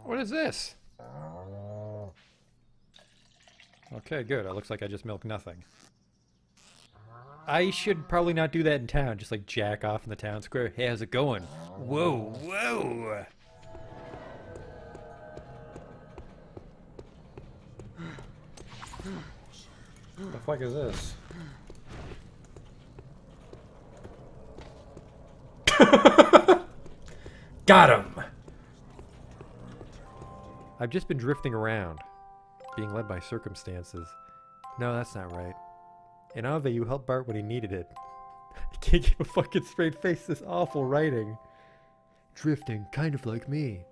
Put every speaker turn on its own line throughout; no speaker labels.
What is this? Okay, good. It looks like I just milked nothing. I should probably not do that in town. Just like jack off in the town square. Hey, how's it going? Whoa, whoa! What the fuck is this? Got him! I've just been drifting around, being led by circumstances. No, that's not right. In Ave, you helped Bart when he needed it. I can't keep a fucking straight face, this awful writing. Drifting, kind of like me.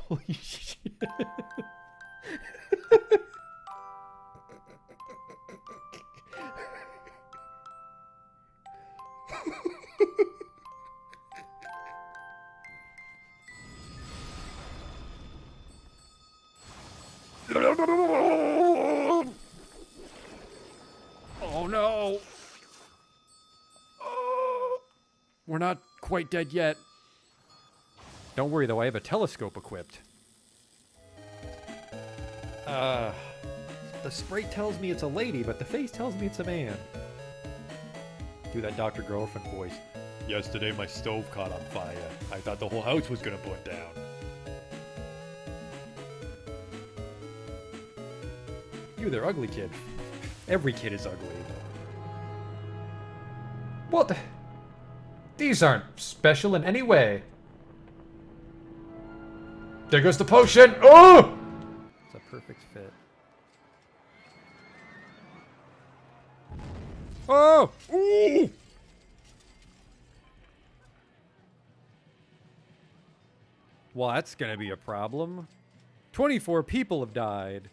Holy shit. Oh no! Oh, we're not quite dead yet. Don't worry though, I have a telescope equipped. The sprite tells me it's a lady, but the face tells me it's a man. Do that Dr. Girlfriend voice. Yesterday my stove caught on fire. I thought the whole house was gonna burn down. You, they're ugly, kid. Every kid is ugly.
What the? These aren't special in any way. There goes the potion! Oh!
It's a perfect fit. Oh! Ooh! Well, that's gonna be a problem. 24 people have died.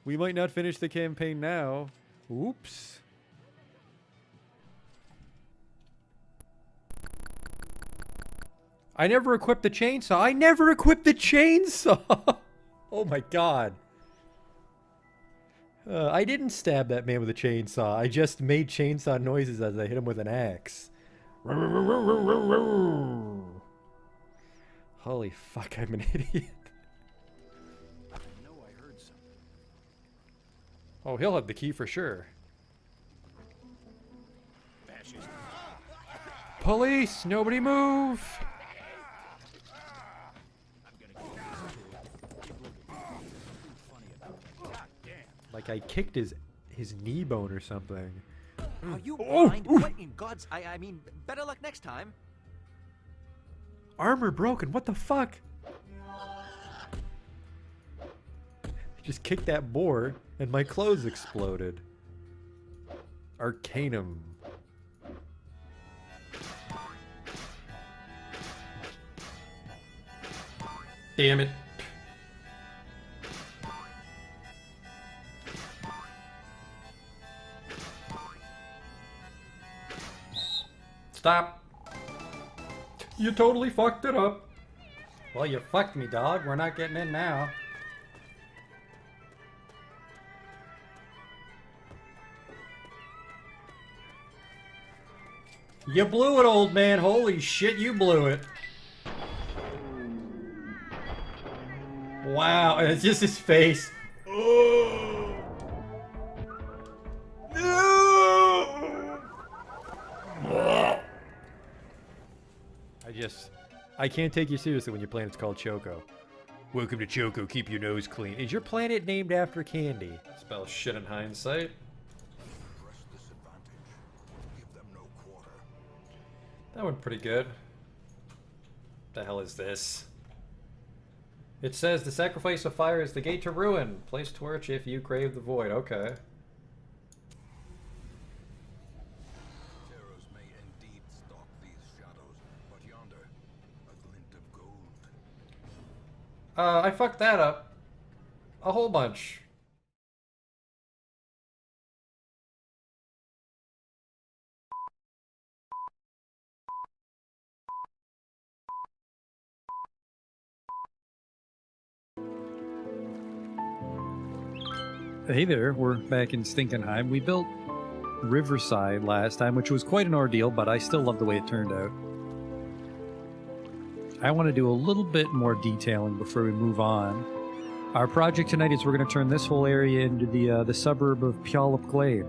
We might not finish the campaign now. Oops. I never equipped the chainsaw. I never equipped the chainsaw! Oh my god. I didn't stab that man with a chainsaw. I just made chainsaw noises as I hit him with an axe. Holy fuck, I'm an idiot. Oh, he'll have the key for sure. Police! Nobody move! Like I kicked his knee bone or something.
Are you blind? What in God's... I mean, better luck next time.
Armor broken, what the fuck? Just kicked that boar, and my clothes exploded. Arcanum.
Damn it. Stop. You totally fucked it up.
Well, you fucked me, dog. We're not getting in now. You blew it, old man. Holy shit, you blew it. Wow, and it's just his face. Oh. No. I can't take you seriously when your planet's called Choco. Welcome to Choco, keep your nose clean. Is your planet named after candy?
Spell shit in hindsight. That went pretty good. The hell is this? It says the sacrifice of fire is the gate to ruin. Place torch if you crave the void. Okay.
Terrors may indeed stalk these shadows, but yonder, a glint of gold.
I fucked that up. A whole bunch.
Hey there, we're back in Stinkenheim. We built Riverside last time, which was quite an ordeal, but I still love the way it turned out. I want to do a little bit more detailing before we move on. Our project tonight is we're going to turn this whole area into the suburb of Puyallup Glade.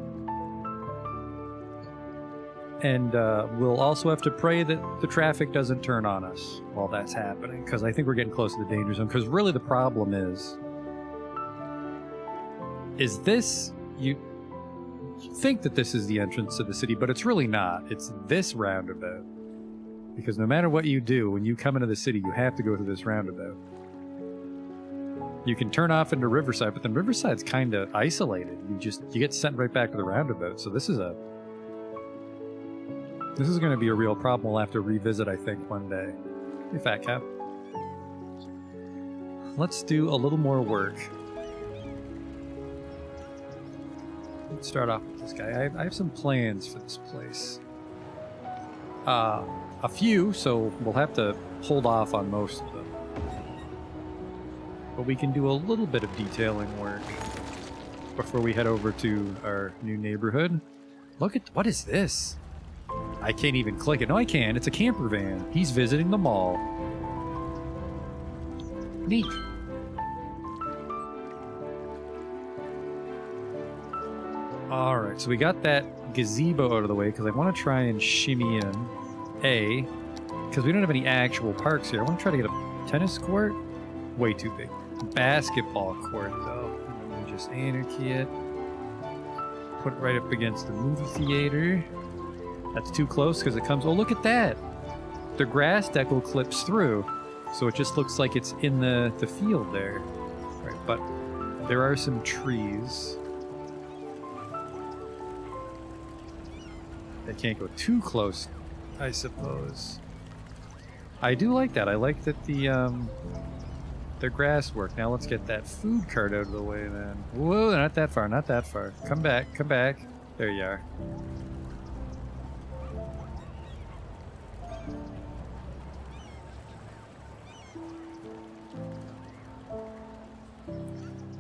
And we'll also have to pray that the traffic doesn't turn on us while that's happening, because I think we're getting close to the danger zone. Because really the problem is this, you think that this is the entrance to the city, but it's really not. It's this roundabout. Because no matter what you do, when you come into the city, you have to go through this roundabout. You can turn off into Riverside, but then Riverside's kind of isolated. You get sent right back to the roundabout. So this is going to be a real problem we'll have to revisit, I think, one day. Hey, Fat Cap. Let's do a little more work. Let's start off with this guy. I have some plans for this place. A few, so we'll have to hold off on most of them. But we can do a little bit of detailing work before we head over to our new neighborhood. Look at, what is this? I can't even click it. No, I can. It's a camper van. He's visiting the mall. Neat. Alright, so we got that gazebo out of the way because I want to try and shimmy in. Because we don't have any actual parks here. I want to try to get a tennis court. Way too big. Basketball court, though. And then just anarchy it. Put it right up against the movie theater. That's too close because it comes... Oh, look at that! The grass decal clips through. So it just looks like it's in the field there. Right, but there are some trees. They can't go too close, I suppose. I do like that. I like that the grass work. Now let's get that food cart out of the way then. Whoa, not that far, not that far. Come back, come back. There you are.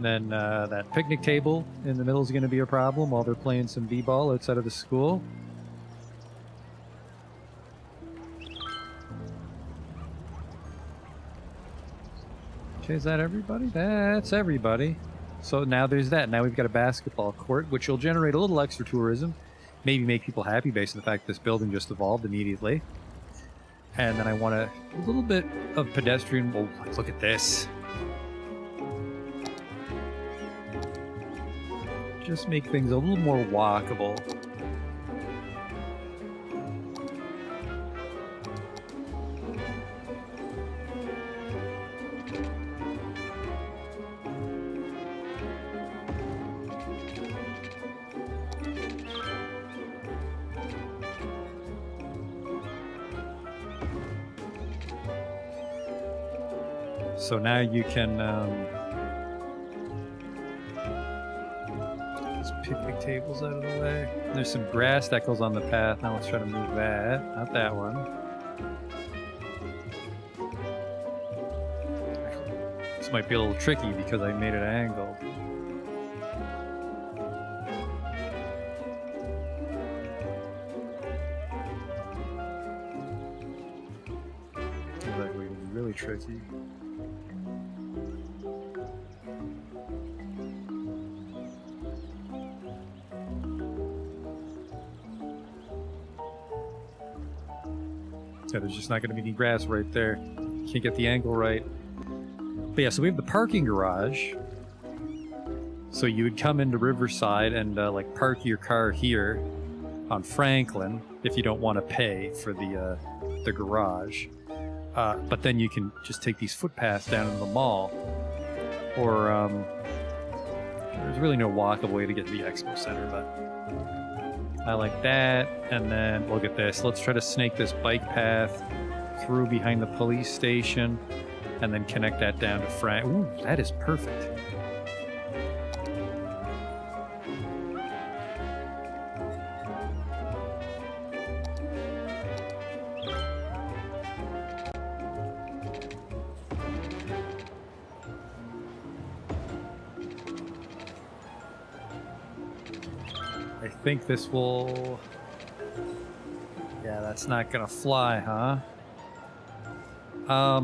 Then that picnic table in the middle is going to be a problem while they're playing some b-ball outside of the school. Okay, is that everybody? That's everybody. So now there's that. Now we've got a basketball court, which will generate a little extra tourism. Maybe make people happy based on the fact this building just evolved immediately. And then I want a little bit of pedestrian... Oh, look at this. Just make things a little more walkable. So now you can these picnic tables out of the way. There's some grass that goes on the path. Now let's try to move that. Not that one. This might be a little tricky because I made it angled. Looks like we can be really tricky. Yeah, there's just not going to be any grass right there. Can't get the angle right. But yeah, so we have the parking garage. So you would come into Riverside and like park your car here on Franklin if you don't want to pay for the garage. But then you can just take these footpaths down into the mall. Or there's really no walkable way to get to the Expo Center, but I like that. And then look at this. Let's try to snake this bike path through behind the police station and then connect that down to Frank. Ooh, that is perfect. I think this will... Yeah, that's not gonna fly, huh? I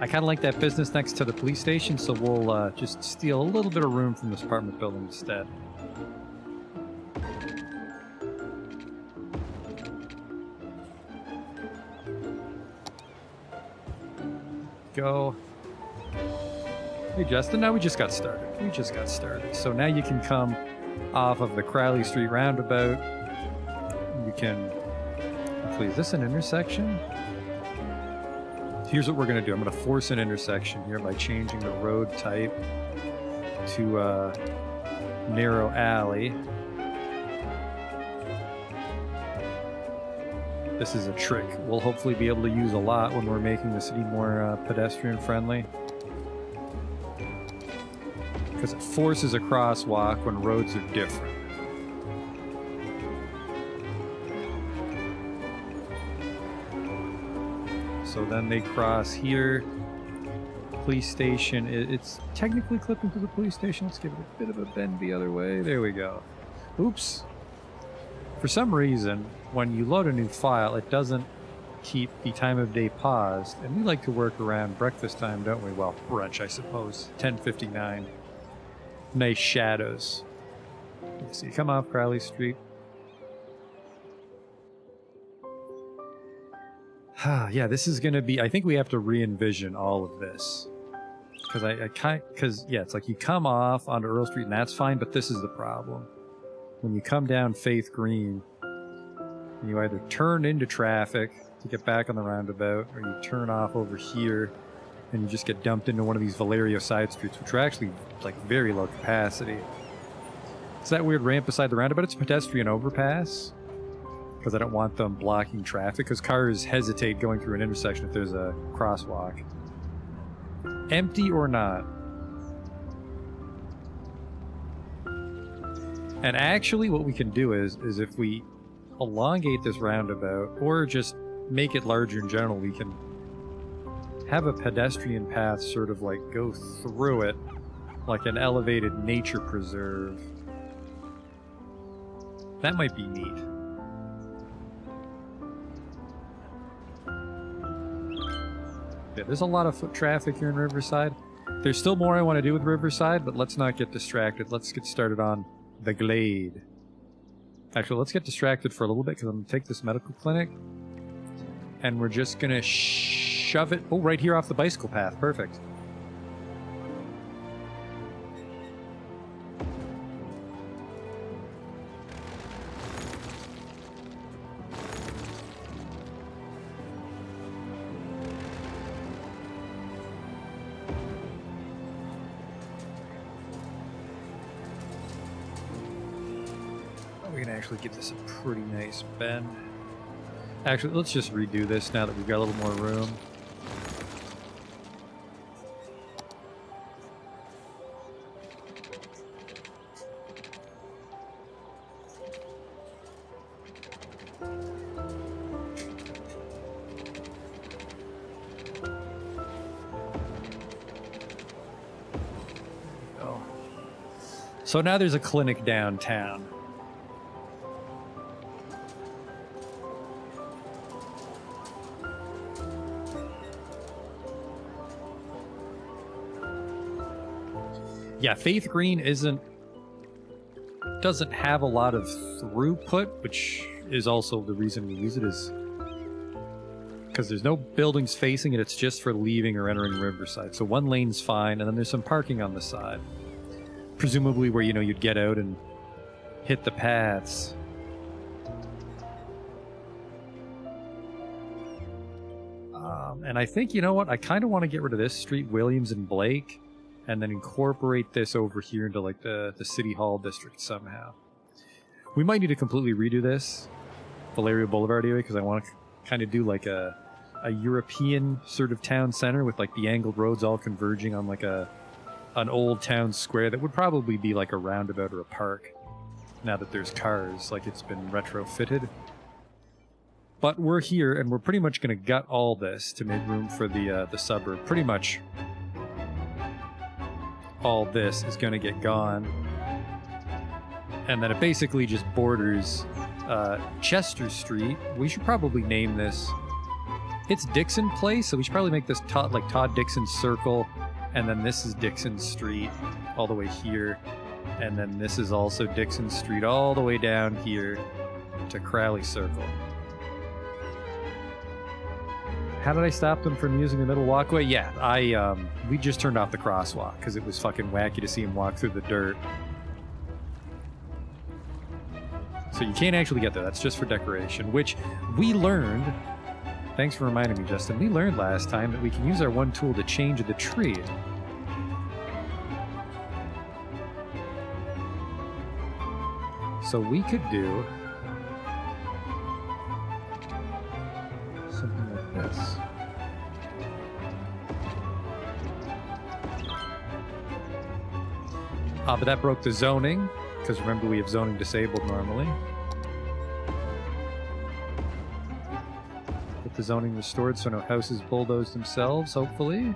kind of like that business next to the police station, so we'll just steal a little bit of room from this apartment building instead. Go. Hey, Justin, now we just got started. So now you can come off of the Crowley Street roundabout. You can... Please, is this an intersection? Here's what we're going to do. I'm going to force an intersection here by changing the road type to narrow alley. This is a trick we'll hopefully be able to use a lot when we're making the city more pedestrian friendly. Because it forces a crosswalk when roads are different. So then they cross here. Police station. It's technically clipping to the police station. Let's give it a bit of a bend the other way. There we go. Oops. For some reason, when you load a new file, it doesn't keep the time of day paused. And we like to work around breakfast time, don't we? Well, brunch, I suppose. 10:59. Nice shadows. So you come off Crowley Street. Yeah, this is going to be... I think we have to re-envision all of this. Because yeah, it's like you come off onto Earl Street and that's fine, but this is the problem. When you come down Faith Green, you either turn into traffic to get back on the roundabout, or you turn off over here and you just get dumped into one of these Valerio side streets, which are actually like very low capacity. It's that weird ramp beside the roundabout. It's a pedestrian overpass because I don't want them blocking traffic, because cars hesitate going through an intersection if there's a crosswalk. Empty or not. And actually what we can do is if we elongate this roundabout, or just make it larger in general, we can have a pedestrian path sort of like go through it like an elevated nature preserve. That might be neat. Yeah, there's a lot of foot traffic here in Riverside. There's still more I want to do with Riverside, but let's not get distracted. Let's get started on the Glade. Actually, let's get distracted for a little bit, because I'm going to take this medical clinic, and we're just going to shove it... Oh, right here off the bicycle path. Perfect. We can actually give this a pretty nice bend. Actually, let's just redo this now that we've got a little more room. Oh. So now there's a clinic downtown. Yeah, Faith Green doesn't have a lot of throughput, which is also the reason we use it, is because there's no buildings facing it. It's just for leaving or entering Riverside. So one lane's fine, and then there's some parking on the side, presumably where, you know, you'd get out and hit the paths. And I think, you know what, I kind of want to get rid of this street, Williams and Blake, and then incorporate this over here into like the City Hall district somehow. We might need to completely redo this Valerio Boulevard area, because I want to kind of do like a European sort of town center with like the angled roads all converging on like an old town square that would probably be like a roundabout or a park now that there's cars, like it's been retrofitted. But we're here, and we're pretty much going to gut all this to make room for the suburb. Pretty much all this is going to get gone. And then it basically just borders Chester Street. We should probably name this It's Dixon Place, so we should probably make this like Todd Dixon's Circle, and then this is Dixon Street all the way here, and then this is also Dixon Street all the way down here to Crowley Circle. How did I stop them from using the middle walkway? Yeah, we just turned off the crosswalk because it was fucking wacky to see him walk through the dirt. So you can't actually get there. That's just for decoration, which we learned. Thanks for reminding me, Justin. We learned last time that we can use our one tool to change the tree. So we could do something like this. But that broke the zoning, because remember we have zoning disabled normally. Get the zoning restored so no houses bulldoze themselves, hopefully.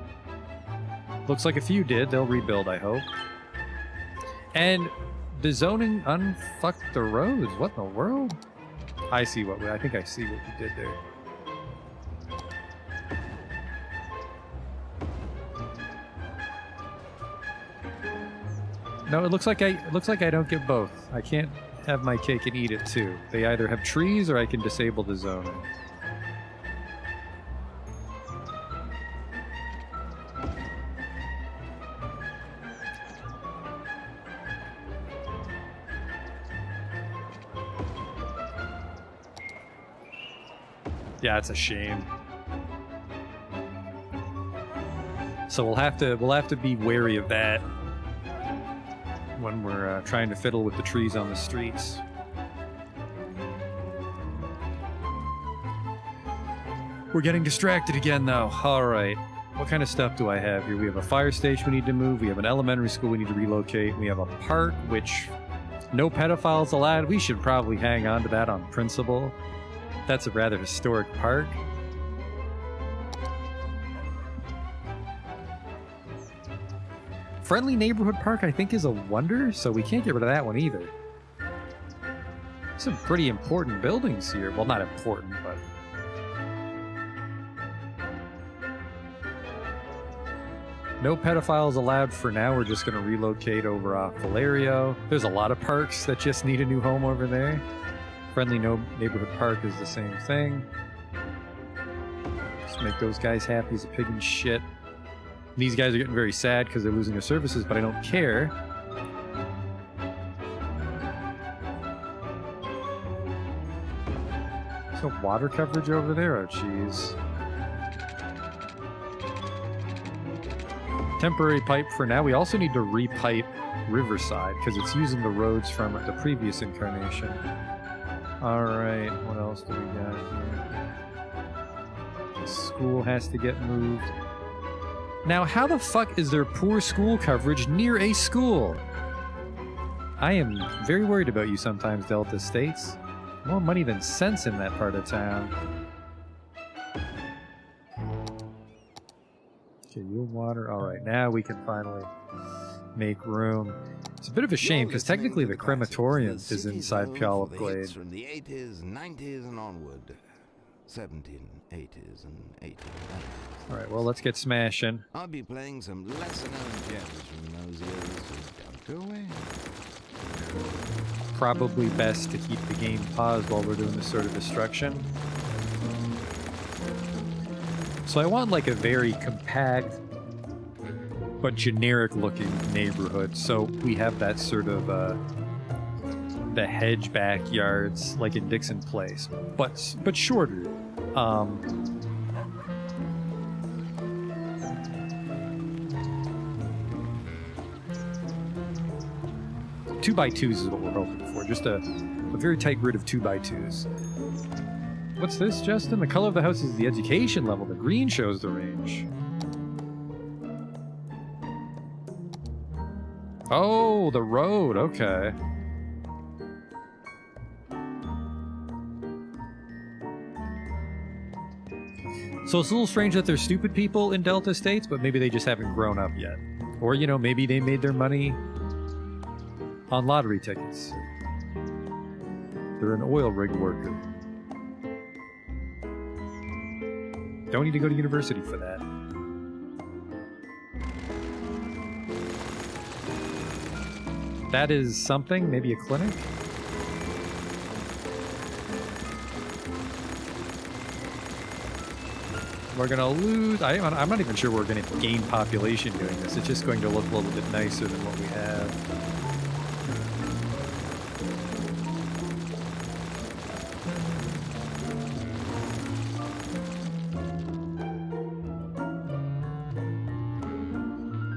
Looks like a few did. They'll rebuild, I hope. And the zoning unfucked the roads. What in the world? I see what I think I see what we did there. No, it looks like I don't get both. I can't have my cake and eat it too. They either have trees or I can disable the zoning. Yeah, it's a shame. So we'll have to be wary of that when we're trying to fiddle with the trees on the streets. We're getting distracted again, though. All right. What kind of stuff do I have here? We have a fire station we need to move. We have an elementary school we need to relocate. We have a park, which no pedophiles allowed. We should probably hang on to that on principle. That's a rather historic park. Friendly Neighborhood Park, I think, is a wonder, so we can't get rid of that one either. Some pretty important buildings here. Well, not important, but... No pedophiles allowed for now. We're just going to relocate over off Valerio. There's a lot of parks that just need a new home over there. Friendly Neighborhood Park is the same thing. Just make those guys happy as a pig in shit. These guys are getting very sad because they're losing their services, but I don't care. There's no water coverage over there? Oh, jeez. Temporary pipe for now. We also need to repipe Riverside because it's using the roads from the previous incarnation. Alright, what else do we got here? The school has to get moved. Now, how the fuck is there poor school coverage near a school? I am very worried about you sometimes, Delta States. More money than sense in that part of town. Okay, you water. Alright, now we can finally make room. It's a bit of a shame, because technically the crematorium is inside Puyallup Glade.
From the 80s, 90s, and onward. 1780s and 1890s.
Alright, well, let's get smashing.
I'll be playing some lesser-known gems from those years. So don't go away.
Probably best to keep the game paused while we're doing this sort of destruction. So I want like a very compact but generic looking neighborhood. So we have that sort of the hedge backyards like in Dixon Place, but shorter. 2x2s is what we're hoping for. Just a very tight grid of 2x2s. What's this, Justin? The color of the house is the education level. The green shows the range. Oh, the road. Okay. So it's a little strange that there's stupid people in Delta States, but maybe they just haven't grown up yet. Or, you know, maybe they made their money on lottery tickets. They're an oil rig worker. Don't need to go to university for that. That is something, maybe a clinic? We're gonna lose. I'm not even sure we're gonna gain population doing this. It's just going to look a little bit nicer than what we have.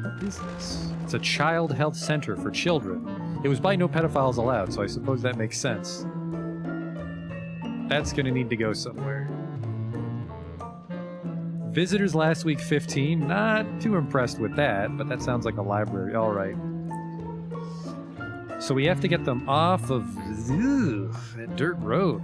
What is this? It's a child health center for children. It was by no pedophiles allowed, so I suppose that makes sense. That's gonna need to go somewhere. Visitors last week 15. Not too impressed with that, but that sounds like a library. All right. So we have to get them off of that dirt road.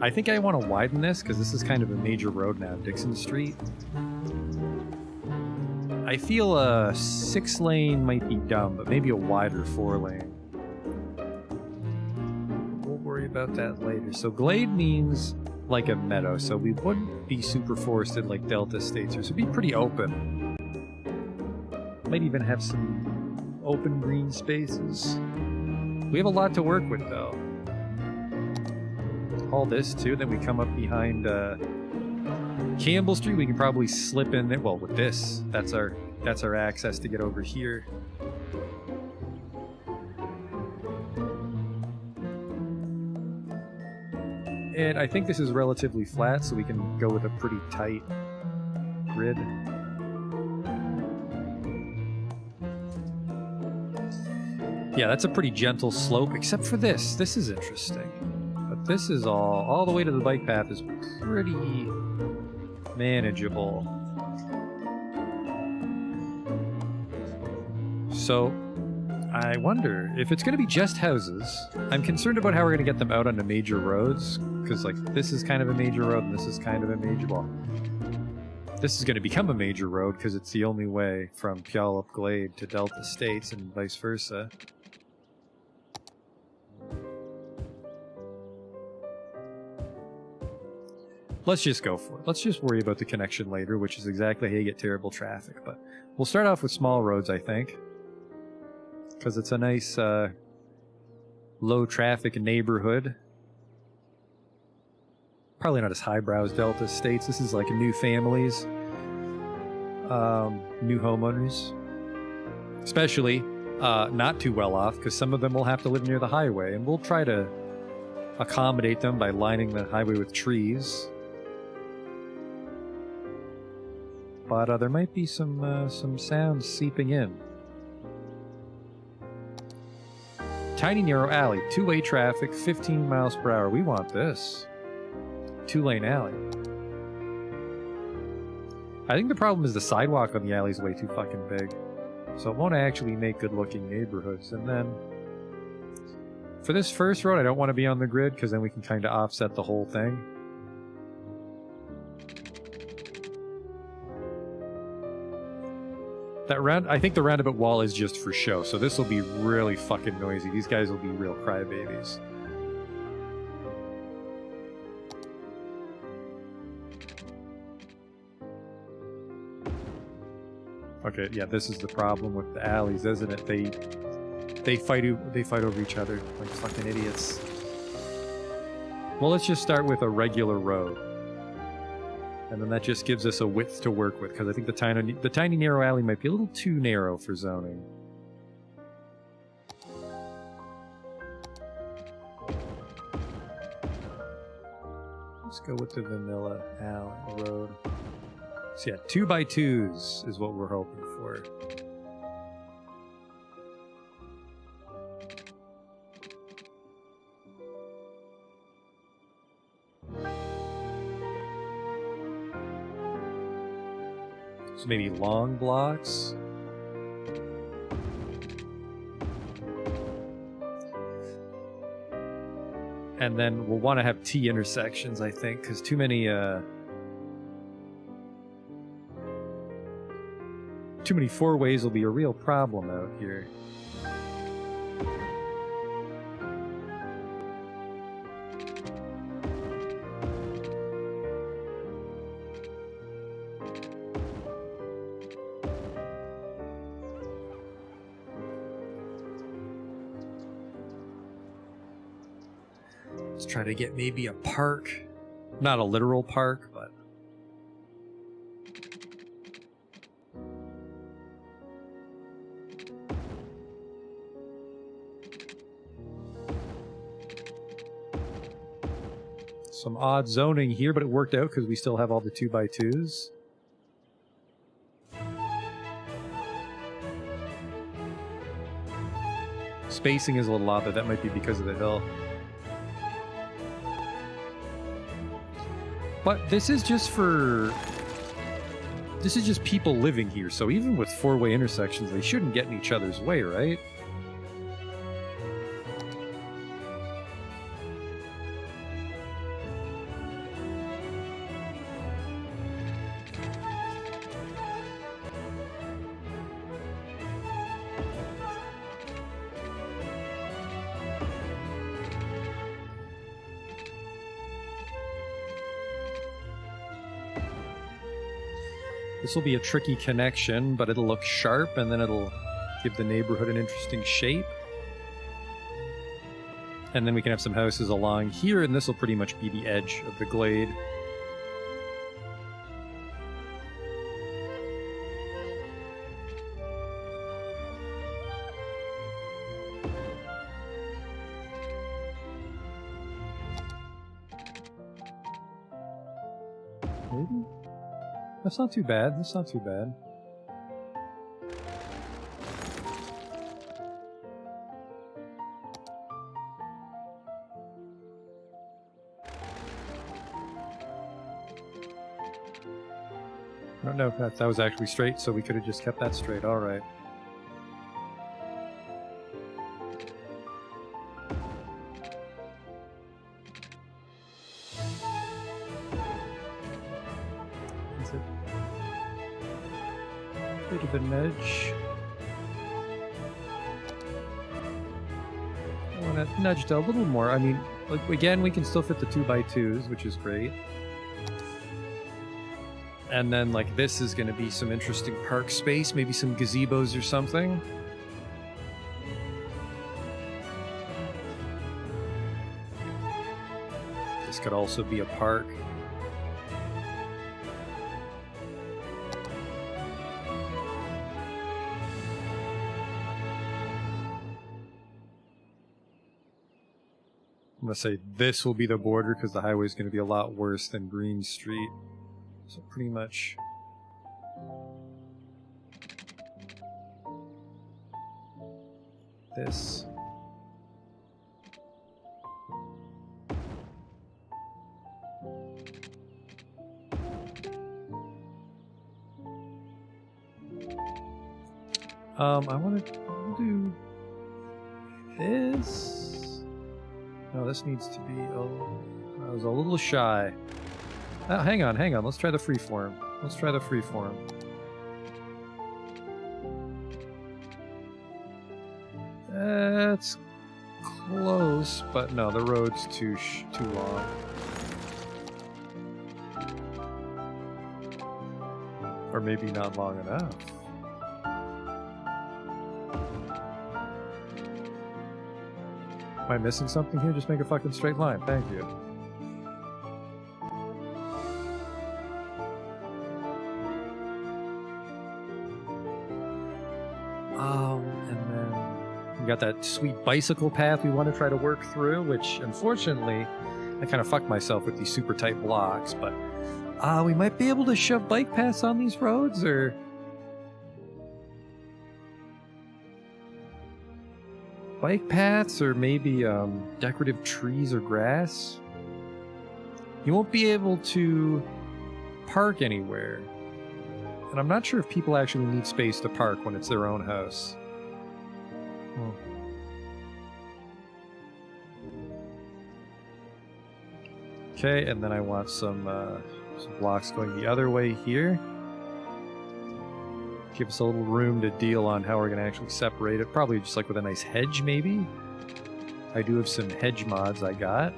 I think I want to widen this because this is kind of a major road now, Dixon Street. I feel a 6-lane might be dumb, but maybe a wider 4-lane. About that later. So glade means like a meadow, so we wouldn't be super forested like Delta States, so it'd be pretty open. Might even have some open green spaces. We have a lot to work with though. All this too, then we come up behind Campbell Street. We can probably slip in there. Well, with this, that's our access to get over here. And I think this is relatively flat, so we can go with a pretty tight grid. Yeah, that's a pretty gentle slope, except for this. This is interesting. But this is all the way to the bike path is pretty manageable. So I wonder if it's going to be just houses. I'm concerned about how we're going to get them out onto major roads, because like this is kind of a major road and this is kind of a major, well, this is going to become a major road because it's the only way from Puyallup Glade to Delta States and vice versa. Let's just go for it. Let's just worry about the connection later, which is exactly how you get terrible traffic. But we'll start off with small roads, I think, because it's a nice low traffic neighborhood. Probably not as highbrow as Delta States. This is like new families, new homeowners, especially not too well off, because some of them will have to live near the highway, and we'll try to accommodate them by lining the highway with trees. But there might be some sounds seeping in. Tiny narrow alley, 2-way traffic, 15 miles per hour. We want this. 2-lane alley. I think the problem is the sidewalk on the alley is way too fucking big. So it won't actually make good looking neighborhoods. And then for this first road, I don't want to be on the grid because then we can kind of offset the whole thing. I think the roundabout wall is just for show, so this will be really fucking noisy. These guys will be real crybabies. Okay, yeah, this is the problem with the alleys, isn't it? They fight over each other like fucking idiots. Well, let's just start with a regular road. And then that just gives us a width to work with, because I think the tiny narrow alley might be a little too narrow for zoning. Let's go with the vanilla alley road. So yeah, 2x2s is what we're hoping for. So maybe long blocks. And then we'll want to have T intersections, I think, because too many four ways will be a real problem out here. Let's try to get maybe a park. Not a literal park, but... some odd zoning here, but it worked out because we still have all the 2x2s. Spacing is a little odd, but that might be because of the hill. But this is just for... This is just people living here, so even with four-way intersections, they shouldn't get in each other's way, right? This will be a tricky connection, but it'll look sharp, and then it'll give the neighborhood an interesting shape. And then we can have some houses along here, and this will pretty much be the edge of the glade. Maybe? That's not too bad. That's not too bad. No, that was actually straight, so we could have just kept that straight. All right. Bit of an edge. I want to nudge it a little more. I mean, like, again, we can still fit the 2x2s, which is great. And then, like, this is going to be some interesting park space, maybe some gazebos or something. This could also be a park. I'm going to say this will be the border because the highway is going to be a lot worse than Green Street. So pretty much... this. I want to do this. No, this needs to be... Oh, I was a little shy. Oh, hang on. Let's try the freeform. That's close, but no, the road's too long. Or maybe not long enough. Am I missing something here? Just make a fucking straight line. Thank you. And then we got that sweet bicycle path we want to try to work through, which unfortunately I kind of fucked myself with these super tight blocks, but we might be able to shove bike paths on these roads, or... bike paths, or maybe decorative trees or grass. You won't be able to park anywhere. And I'm not sure if people actually need space to park when it's their own house. Oh. Okay, and then I want some blocks going the other way here. Give us a little room to deal on how we're going to actually separate it. Probably just like with a nice hedge, maybe. I do have some hedge mods I got.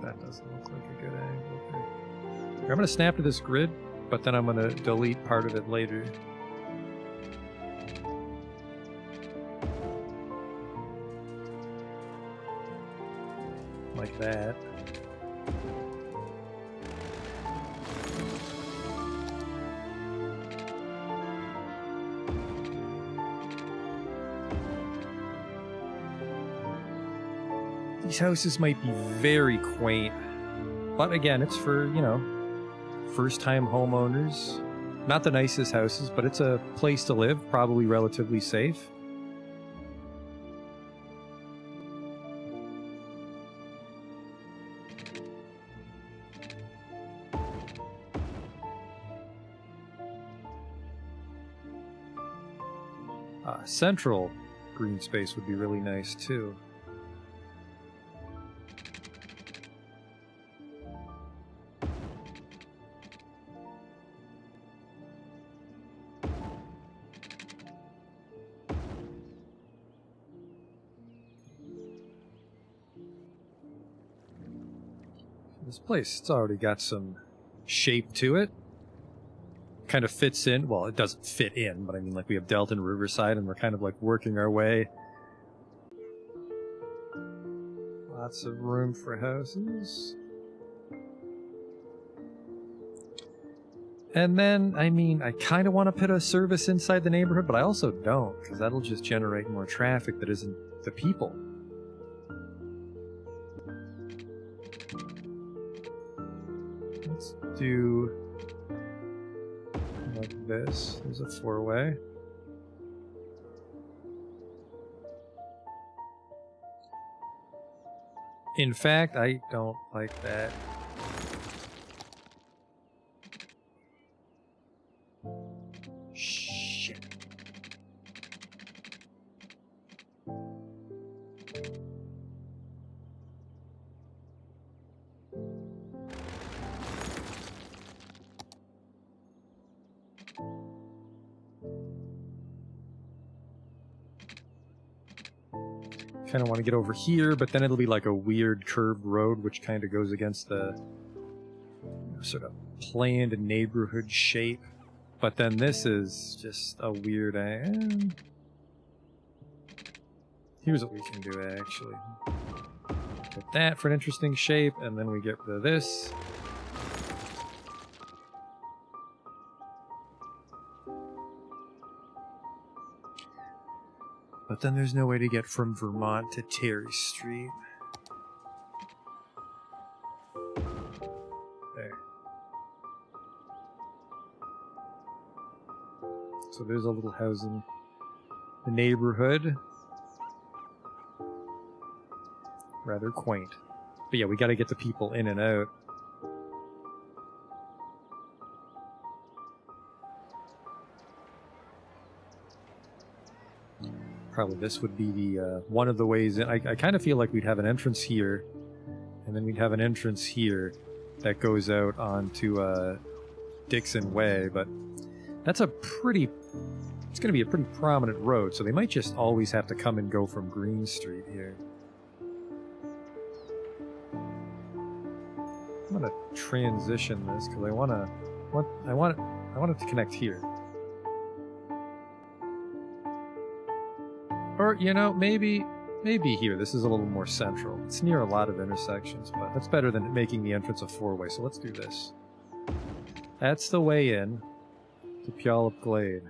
That doesn't look like a good angle. Here, I'm going to snap to this grid, but then I'm going to delete part of it later. Like that. These houses might be very quaint, but again, it's for, you know, first-time homeowners. Not the nicest houses, but it's a place to live, probably relatively safe. Central green space would be really nice too. This place, it's already got some shape to it. Kind of fits in. Well, it doesn't fit in, but I mean, like, we have Delta and Riverside, and we're kind of like working our way. Lots of room for houses. And then, I mean, I kind of want to put a service inside the neighborhood, but I also don't, because that'll just generate more traffic that isn't the people. Let's do like this. There's a four-way. In fact, I don't like that. Shit. Kind of want to get over here, but then it'll be like a weird curved road, which kind of goes against the sort of planned neighborhood shape. But then this is just a weird... Here's what we can do, actually. Get that for an interesting shape, and then we get rid of this. But then there's no way to get from Vermont to Terry Street. There. So there's a little house in the neighborhood. Rather quaint. But yeah, we gotta get the people in and out. Probably this would be the one of the ways in. I kind of feel like we'd have an entrance here, and then we'd have an entrance here that goes out onto Dixon Way, but that's a pretty... It's going to be a pretty prominent road, so they might just always have to come and go from Green Street here. I'm going to transition this because I want it to connect here. Or, you know, maybe here. This is a little more central. It's near a lot of intersections, but that's better than making the entrance a four-way, so let's do this. That's the way in to Puyallup Glade.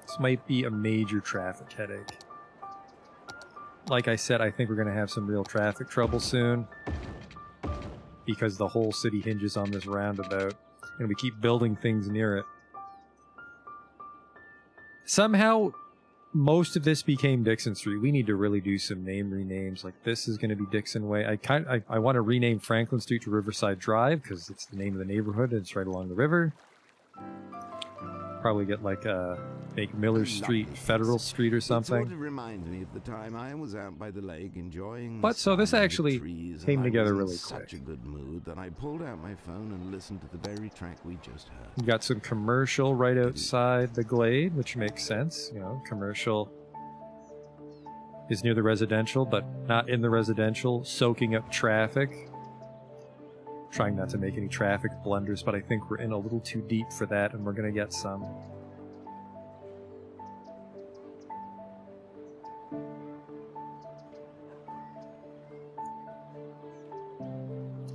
This might be a major traffic headache. Like I said, I think we're going to have some real traffic trouble soon, because the whole city hinges on this roundabout, and we keep building things near it. Somehow, most of this became Dixon Street. We need to really do some name renames. Like, this is going to be Dixon Way. I want to rename Franklin Street to Riverside Drive, because it's the name of the neighborhood, and it's right along the river. Probably get, like, make Miller Street Federal Street or something.
It sort of reminds me of the time I was out by the lake enjoying.
But so this actually came together really quick.
Such a good mood that I pulled out my phone and listened to the very track we just heard.
We've got some commercial right outside the Glade, which makes sense. You know, commercial is near the residential, but not in the residential, soaking up traffic. Trying not to make any traffic blunders, but I think we're in a little too deep for that, and we're going to get some.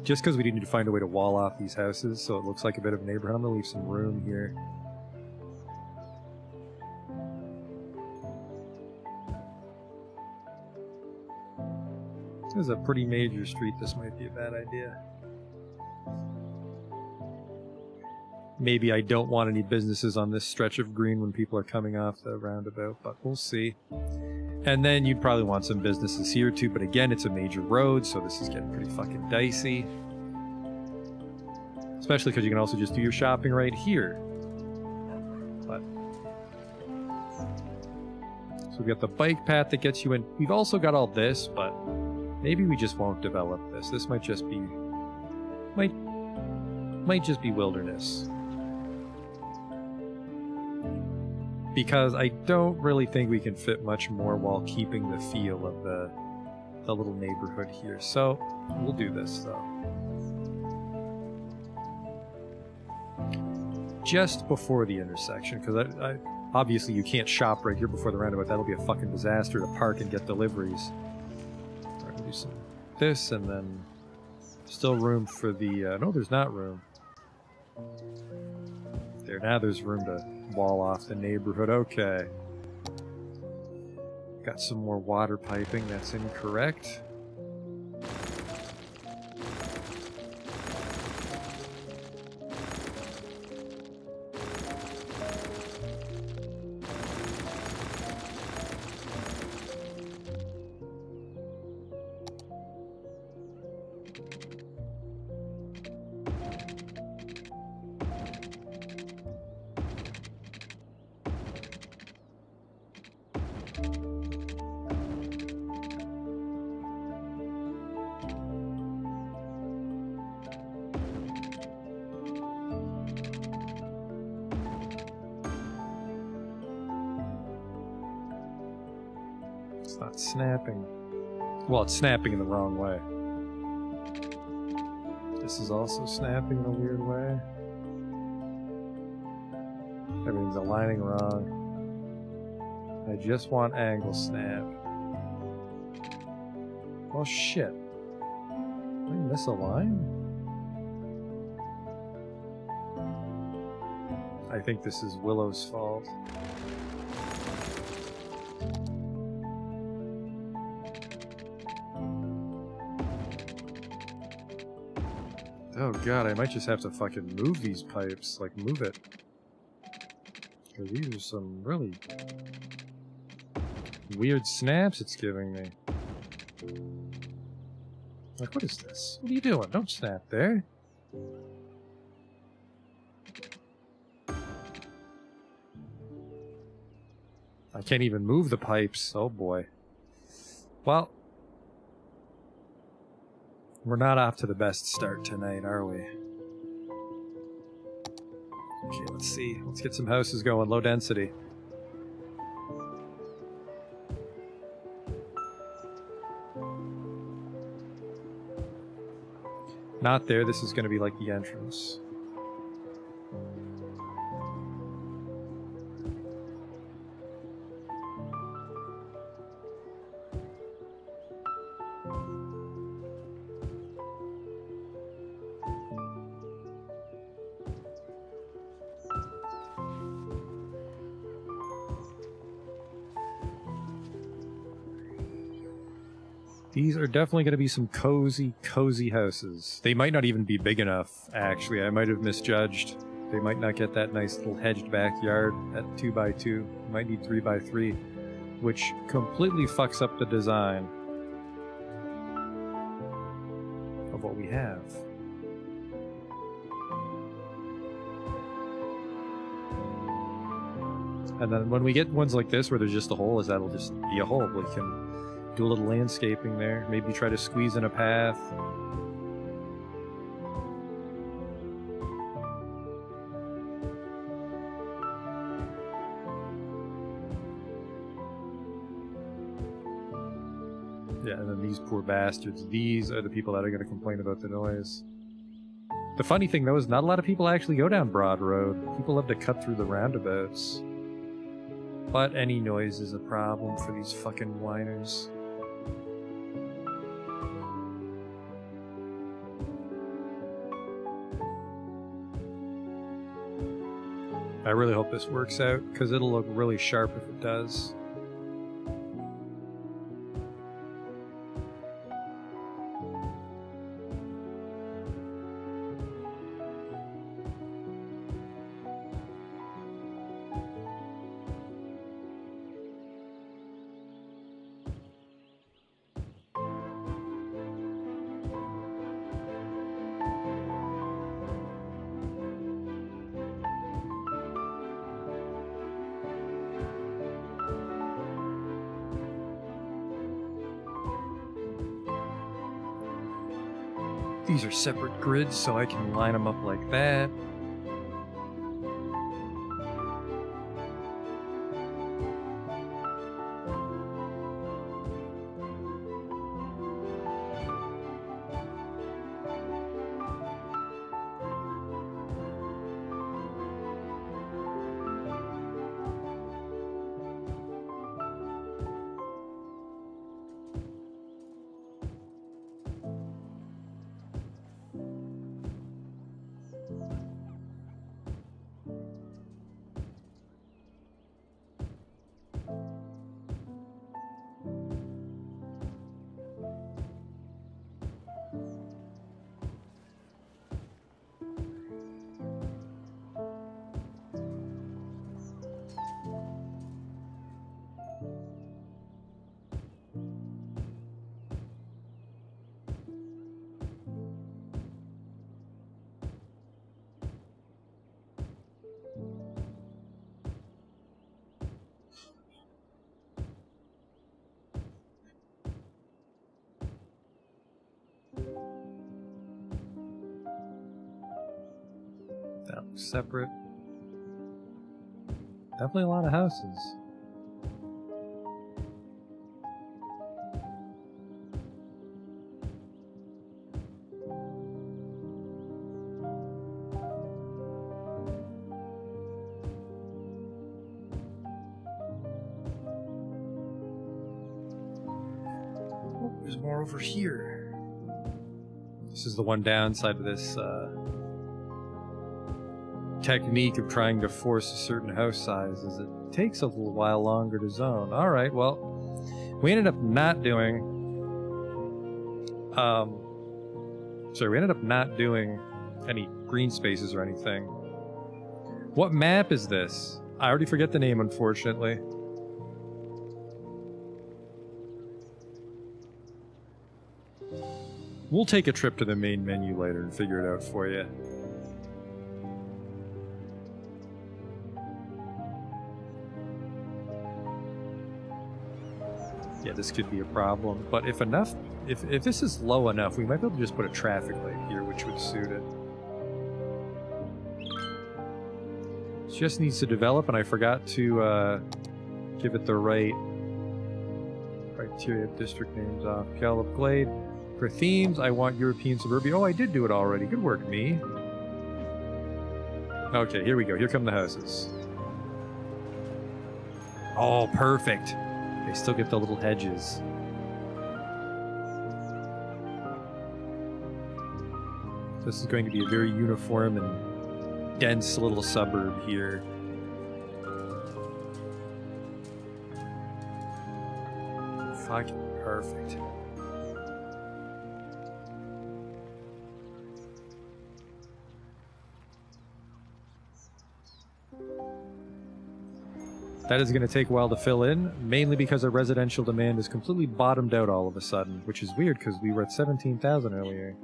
Just because we need to find a way to wall off these houses so it looks like a bit of a neighborhood, I'm going to leave some room here. This is a pretty major street. This might be a bad idea. Maybe I don't want any businesses on this stretch of green when people are coming off the roundabout, but we'll see. And then you'd probably want some businesses here too, but again, it's a major road, so this is getting pretty fucking dicey. Especially because you can also just do your shopping right here. But so we've got the bike path that gets you in. We've also got all this, but maybe we just won't develop this. This might just be might just be wilderness. Because I don't really think we can fit much more while keeping the feel of the little neighborhood here. So we'll do this though. Just before the intersection, because I obviously you can't shop right here before the roundabout. That'll be a fucking disaster to park and get deliveries. We're gonna do some this, and then still room for the no, there's not room. There, now there's room to wall off the neighborhood. Okay. Got some more water piping. That's incorrect. It's not snapping. Well, it's snapping in the wrong way. This is also snapping in a weird way. Everything's aligning wrong. I just want angle snap. Oh shit. Did I miss a line? I think this is Willow's fault. Oh god, I might just have to fucking move these pipes. Like, move it. Because these are some really weird snaps it's giving me. Like, what is this? What are you doing? Don't snap there. I can't even move the pipes. Oh boy. Well, we're not off to the best start tonight, are we? Okay, let's see. Let's get some houses going. Low density. Not there. This is going to be like the entrance. These are definitely going to be some cozy houses. They might not even be big enough, actually. I might have misjudged. They might not get that nice little hedged backyard at 2x2. Might need 3x3, which completely fucks up the design of what we have. And then when we get ones like this where there's just a hole, that'll just be a hole. We can do a little landscaping there. Maybe try to squeeze in a path. Yeah, and then these poor bastards. These are the people that are going to complain about the noise. The funny thing, though, is not a lot of people actually go down Broad Road. People love to cut through the roundabouts. But any noise is a problem for these fucking whiners. I really hope this works out, because it'll look really sharp if it does. These are separate grids, so I can line them up like that. That looks separate. Definitely a lot of houses. Oh, there's more over here. This is the one downside of this technique of trying to force a certain house size, is it takes a little while longer to zone. Alright, well, we ended up not doing we ended up not doing any green spaces or anything. What map is this? I already forget the name, unfortunately. We'll take a trip to the main menu later and figure it out for you. Yeah, this could be a problem, but if this is low enough, we might be able to just put a traffic light here, which would suit it. It just needs to develop, and I forgot to give it the right criteria. District names off. Gallup Glade. For themes, I want European suburbia. Oh, I did do it already. Good work, me. Okay, here we go. Here come the houses. Oh, perfect. They still get the little hedges. This is going to be a very uniform and dense little suburb here. Fucking perfect. That is going to take a while to fill in, mainly because our residential demand is completely bottomed out all of a sudden, which is weird because we were at 17,000 earlier.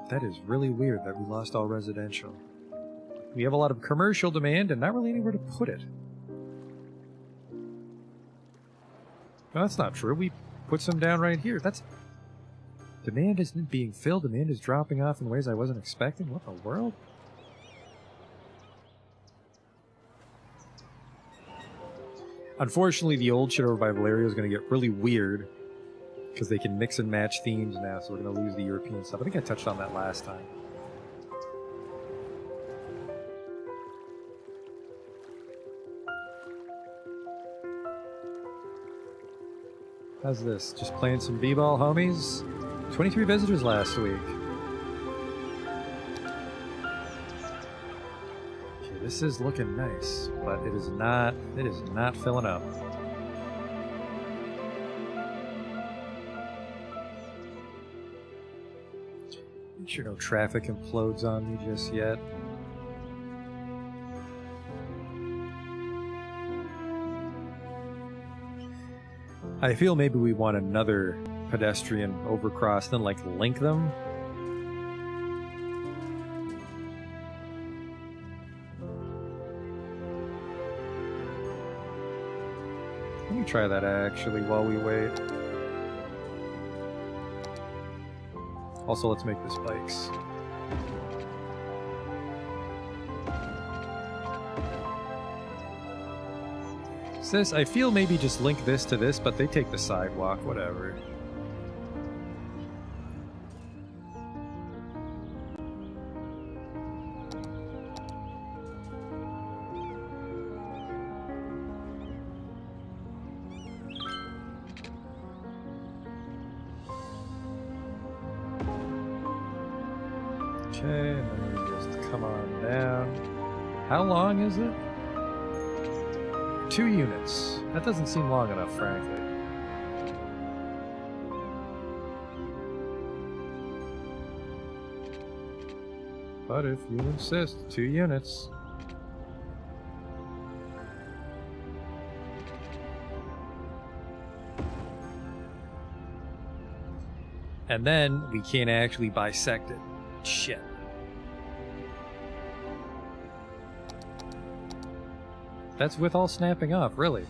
That is really weird that we lost all residential. We have a lot of commercial demand and not really anywhere to put it. No, that's not true. We put some down right here. That's... Demand isn't being filled. Demand is dropping off in ways I wasn't expecting. What in the world? Unfortunately, the old shit over by Valerio is going to get really weird because they can mix and match themes now, so we're going to lose the European stuff. I think I touched on that last time. How's this? Just playing some b-ball, homies? 23 visitors last week. Okay, this is looking nice, but it is not filling up. Make sure no traffic implodes on me just yet. I feel maybe we want another pedestrian overcross, then like link them. Let me try that actually while we wait. Also, let's make this bikes. This, I feel maybe just link this to this, but they take the sidewalk, whatever. Okay, and then we just come on down. How long is it? 2 units. That doesn't seem long enough, frankly. But if you insist, 2 units. And then we can't actually bisect it. Shit. That's with all snapping off, really.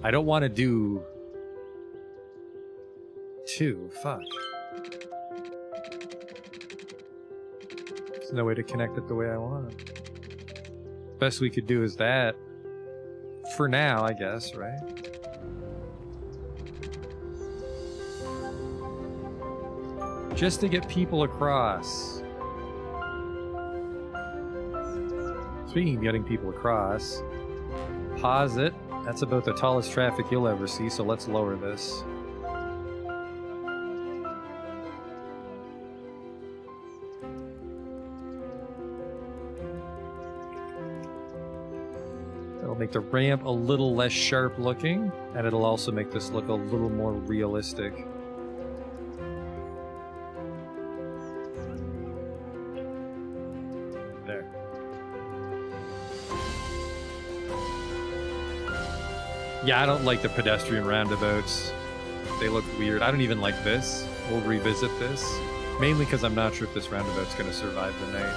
I don't want to do 2. Fuck. There's no way to connect it the way I want it. Best we could do is that. For now, I guess, right? Just to get people across. Speaking of getting people across, pause it. That's about the tallest traffic you'll ever see, so let's lower this. That'll make the ramp a little less sharp looking, and it'll also make this look a little more realistic. Yeah, I don't like the pedestrian roundabouts. They look weird. I don't even like this. We'll revisit this. Mainly because I'm not sure if this roundabout's going to survive the night.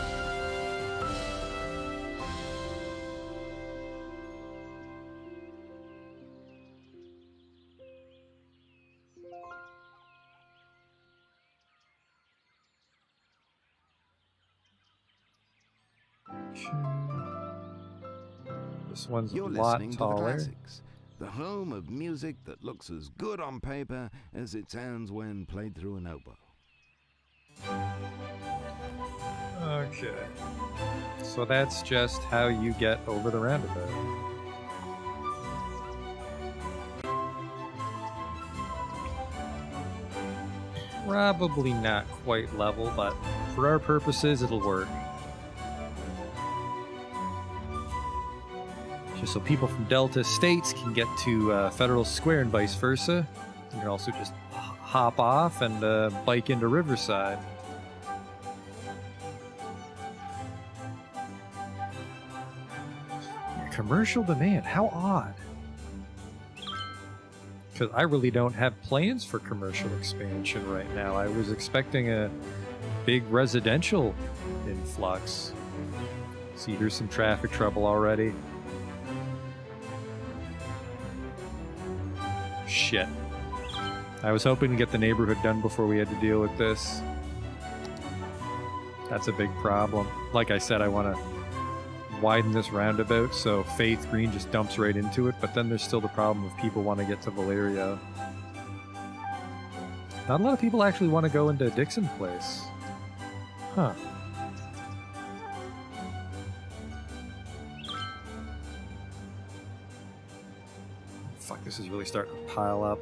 This one's
You're
a lot
listening to the
taller.
classics, the home of music that looks as good on paper as it sounds when played through an oboe.
Okay. So that's just how you get over the roundabout. Probably not quite level, but for our purposes, it'll work. Just so people from Delta states can get to Federal Square and vice versa. You can also just hop off and bike into Riverside. Commercial demand, how odd. Because I really don't have plans for commercial expansion right now. I was expecting a big residential influx. See, here's some traffic trouble already. shit. I was hoping to get the neighborhood done before we had to deal with this. That's a big problem. Like I said, I want to widen this roundabout so Faith Green just dumps right into it, but then there's still the problem of people want to get to Valerio. Not a lot of people actually want to go into Dixon Place. Huh. Fuck, this is really starting to pile up.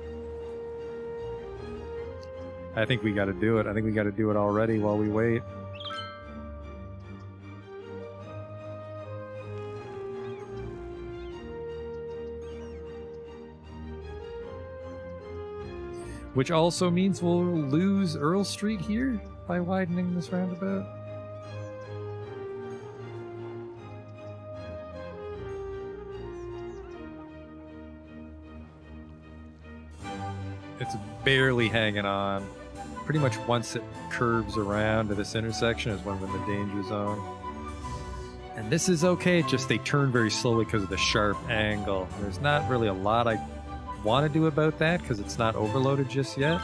I think we gotta do it. I think we gotta do it already while we wait. Which also means we'll lose Earl Street here by widening this roundabout. It's barely hanging on. Pretty much once it curves around to this intersection is when we're in the danger zone. And this is okay, just they turn very slowly because of the sharp angle. There's not really a lot I want to do about that because it's not overloaded just yet.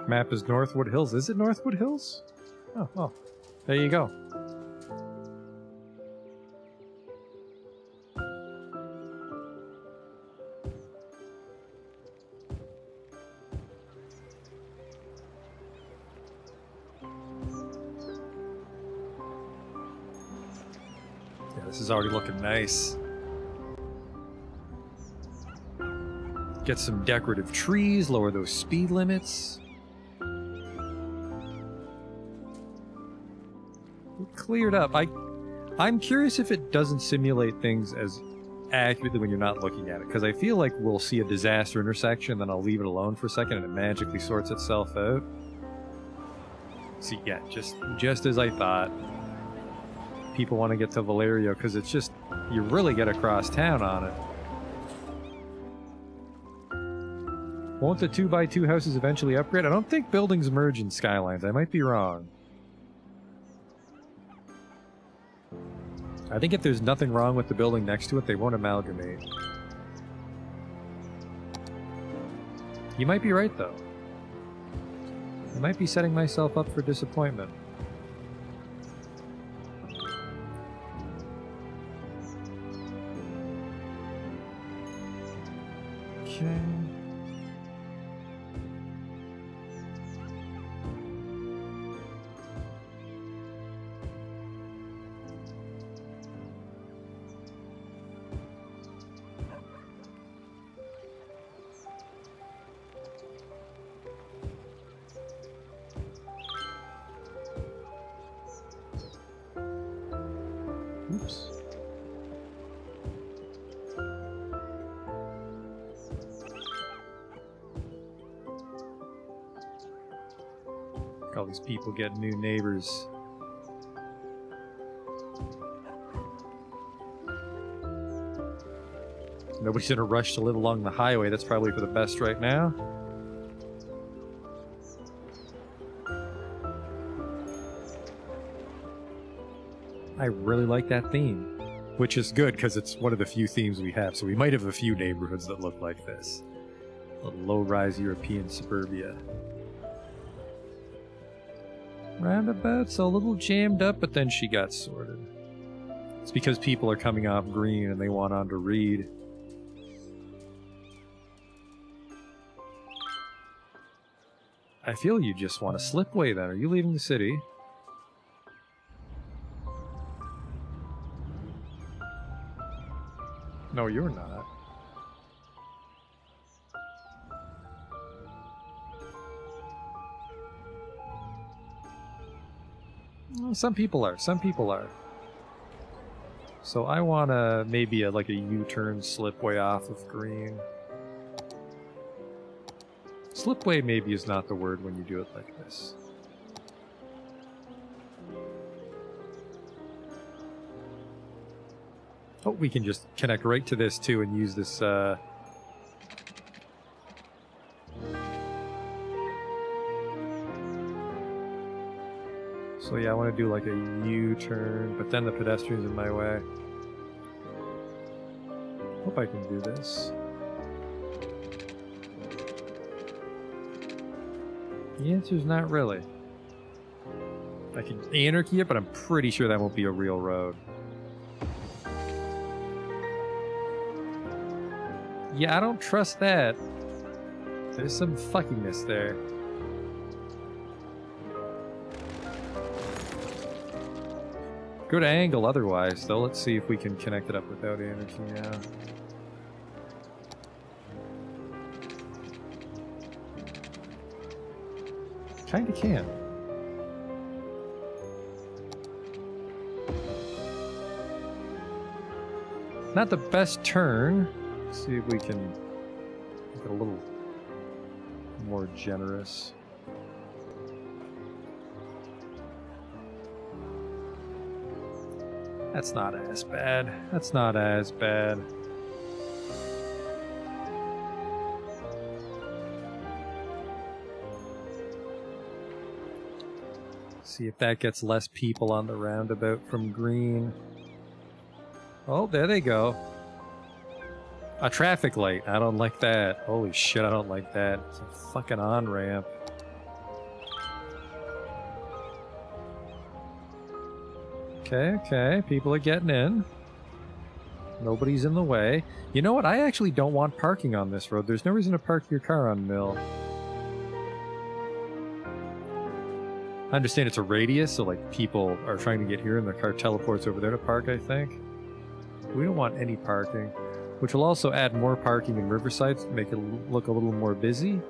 Map is Northwood Hills. Is it Northwood Hills? Oh, well. There you go. Yeah, this is already looking nice. Get some decorative trees, lower those speed limits. Cleared up. I'm curious if it doesn't simulate things as accurately when you're not looking at it, because I feel like we'll see a disaster intersection, then I'll leave it alone for a second and it magically sorts itself out. See, yeah, just as I thought. People want to get to Valerio because it's just, you really get across town on it. Won't the 2x2 houses eventually upgrade? I don't think buildings merge in Skylines. I might be wrong. I think if there's nothing wrong with the building next to it, they won't amalgamate. You might be right, though. I might be setting myself up for disappointment. Okay. Oops. All these people get new neighbors. Nobody's in a rush to live along the highway. That's probably for the best right now. I really like that theme, which is good because it's one of the few themes we have. So we might have a few neighborhoods that look like this. A low-rise European suburbia. Roundabout's a little jammed up, but then she got sorted. It's because people are coming off green and they want on to read. I feel you just want a slipway then. Are you leaving the city? No, you're not. Well, some people are. Some people are. So I want to maybe like a U-turn slipway off of green. Slipway maybe is not the word when you do it like this. Oh, we can just connect right to this too and use this So yeah, I want to do like a U-turn, but then the pedestrian's in my way. Hope I can do this. The answer's not really. I can anarchy it, but I'm pretty sure that won't be a real road. Yeah, I don't trust that. There's some fuckiness there. Good angle otherwise, though. Let's see if we can connect it up without anarchy now. Kinda can. Not the best turn. Let's see if we can make it a little more generous. That's not as bad. That's not as bad. See if that gets less people on the roundabout from green. Oh, there they go. A traffic light. I don't like that. Holy shit, I don't like that. It's a fucking on-ramp. Okay, okay. People are getting in. Nobody's in the way. You know what? I actually don't want parking on this road. There's no reason to park your car on Mill. I understand it's a radius, so like people are trying to get here and their car teleports over there to park, I think. We don't want any parking, which will also add more parking in Riverside to make it look a little more busy.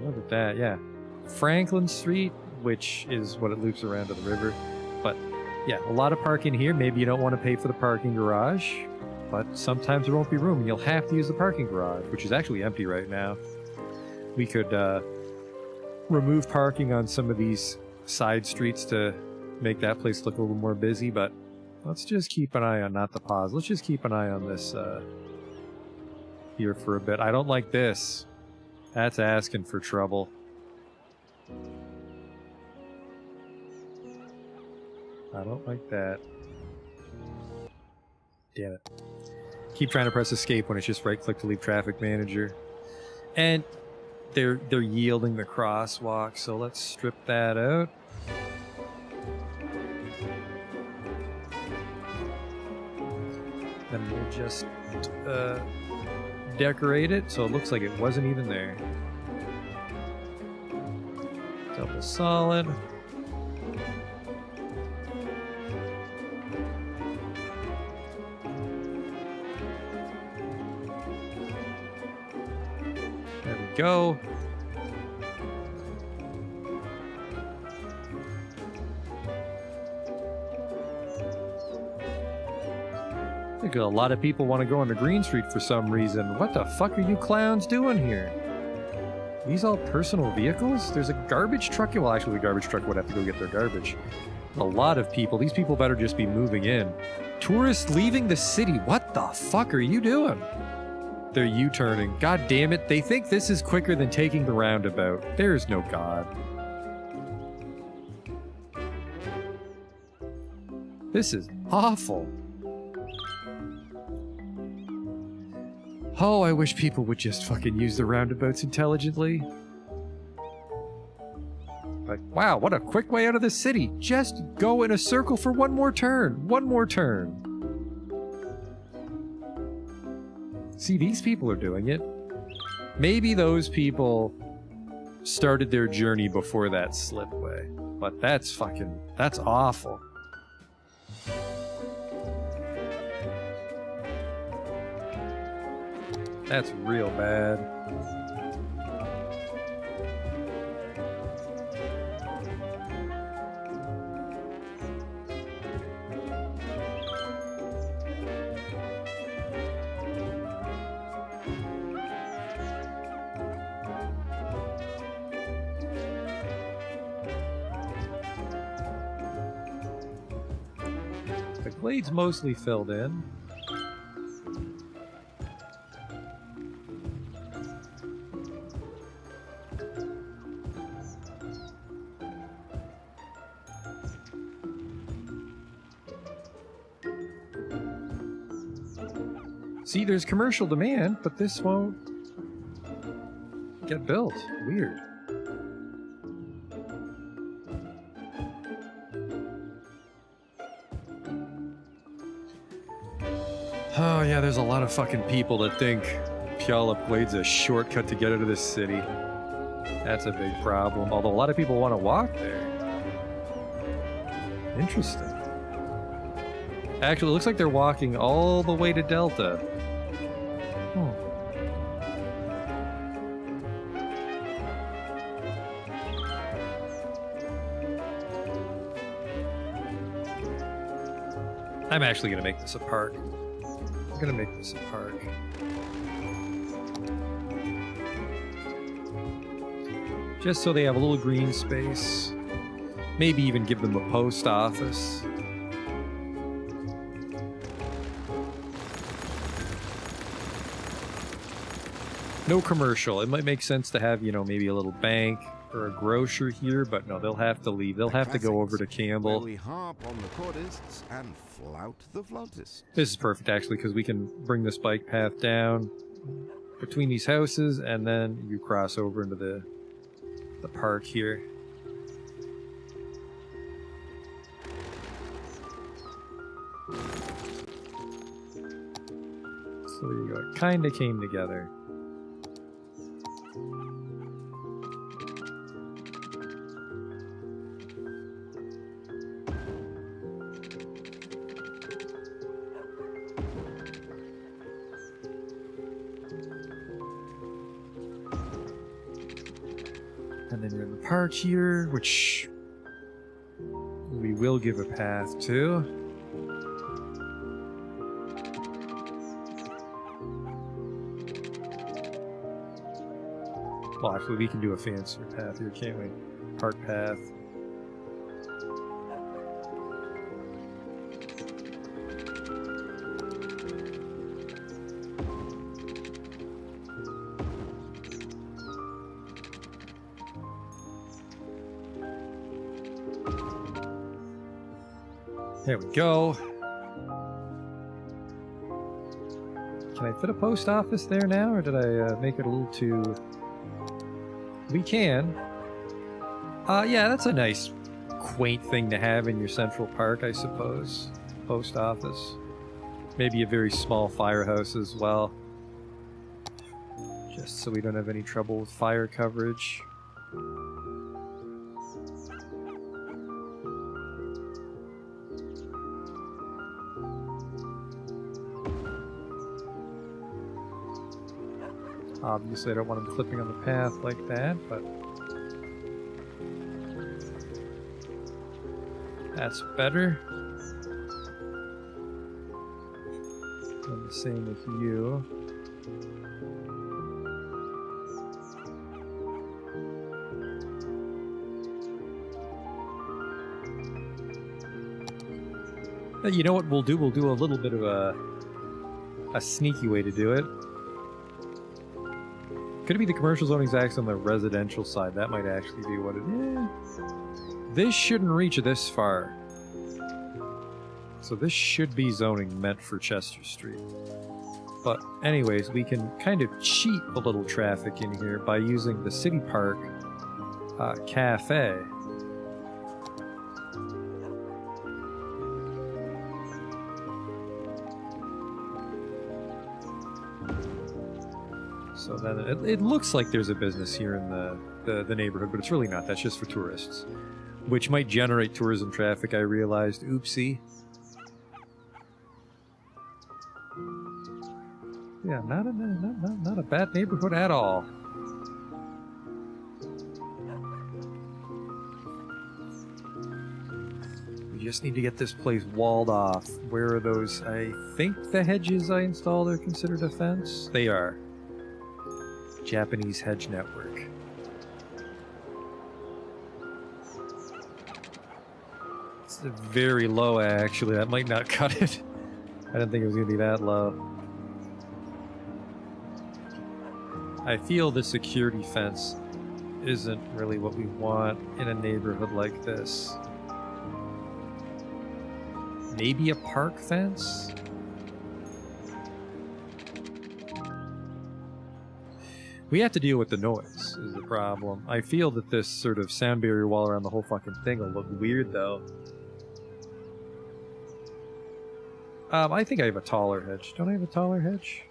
Look at that, yeah. Franklin Street, which is what it loops around to the river. But yeah, a lot of parking here. Maybe you don't want to pay for the parking garage, but sometimes there won't be room and you'll have to use the parking garage, which is actually empty right now. We could remove parking on some of these side streets to make that place look a little more busy, but let's just keep an eye on, not the pause, let's just keep an eye on this here for a bit. I don't like this. That's asking for trouble. I don't like that. Damn it. Keep trying to press escape when it's just right click to leave traffic manager. And they're yielding the crosswalk, so let's strip that out. Then we'll just decorate it so it looks like it wasn't even there. Double solid. There we go. I think a lot of people want to go onto Green Street for some reason. What the fuck are you clowns doing here? These all personal vehicles? There's a garbage truck. Well, actually, the garbage truck would have to go get their garbage. A lot of people. These people better just be moving in. Tourists leaving the city. What the fuck are you doing? They're U-turning. God damn it. They think this is quicker than taking the roundabout. There is no God. This is awful. Oh, I wish people would just fucking use the roundabouts intelligently. Like, wow, what a quick way out of the city. Just go in a circle for one more turn. One more turn. See, these people are doing it. Maybe those people started their journey before that slipway. But that's awful. That's real bad. The glade's mostly filled in. See, there's commercial demand, but this won't get built. Weird. Oh yeah, there's a lot of fucking people that think Puyallup Glade's a shortcut to get out of this city. That's a big problem, although a lot of people want to walk there. Interesting. Actually, it looks like they're walking all the way to Delta. I'm actually going to make this a park. I'm going to make this a park. Just so they have a little green space. Maybe even give them a post office. No commercial. It might make sense to have, you know, maybe a little bank or a grocer here, but no, they'll have to leave. They'll have to go over to Campbell.
Where we harp on the chordists and flout the flautists.
This is perfect, actually, because we can bring this bike path down between these houses, and then you cross over into the park here. So there you go. It kind of came together. And then you're in the park here, which we will give a path to. Well, actually, we can do a fancier path here, can't we? Park path. There we go. Can I fit a post office there now, or did I make it a little too... We can. Yeah, that's a nice, quaint thing to have in your central park, I suppose. Post office. Maybe a very small firehouse as well. Just so we don't have any trouble with fire coverage. Obviously, I don't want them clipping on the path like that, but that's better. And the same with you. You know what we'll do? We'll do a little bit of a sneaky way to do it. Could it be the commercial zoning's actually on the residential side? That might actually be what it is. This shouldn't reach this far. So this should be zoning meant for Chester Street. But anyways, we can kind of cheat a little traffic in here by using the City Park cafe. So then it looks like there's a business here in the neighborhood, but it's really not. That's just for tourists, which might generate tourism traffic, I realized. Oopsie. Yeah, not a bad neighborhood at all. We just need to get this place walled off. Where are those? I think the hedges I installed are considered a fence. They are. Japanese hedge network. It's very low, actually. That might not cut it. I didn't think it was going to be that low. I feel the security fence isn't really what we want in a neighborhood like this. Maybe a park fence? We have to deal with the noise, is the problem. I feel that this sort of sound barrier wall around the whole fucking thing will look weird, though. I think I have a taller hedge. Don't I have a taller hedge?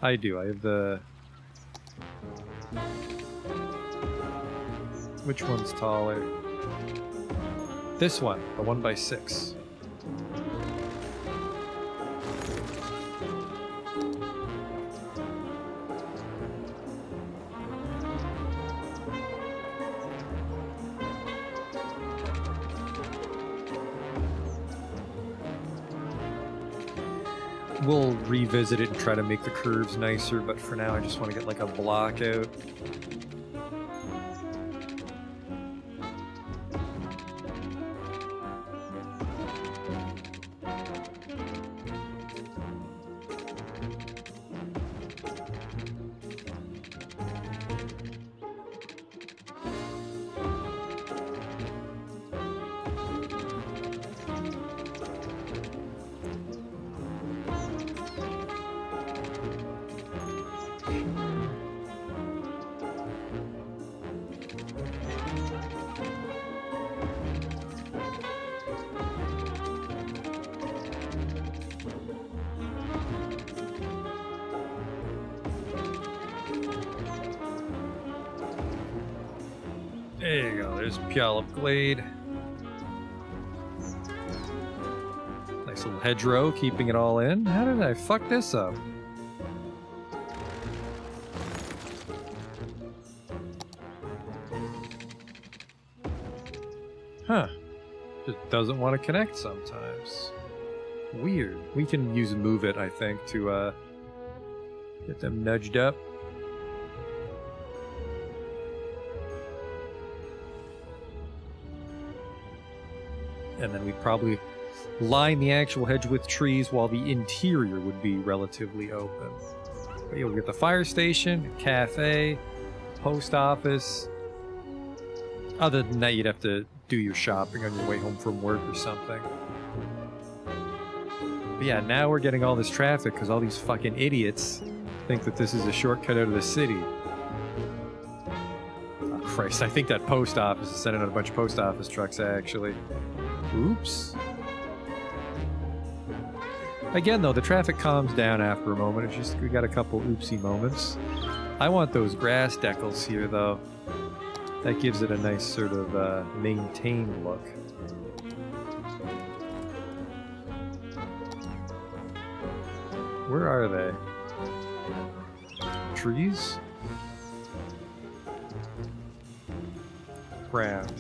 I do. I have the... Which one's taller? This one, the 1x6. We'll revisit it and try to make the curves nicer, but for now I just want to get like a block out. There you go, there's Puyallup Glade. Nice little hedgerow, keeping it all in. How did I fuck this up? Huh. Just doesn't want to connect sometimes. Weird. We can use Move It, I think, to get them nudged up. And then we'd probably line the actual hedge with trees while the interior would be relatively open. But you'll get the fire station, cafe, post office. Other than that, you'd have to do your shopping on your way home from work or something. But yeah, now we're getting all this traffic because all these fucking idiots think that this is a shortcut out of the city. Oh, Christ, I think that post office is sending out a bunch of post office trucks, actually. Oops. Again, though, the traffic calms down after a moment. It's just we got a couple oopsie moments. I want those grass decals here, though. That gives it a nice sort of maintained look. Where are they? Trees? Ground.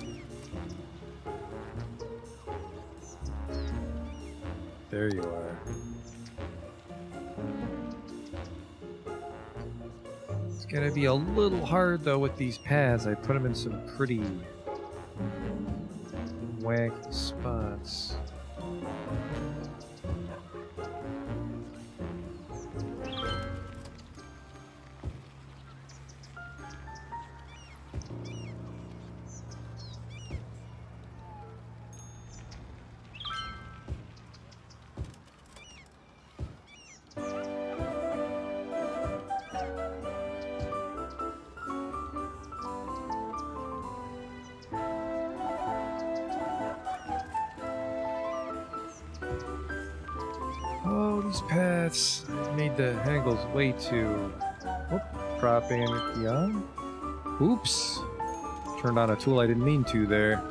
There you are. It's gonna be a little hard though with these paths. I put them in some pretty wacky spots. Oh, these paths. Made the angles way too... Whoop. Propping key on. Oops. Turned on a tool I didn't mean to there.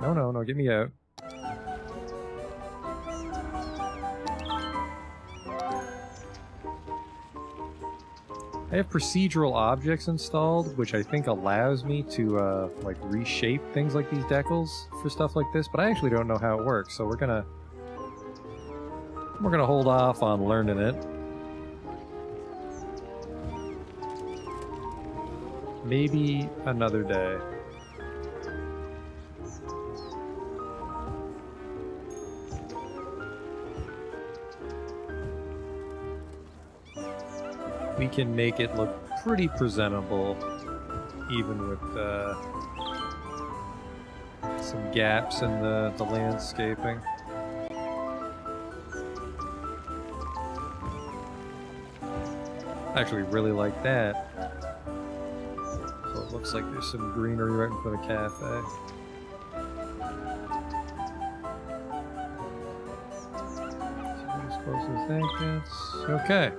No, no, no, get me out. I have procedural objects installed, which I think allows me to like reshape things like these decals for stuff like this, but I actually don't know how it works, so we're gonna hold off on learning it. Maybe another day. We can make it look pretty presentable, even with some gaps in the landscaping. I actually really like that. So it looks like there's some greenery right in front of the cafe. So as close as that gets. Okay.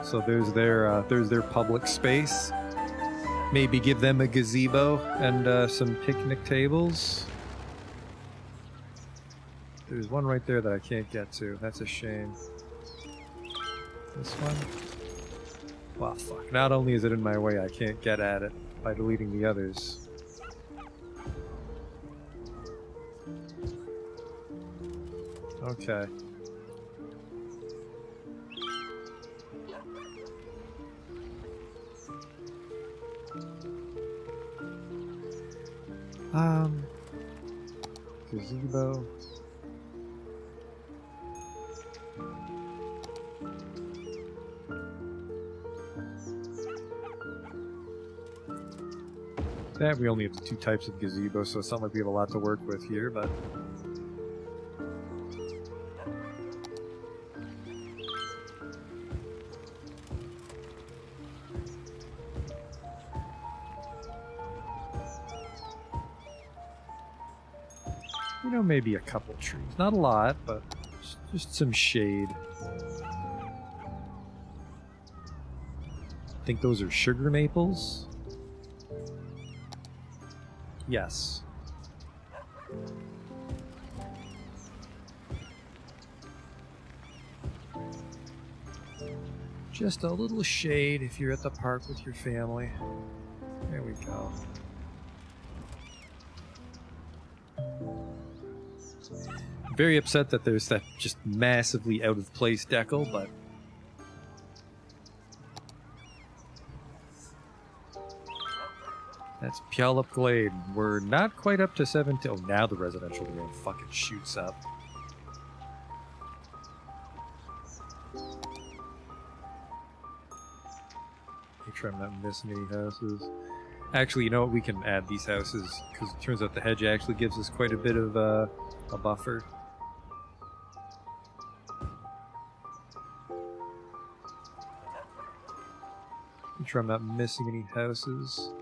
So there's their public space. Maybe give them a gazebo and some picnic tables. There's one right there that I can't get to. That's a shame. This one? Well, fuck. Not only is it in my way, I can't get at it by deleting the others. Okay. Gazebo. That we only have 2 types of gazebo, so it's not like we have a lot to work with here, but... You know, maybe a couple trees. Not a lot, but just some shade. Think those are sugar maples? Yes. Just a little shade if you're at the park with your family. There we go. Very upset that there's that just massively out of place decal, but that's Puyallup Glade. We're not quite up to 17. Oh, now the residential demand fucking shoots up. Make sure I'm not missing any houses. Actually, you know what? We can add these houses because it turns out the hedge actually gives us quite a bit of a buffer. Make sure I'm not missing any houses.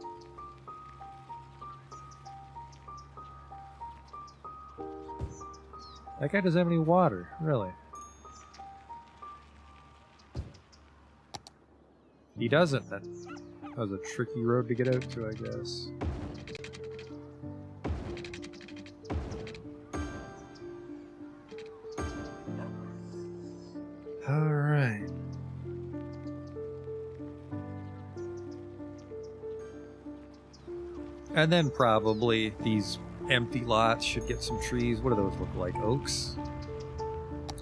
That guy doesn't have any water, really. He doesn't. That was a tricky road to get out to, I guess. Alright. And then probably these empty lots should get some trees. What do those look like? Oaks?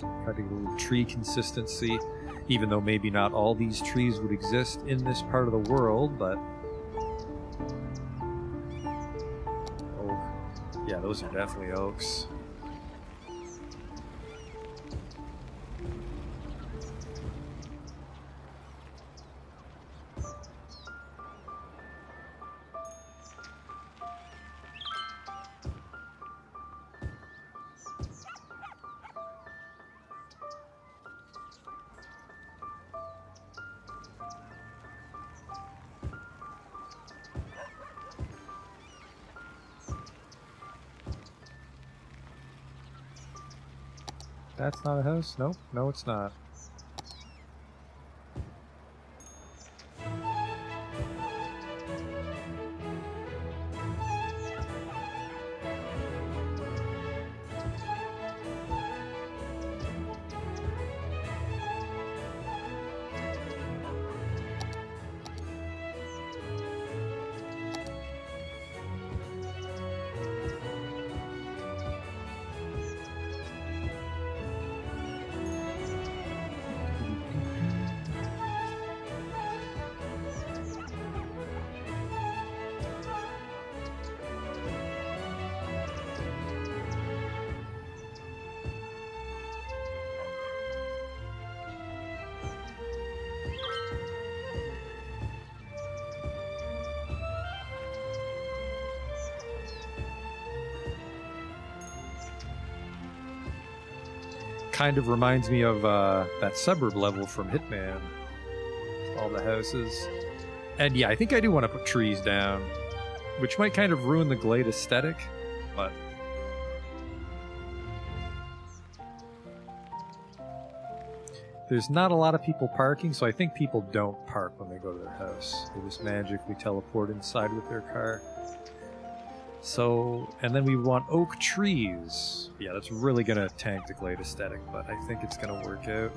Try to get a little tree consistency, even though maybe not all these trees would exist in this part of the world, but... Oh, yeah, those are definitely oaks. That's not a house? Nope. No, it's not. Kind of reminds me of that suburb level from Hitman. All the houses. And yeah, I think I do want to put trees down, which might kind of ruin the Glade aesthetic, but... There's not a lot of people parking, so I think people don't park when they go to their house. They just magically teleport inside with their car. So, and then we want oak trees. Yeah, that's really gonna tank the Glade aesthetic, but I think it's gonna work out.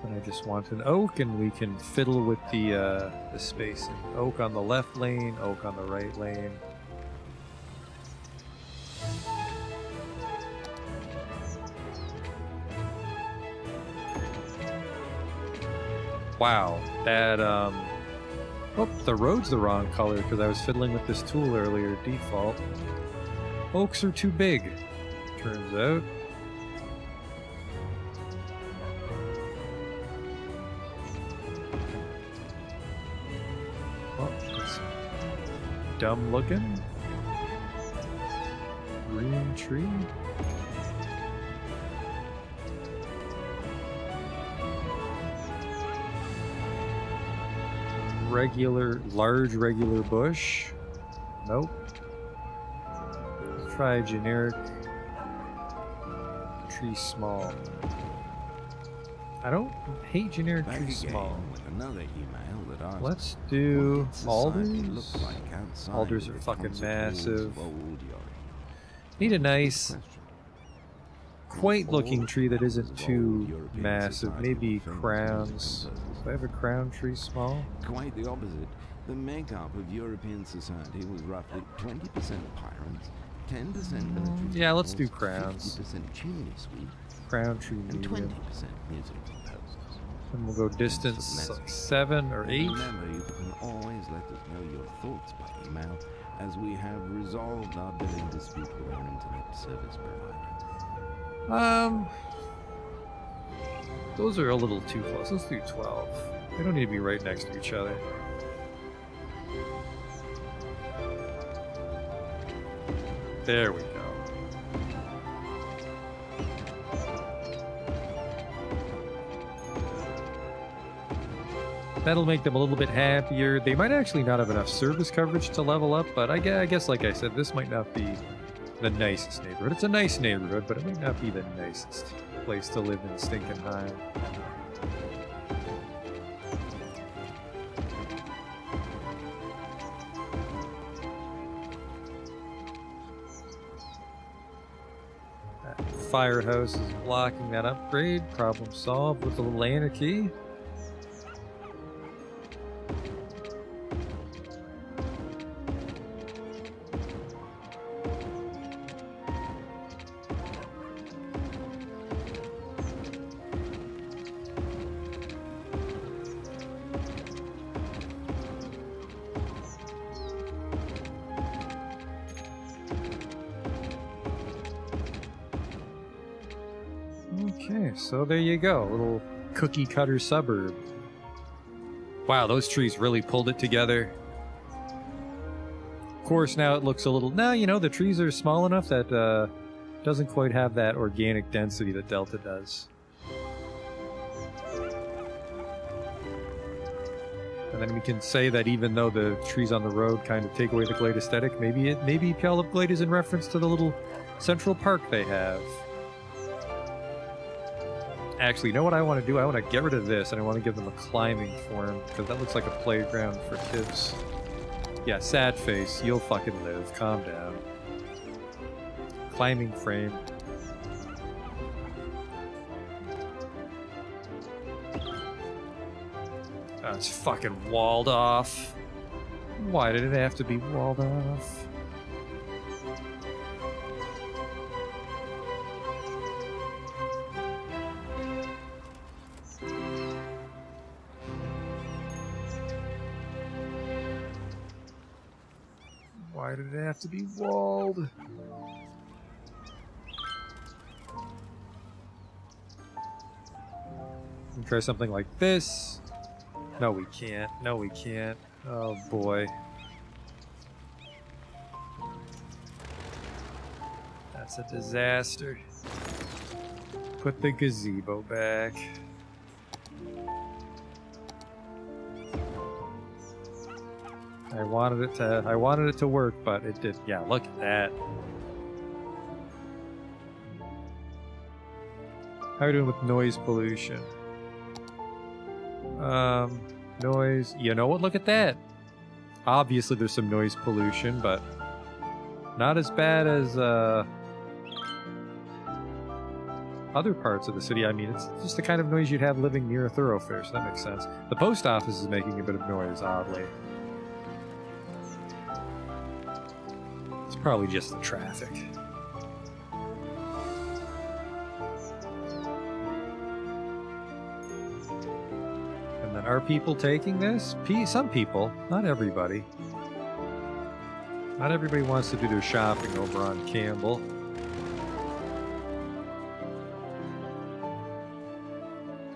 And I just want an oak, and we can fiddle with the spacing. Oak on the left lane, oak on the right lane. Wow, that oh, the road's the wrong color because I was fiddling with this tool earlier, default. Oaks are too big, turns out. Oh, it's dumb looking. Green tree. Large regular bush. Nope. Let's try generic tree small. I don't hate generic
Back
tree
again
small.
with another email that asks,
Let's do
what did society
alders.
look like outside
Alders are
the
fucking
concert halls
massive.
of old York?
Need a nice,
Question.
quaint looking
All
tree that isn't
of
too
European
massive.
society
Maybe
famous
crowns.
music
Do I have a crown tree small?
Quite the opposite. The makeup of European society was roughly 20% pirates, 10% military.
Yeah, let's do
vehicles,
crowns.
50% chimney sweep,
Crown tree
and 20%
medium.
music composers.
And we'll go distance
So that's-
7 or 8.
Remember, you can always let us know your thoughts by email, as we have resolved our billing dispute with our internet service provider.
Those are a little too close. Let's do 12. They don't need to be right next to each other. There we go. That'll make them a little bit happier. They might actually not have enough service coverage to level up, but I guess, like I said, this might not be the nicest neighborhood. It's a nice neighborhood, but it might not be the nicest place to live in Stinking High. That firehouse is blocking that upgrade. Problem solved with a little anarchy. Okay, so there you go. A little cookie cutter suburb. Wow, those trees really pulled it together. Of course, now it looks a little... Now, you know, the trees are small enough that doesn't quite have that organic density that Delta does. And then we can say that even though the trees on the road kind of take away the Glade aesthetic, maybe Puyallup Glade is in reference to the little central park they have. Actually, you know what I want to do? I want to get rid of this, and I want to give them a climbing form, because that looks like a playground for kids. Yeah, sad face. You'll fucking live. Calm down. Climbing frame. Oh, it's fucking walled off. Why did it have to be walled off? Why did it have to be walled? Try something like this. No, we can't. No, we can't. Oh, boy. That's a disaster. Put the gazebo back. I wanted it to work, but it did. Yeah, look at that. How are we doing with noise pollution? Noise. You know what? Look at that. Obviously, there's some noise pollution, but not as bad as other parts of the city. I mean, it's just the kind of noise you'd have living near a thoroughfare, so that makes sense. The post office is making a bit of noise, oddly. It's probably just the traffic. Are people taking this? Some people, not everybody. Not everybody wants to do their shopping over on Campbell.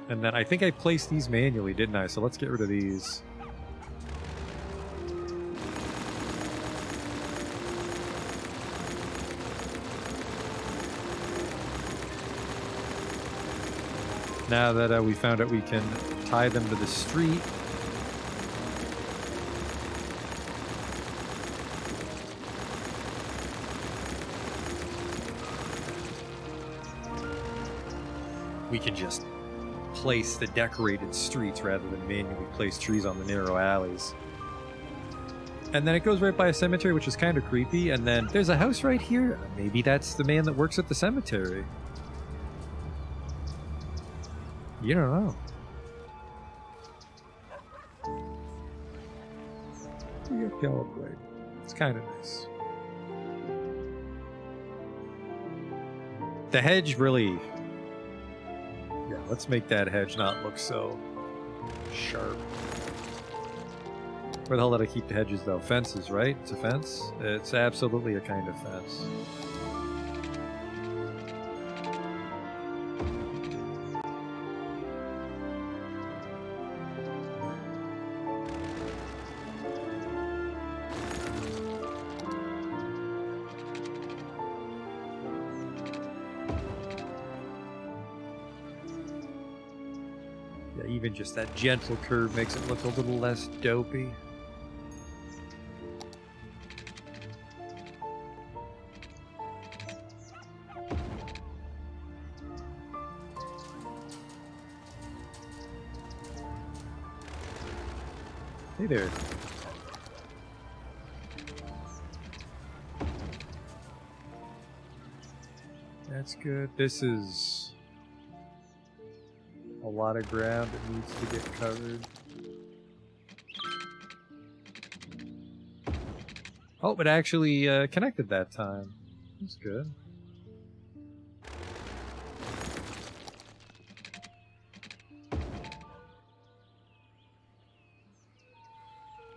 And then I think I placed these manually, didn't I? So let's get rid of these. Now that we found out we can tie them to the street. We can just place the decorated streets rather than manually place trees on the narrow alleys. And then it goes right by a cemetery, which is kind of creepy. And then there's a house right here. Maybe that's the man that works at the cemetery. You don't know. Yellow blade. It's kind of nice. The hedge really... Yeah, let's make that hedge not look so sharp. Where the hell did I keep the hedges, though? Fences, right? It's a fence? It's absolutely a kind of fence. Even just that gentle curve makes it look a little less dopey. Hey there. That's good. This is a lot of ground that needs to get covered. Oh, it actually connected that time. That's good.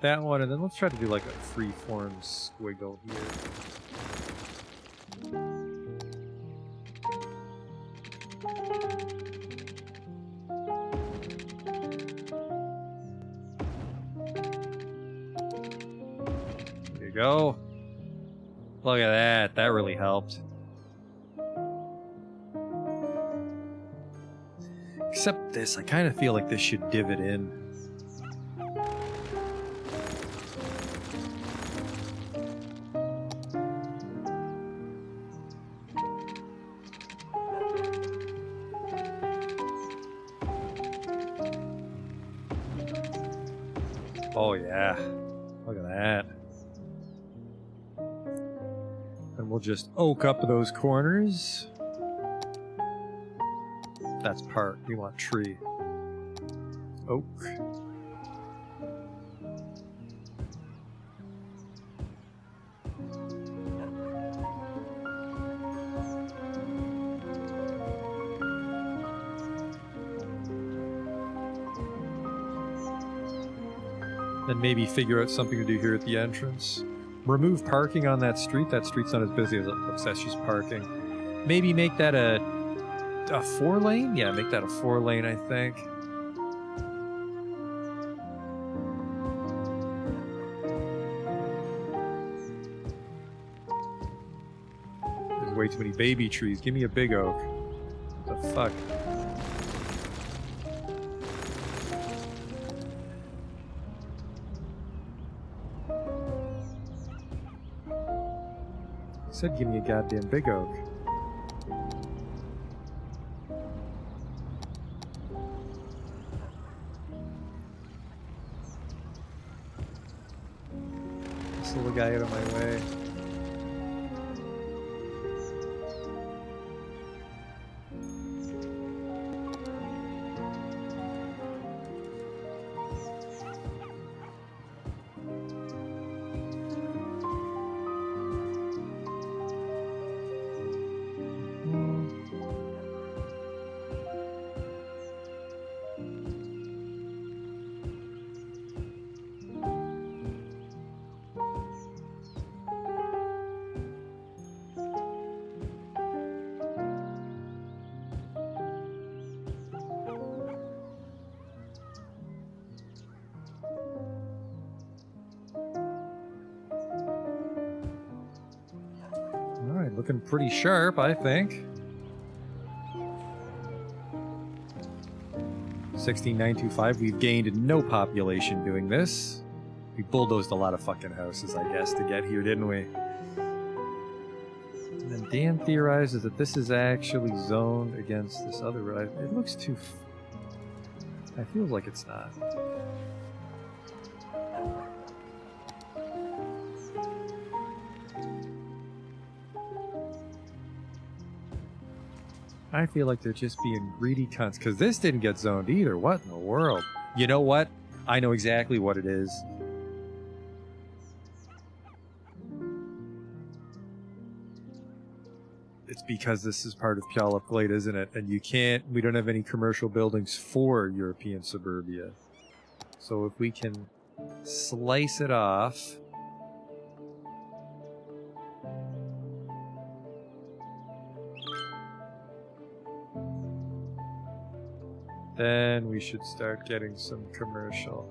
That one, and then let's try to do like a free-form squiggle here. Go. Look at that. That really helped. Except this, I kind of feel like this should divot in. Oh yeah. Look at that. And we'll just oak up those corners. That's part. We want tree. Oak. Then maybe figure out something to do here at the entrance. Remove parking on that street. That street's not as busy as it looks. That's just parking. Maybe make that a 4-lane? Yeah, make that a 4-lane, I think. There's way too many baby trees. Give me a big oak. What the fuck? Said give me a goddamn big oak. This little guy out of my way. Alright, looking pretty sharp, I think. 16925, we've gained no population doing this. We bulldozed a lot of fucking houses, I guess, to get here, didn't we? And then Dan theorizes that this is actually zoned against this other road. It looks too... It feels like it's not. I feel like they're just being greedy cunts, because this didn't get zoned either. What in the world? You know what? I know exactly what it is. It's because this is part of Puyallup Glade, isn't it? And you can't, we don't have any commercial buildings for European suburbia. So if we can slice it off... then we should start getting some commercial.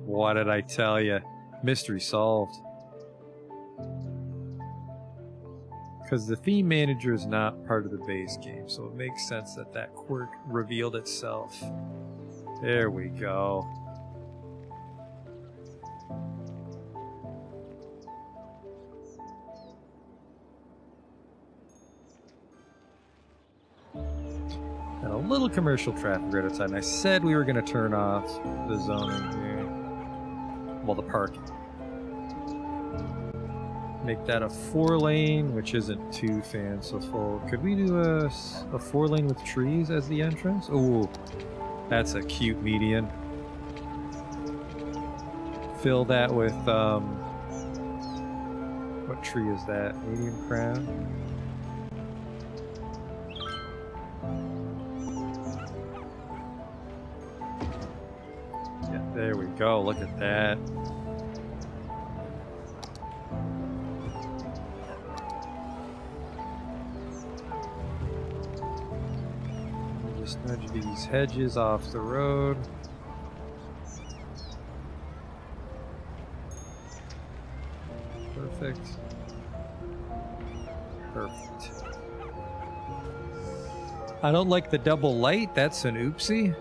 What did I tell you? Mystery solved. Because the theme manager is not part of the base game, so it makes sense that that quirk revealed itself. There we go. And a little commercial traffic right outside. And I said we were going to turn off the zoning here. Well, the parking. Make that a 4-lane, which isn't too fanciful. Could we do a 4-lane with trees as the entrance? Ooh, that's a cute median. Fill that with, what tree is that? Medium crown? There we go, look at that. Just nudge these hedges off the road. Perfect. Perfect. I don't like the double light, that's an oopsie.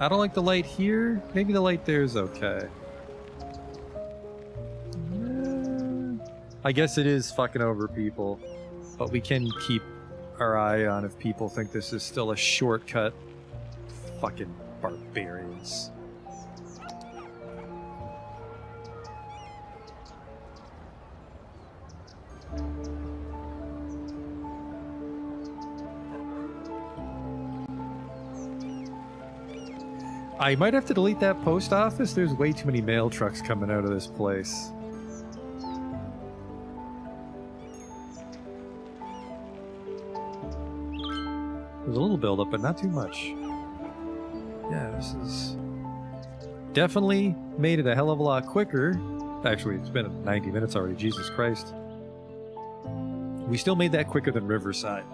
I don't like the light here. Maybe the light there is okay. I guess it is fucking over people, but we can keep our eye on if people think this is still a shortcut. Fucking barbarians. I might have to delete that post office. There's way too many mail trucks coming out of this place. There's a little buildup, but not too much. Yeah, this is definitely made it a hell of a lot quicker. Actually, it's been 90 minutes already. Jesus Christ. We still made that quicker than Riverside.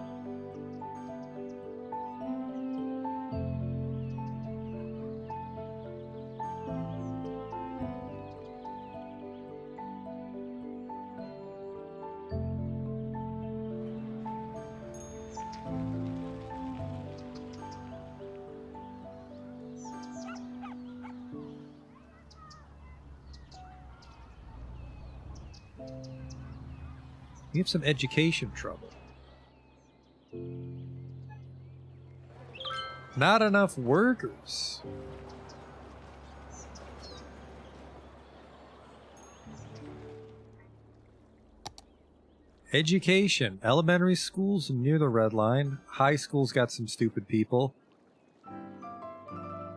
We have some education trouble. Not enough workers. Education. Elementary schools near the red line. High school's got some stupid people.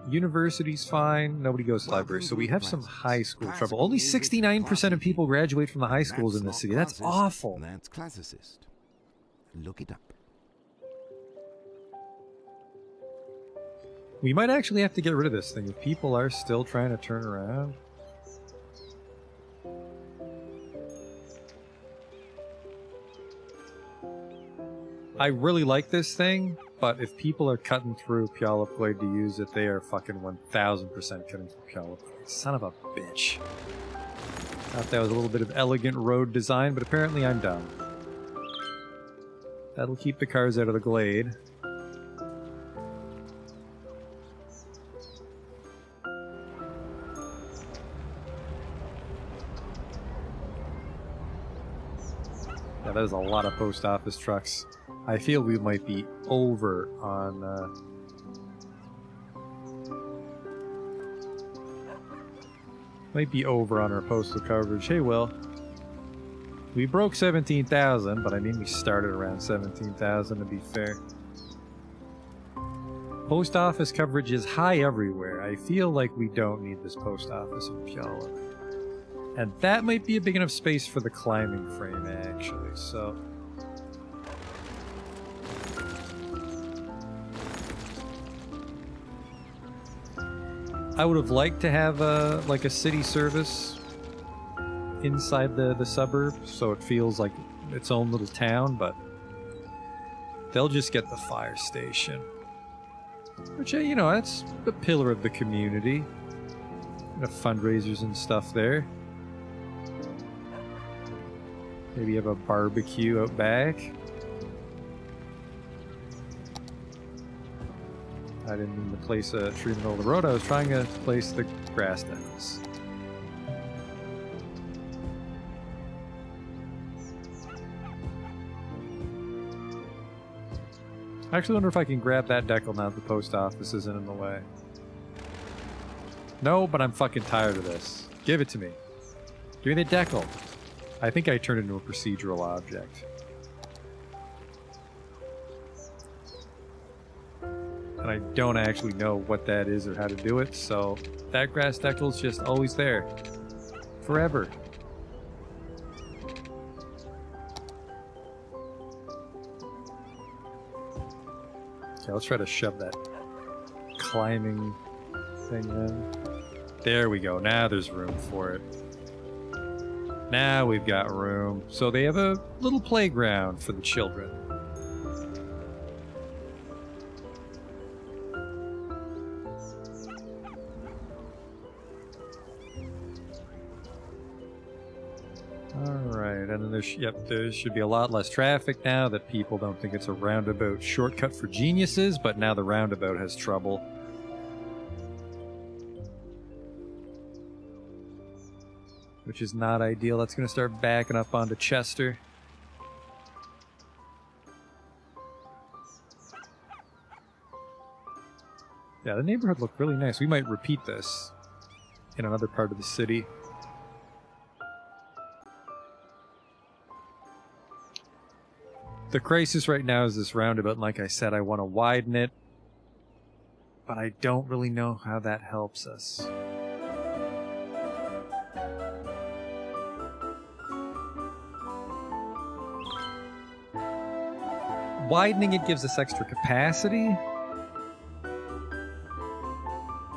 University's fine. Nobody goes to library. So we have some high school trouble. Only 69% of people graduate from the high schools in this city. That's awful.
That's classicist. Look it up.
We might actually have to get rid of this thing if people are still trying to turn around. I really like this thing, but if people are cutting through Puyallup Glade to use it, they are fucking 1000% cutting through Puyallup Glade. Son of a bitch. Thought that was a little bit of elegant road design, but apparently I'm dumb. That'll keep the cars out of the glade. Yeah, that is a lot of post office trucks. I feel we might be over on our postal coverage. Hey, Will. We broke 17,000, but I mean we started around 17,000 to be fair. Post office coverage is high everywhere. I feel like we don't need this post office in Puyallup. And that might be a big enough space for the climbing frame, actually, so... I would have liked to have like a city service inside the suburb, so it feels like its own little town, but they'll just get the fire station. Which, you know, that's the pillar of the community. Got fundraisers and stuff there. Maybe have a barbecue out back. I didn't mean to place a tree in the middle of the road. I was trying to place the grass decks. I actually wonder if I can grab that decal now that the post office isn't in the way. No, but I'm fucking tired of this. Give it to me. Give me the decal. I think I turned it into a procedural object. And I don't actually know what that is or how to do it, so that grass decal's just always there. Forever. Okay, let's try to shove that climbing thing in. There we go. Now there's room for it. Now we've got room. So they have a little playground for the children. Alright, and then there should be a lot less traffic now that people don't think it's a roundabout shortcut for geniuses, but now the roundabout has trouble. which is not ideal. That's going to start backing up onto Chester. Yeah, the neighborhood looked really nice. We might repeat this in another part of the city. The crisis right now is this roundabout, and like I said, I want to widen it, but I don't really know how that helps us. Widening it gives us extra capacity.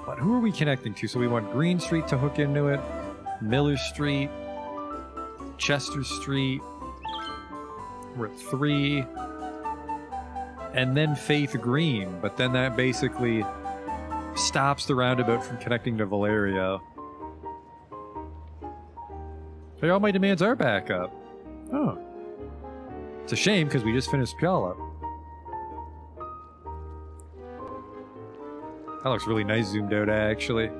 But who are we connecting to? So we want Green Street to hook into it, Miller Street, Chester Street. We're at 3. And then Faith Green. But then that basically stops the roundabout from connecting to Valerio. Hey, all my demands are back up. Oh. It's a shame because we just finished Puyallup. That looks really nice zoomed out, actually.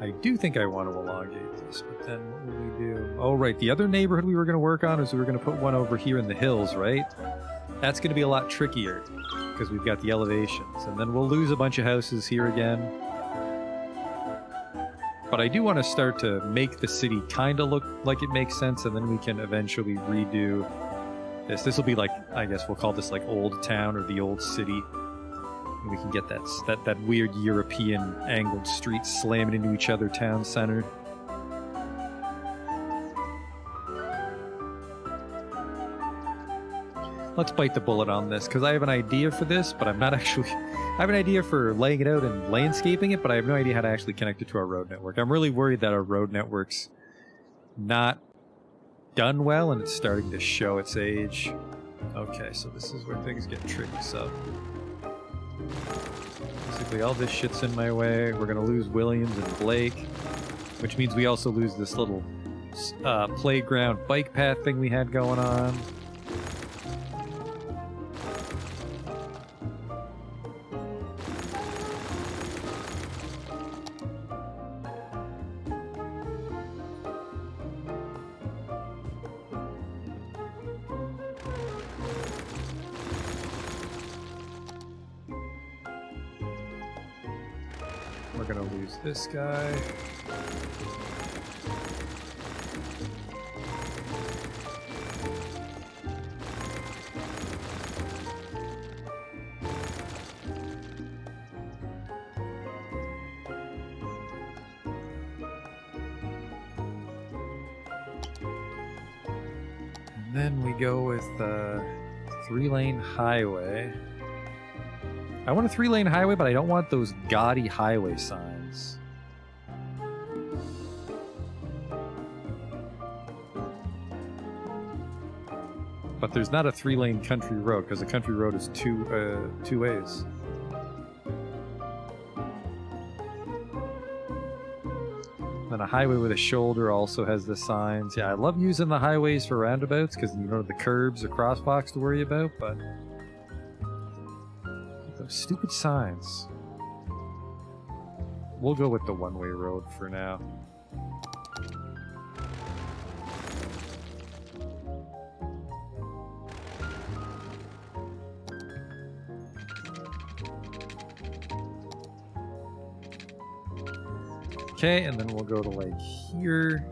I do think I want to elongate this, but then what will we do? Oh, right. The other neighborhood we were going to work on is we were going to put one over here in the hills, right? That's going to be a lot trickier because we've got the elevations. And then we'll lose a bunch of houses here again. But I do want to start to make the city kind of look like it makes sense, and then we can eventually redo this. This will be like, I guess we'll call this like Old Town or the Old City. And we can get that weird European angled street slamming into each other town center. Let's bite the bullet on this, because I have an idea for this, but I'm not actually... I have an idea for laying it out and landscaping it, but I have no idea how to actually connect it to our road network. I'm really worried that our road network's not done well, and it's starting to show its age. Okay, so this is where things get tricky, so... Basically, all this shit's in my way. We're gonna lose Williams and Blake, which means we also lose this little playground bike path thing we had going on. We're gonna lose this guy. And then we go with 3-lane highway. I want a 3-lane highway, but I don't want those gaudy highway signs. But there's not a 3-lane country road, because a country road is two ways. Then a highway with a shoulder also has the signs. Yeah, I love using the highways for roundabouts, because you don't have the curbs or crosswalks to worry about, but... those stupid signs. We'll go with the one-way road for now. Okay, and then we'll go to like here.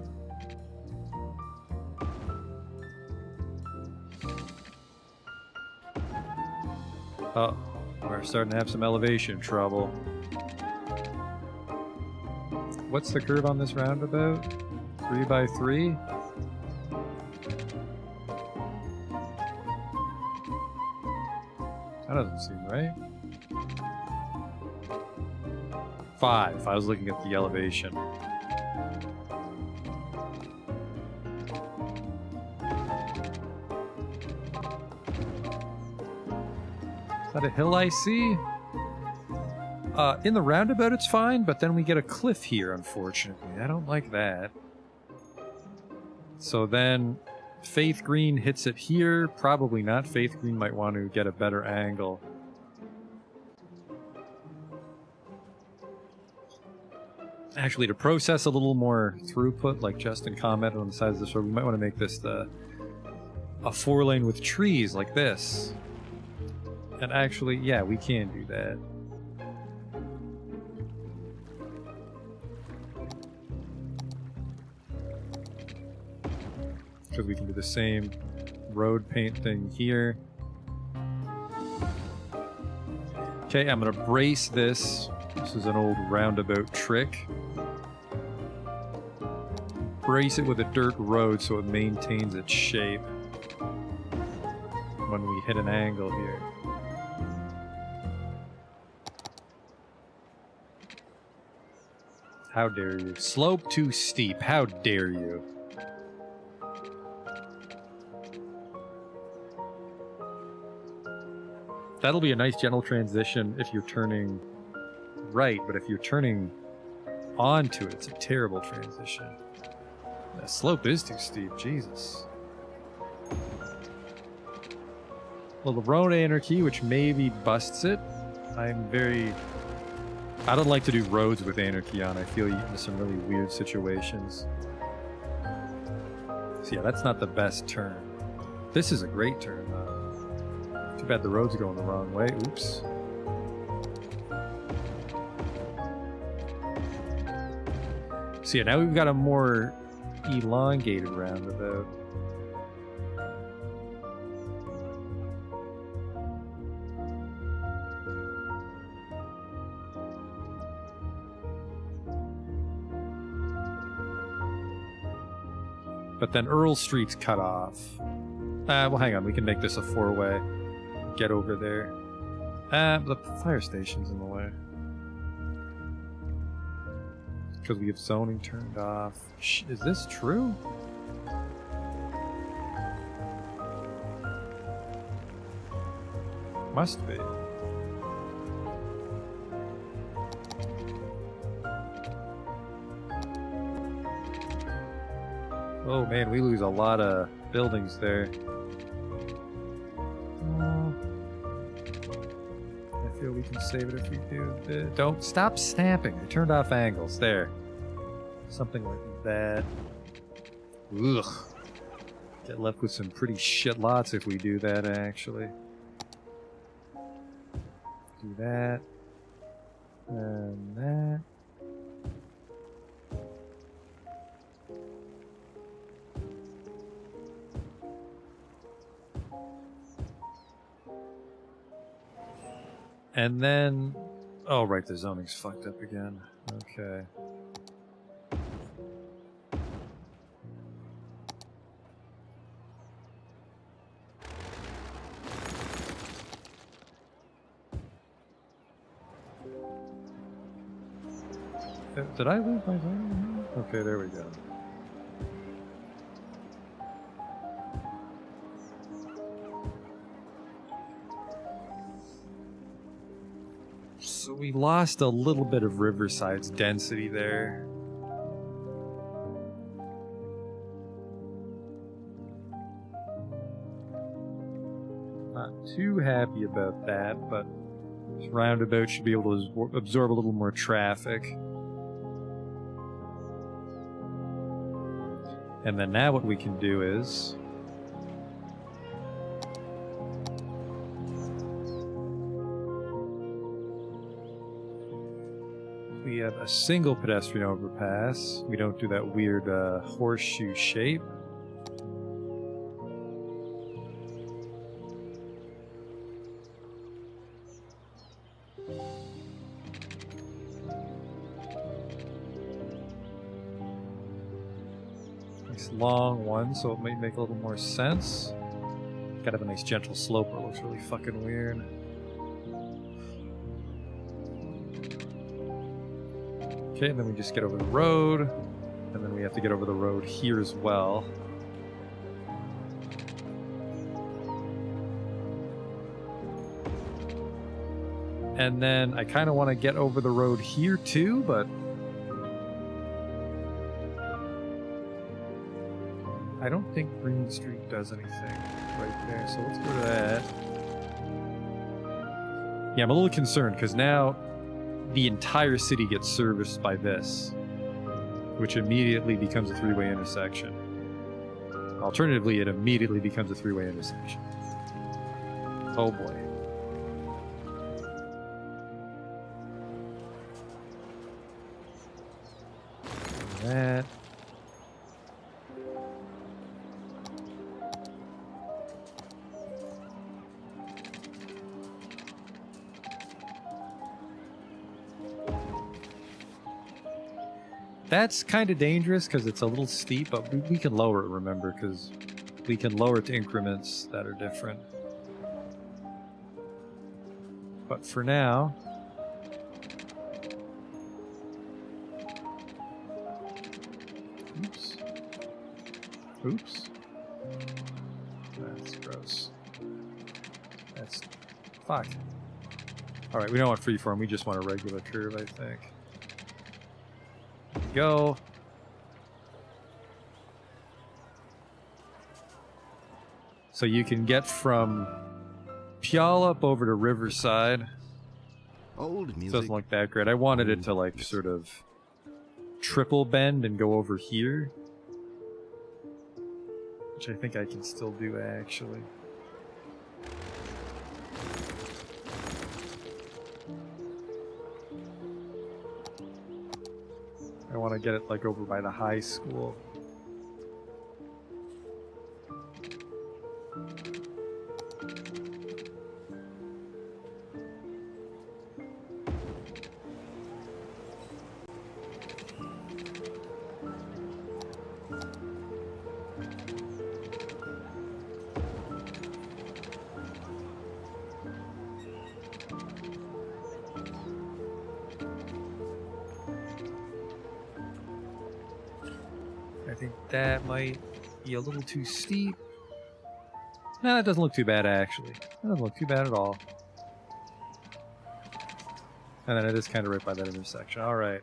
Oh. We're starting to have some elevation trouble. What's the curve on this roundabout? 3x3? That doesn't seem right. 5. I was looking at the elevation. Is that a hill I see? In the roundabout it's fine, but then we get a cliff here, unfortunately. I don't like that. So then Faith Green hits it here. Probably not. Faith Green might want to get a better angle. Actually, to process a little more throughput, like Justin commented on the sides of this road, we might want to make this a 4-lane with trees like this. And actually, yeah, we can do that. Because we can do the same road paint thing here. Okay, I'm gonna brace this. This is an old roundabout trick. Brace it with a dirt road so it maintains its shape when we hit an angle here. How dare you? Slope too steep. How dare you? That'll be a nice gentle transition if you're turning right, but if you're turning onto it, it's a terrible transition. The slope is too steep, Jesus. Well, the road anarchy, which maybe busts it. I don't like to do roads with anarchy on. I feel you get into some really weird situations. So yeah, that's not the best turn. This is a great turn, though. Too bad the road's going the wrong way. Oops. So yeah, now we've got a more elongated roundabout. But then Earl Street's cut off. Well, hang on. We can make this a 4-way. Get over there. The fire station's in the way. Because we have zoning turned off. Is this true? Must be. Oh man, we lose a lot of buildings there. I feel we can save it if we do this. Don't stop snapping. I turned off angles. There. Something like that. Ugh. Get left with some pretty shit lots if we do that, actually. Do that. And that. And then, oh right, the zoning's fucked up again. Okay. Did I lose my zoning? Okay, there we go. So we lost a little bit of Riverside's density there. Not too happy about that, but this roundabout should be able to absorb a little more traffic. And then now what we can do is we have a single pedestrian overpass. We don't do that weird horseshoe shape. Nice long one, so it might make a little more sense. Gotta have a nice gentle slope, it looks really fucking weird. Okay, and then we just get over the road, and then we have to get over the road here as well. And then I kind of want to get over the road here too, but I don't think Green Street does anything right there, so let's go to that. Yeah, I'm a little concerned because now the entire city gets serviced by this, which immediately becomes a three-way intersection. Alternatively, it immediately becomes a three-way intersection. Oh boy. That. That's kind of dangerous because it's a little steep, but we can lower it, remember, because we can lower it to increments that are different. But for now... Oops. Oops. That's gross. That's... Fuck. Alright, we don't want freeform, we just want a regular curve, I think. Go. So you can get from Puyallup over to Riverside.
Old music.
Doesn't look that great. I wanted it to like sort of triple bend and go over here, which I think I can still do actually. I want to get it like over by the high school. I think that might be a little too steep. No, that doesn't look too bad actually. That doesn't look too bad at all. And then it is kind of right by that intersection. Alright.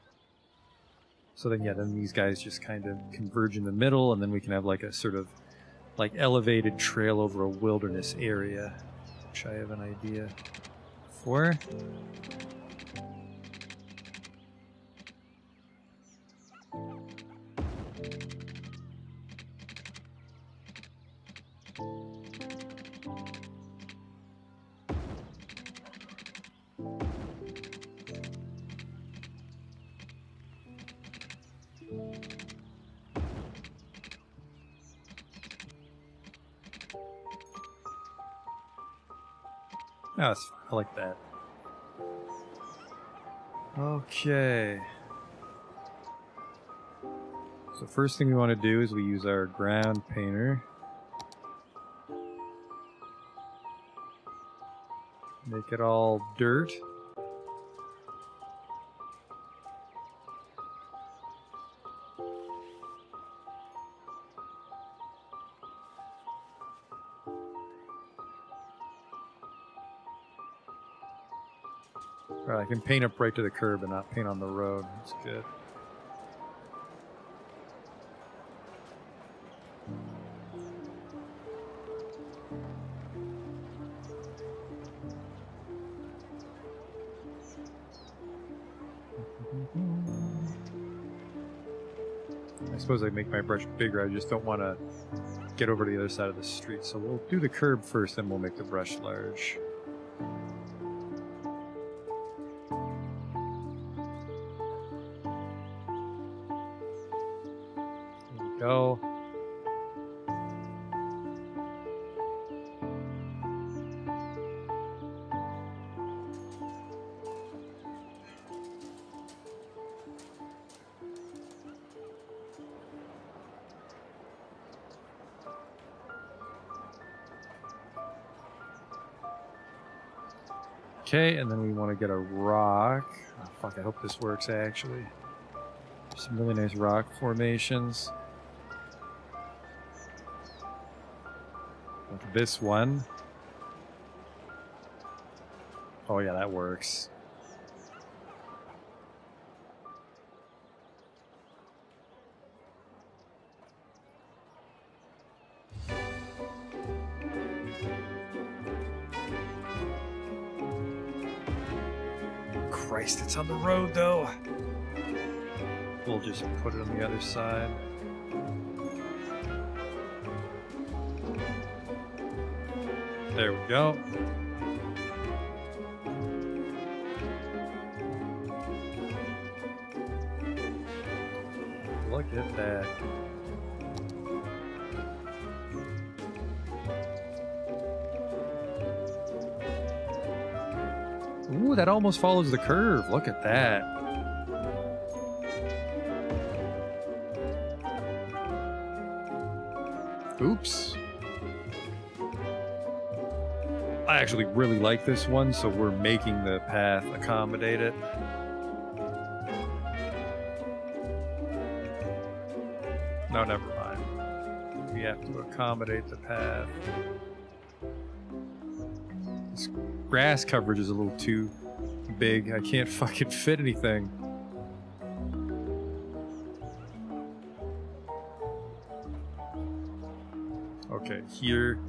So then, yeah, then these guys just kind of converge in the middle, and then we can have like a sort of like elevated trail over a wilderness area, which I have an idea for. Oh, that's fine. I like that. Okay. So first thing we want to do is we use our ground painter. Make it all dirt. Alright, I can paint up right to the curb and not paint on the road. That's good. I suppose I make my brush bigger, I just don't want to get over to the other side of the street. So we'll do the curb first, then we'll make the brush large. Go. Okay, and then we want to get a rock. Oh, fuck, I hope this works actually. Some really nice rock formations. Like this one. Oh yeah, that works. Christ, it's on the road though. We'll just put it on the other side. There we go. Look at that. Ooh, that almost follows the curve. Look at that. Oops. I actually really like this one, so we're making the path accommodate it. No, never mind. We have to accommodate the path. This grass coverage is a little too big. I can't fucking fit anything. Okay, here.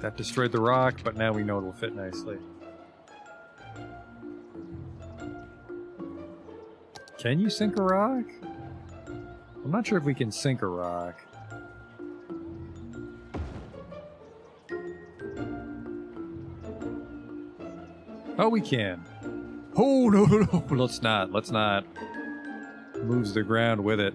That destroyed the rock, but now we know it'll fit nicely. Can you sink a rock? I'm not sure if we can sink a rock. Oh, we can. Oh, no, no, no. Let's not. Let's not. Moves the ground with it.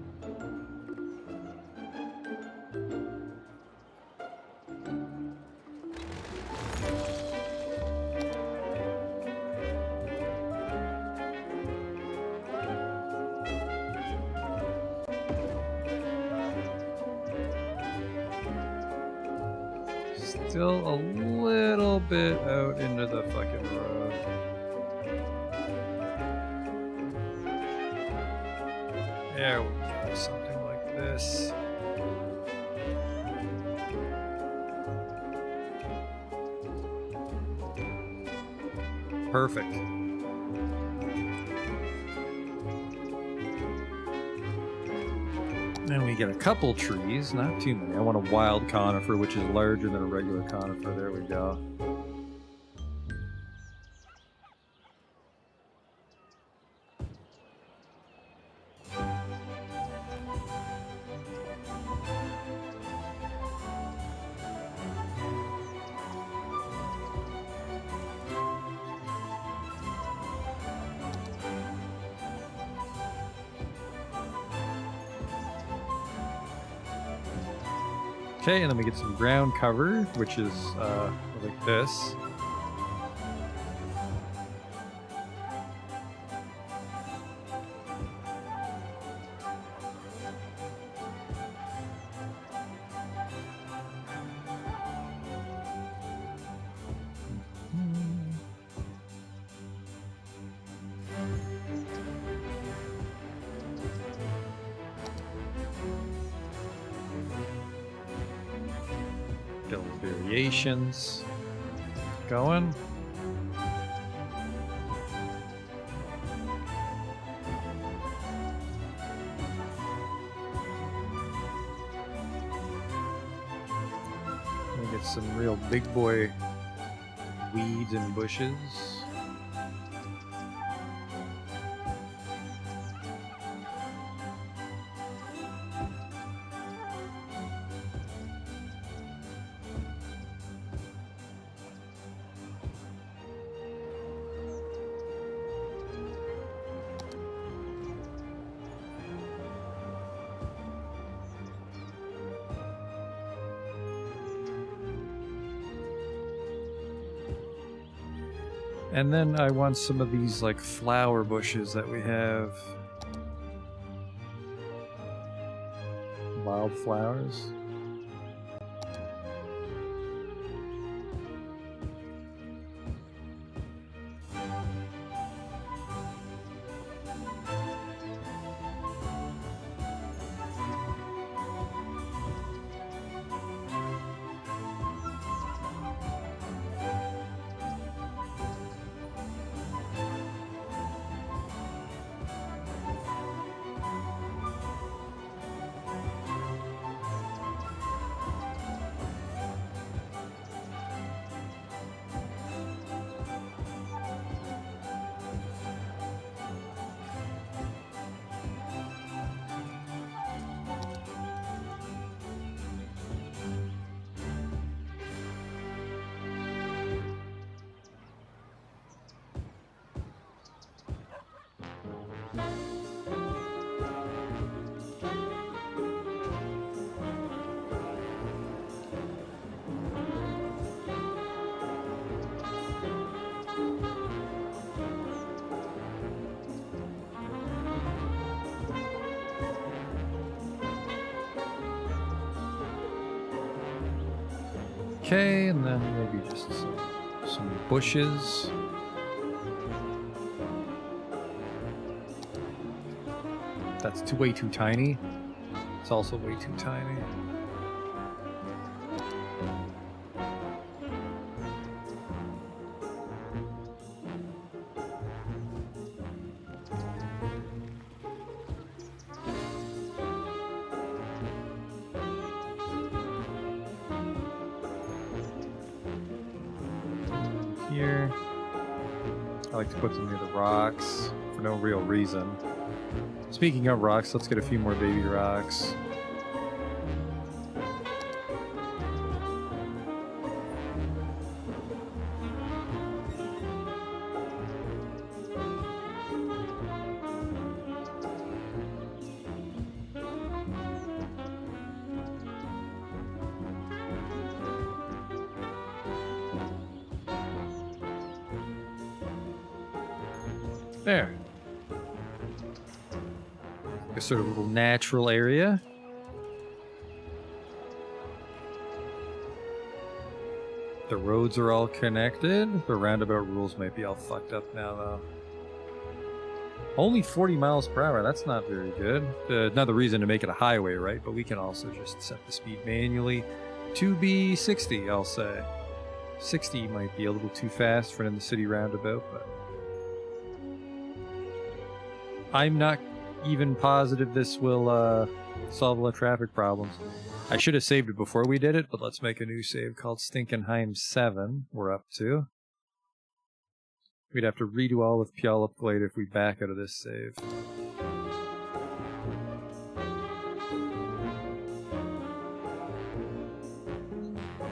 Still a little bit out into the fucking road. There we go, something like this. Perfect. And we get a couple trees, not too many. I want a wild conifer, which is larger than a regular conifer. There we go. Okay, and then we get some ground cover, which is like this. Get little variations going. We get some real big boy weeds and bushes. And then I want some of these like flower bushes that we have. Wildflowers. Okay, and then maybe just some bushes. That's way too tiny. It's also way too tiny. Here. I like to put them near the rocks for no real reason. Speaking of rocks, let's get a few more baby rocks. There. A sort of little natural area. The roads are all connected. The roundabout rules might be all fucked up now, though. Only 40 miles per hour. That's not very good. Another reason to make it a highway, right? But we can also just set the speed manually to be 60, I'll say. 60 might be a little too fast for an in-the-city roundabout, but I'm not even positive this will solve all the traffic problems. I should have saved it before we did it, but let's make a new save called Stinkenheim 7 we're up to. We'd have to redo all of Puyallup Glade if we back out of this save.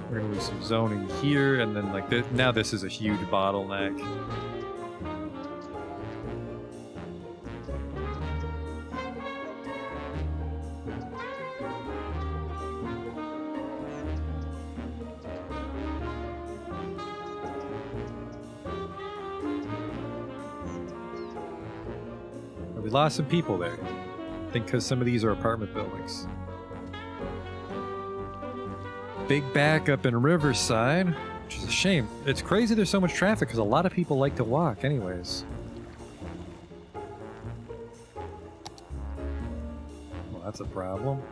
We're going to lose some zoning here, and then like now this is a huge bottleneck. We lost some people there. I think because some of these are apartment buildings. Big backup in Riverside, which is a shame. It's crazy there's so much traffic because a lot of people like to walk anyways. Well, that's a problem.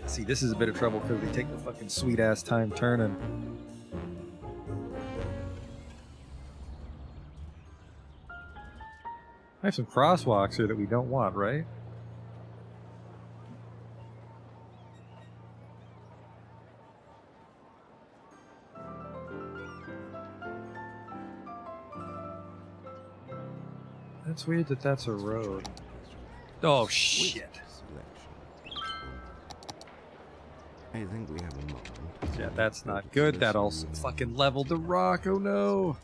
See, this is a bit of trouble because they take the fucking sweet-ass time turning. I have some crosswalks here that we don't want, right? That's weird that that's a road. Oh, shit.
I think we have a moment.
Yeah, that's not good. That also fucking leveled the rock. Oh no.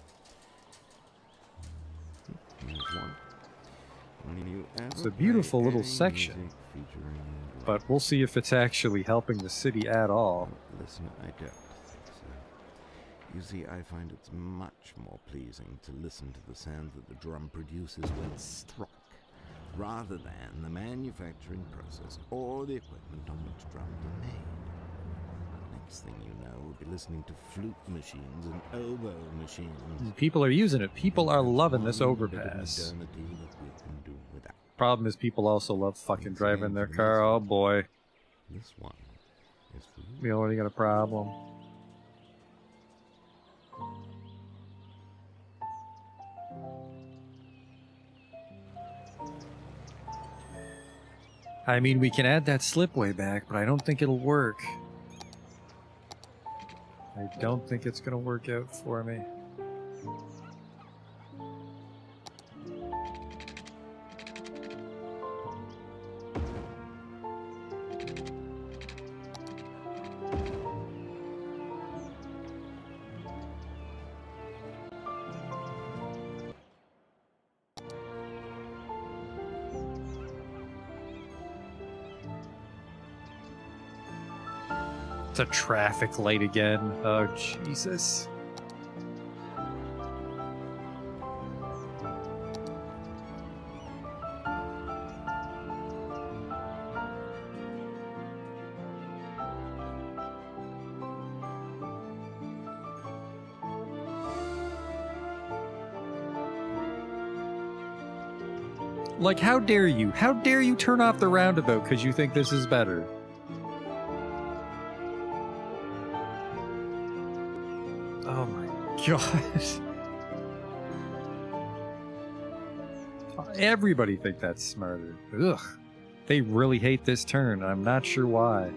Here's one. Only
It's a beautiful little section, but we'll see if it's actually helping the city at all.
Listen, I don't think so. You see, I find it's much more pleasing to listen to the sound that the drum produces when struck, rather than the manufacturing process or the equipment on which drums are made. Next thing you know, we'll be listening to flute machines and oboe machines.
People are using it. People are loving this overpass. Problem is, people also love fucking driving their car. Oh boy.
This one is for you.
We already got a problem. I mean, we can add that slipway back, but I don't think it'll work. I don't think it's gonna work out for me. It's a traffic light again. Oh, Jesus. Like, how dare you? How dare you turn off the roundabout because you think this is better? Oh my god. Everybody think that's smarter. Ugh. They really hate this turn. I'm not sure why.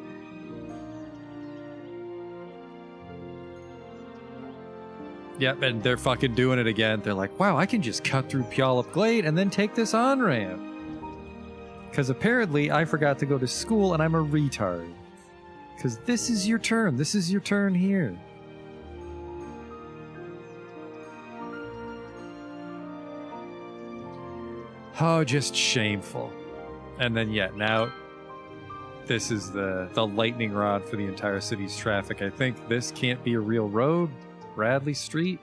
Yep, and they're fucking doing it again. They're like, wow, I can just cut through Puyallup Glade and then take this on-ramp. Because apparently I forgot to go to school and I'm a retard. Because this is your turn. This is your turn here. Oh, just shameful. And then, yeah, now this is the lightning rod for the entire city's traffic. I think this can't be a real road. Bradley Street.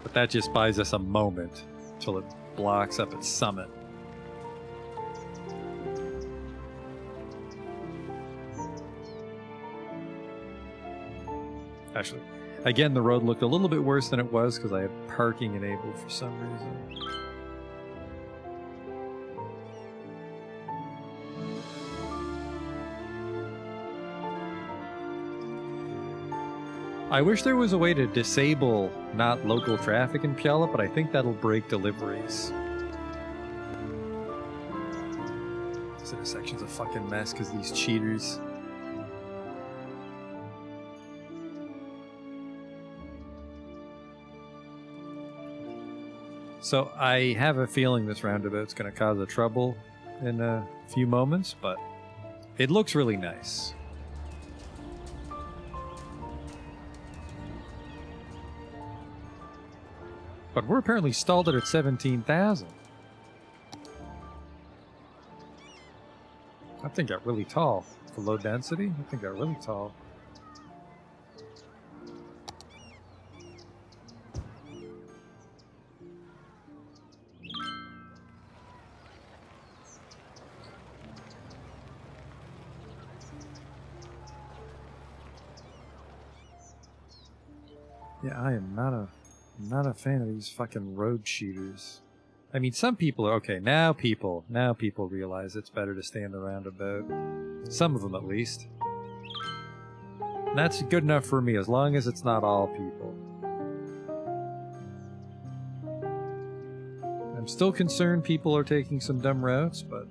But that just buys us a moment till it blocks up its summit. Actually, again, the road looked a little bit worse than it was because I had parking enabled for some reason. I wish there was a way to disable not local traffic in Puyallup, but I think that'll break deliveries. This intersection's a fucking mess because these cheaters. So I have a feeling this roundabout's going to cause a trouble in a few moments, but it looks really nice. But we're apparently stalled at 17,000. That thing got really tall. For low density, that thing got really tall. Yeah, I am not a fan of these fucking road cheaters. I mean, some people are okay. Now people realize it's better to stay in the roundabout. Some of them, at least. And that's good enough for me, as long as it's not all people. I'm still concerned people are taking some dumb routes, but...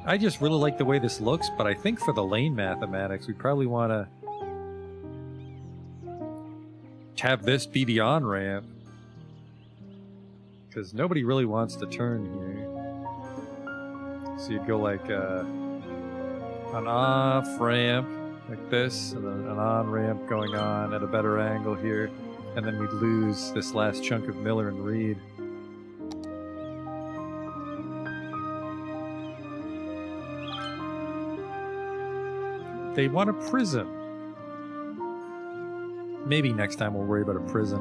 I just really like the way this looks, but I think for the lane mathematics, we probably want to have this be the on-ramp. Because nobody really wants to turn here. So you'd go like an off-ramp like this, and then an on-ramp going on at a better angle here. And then we'd lose this last chunk of Miller and Reed. They want a prison. Maybe next time we'll worry about a prison.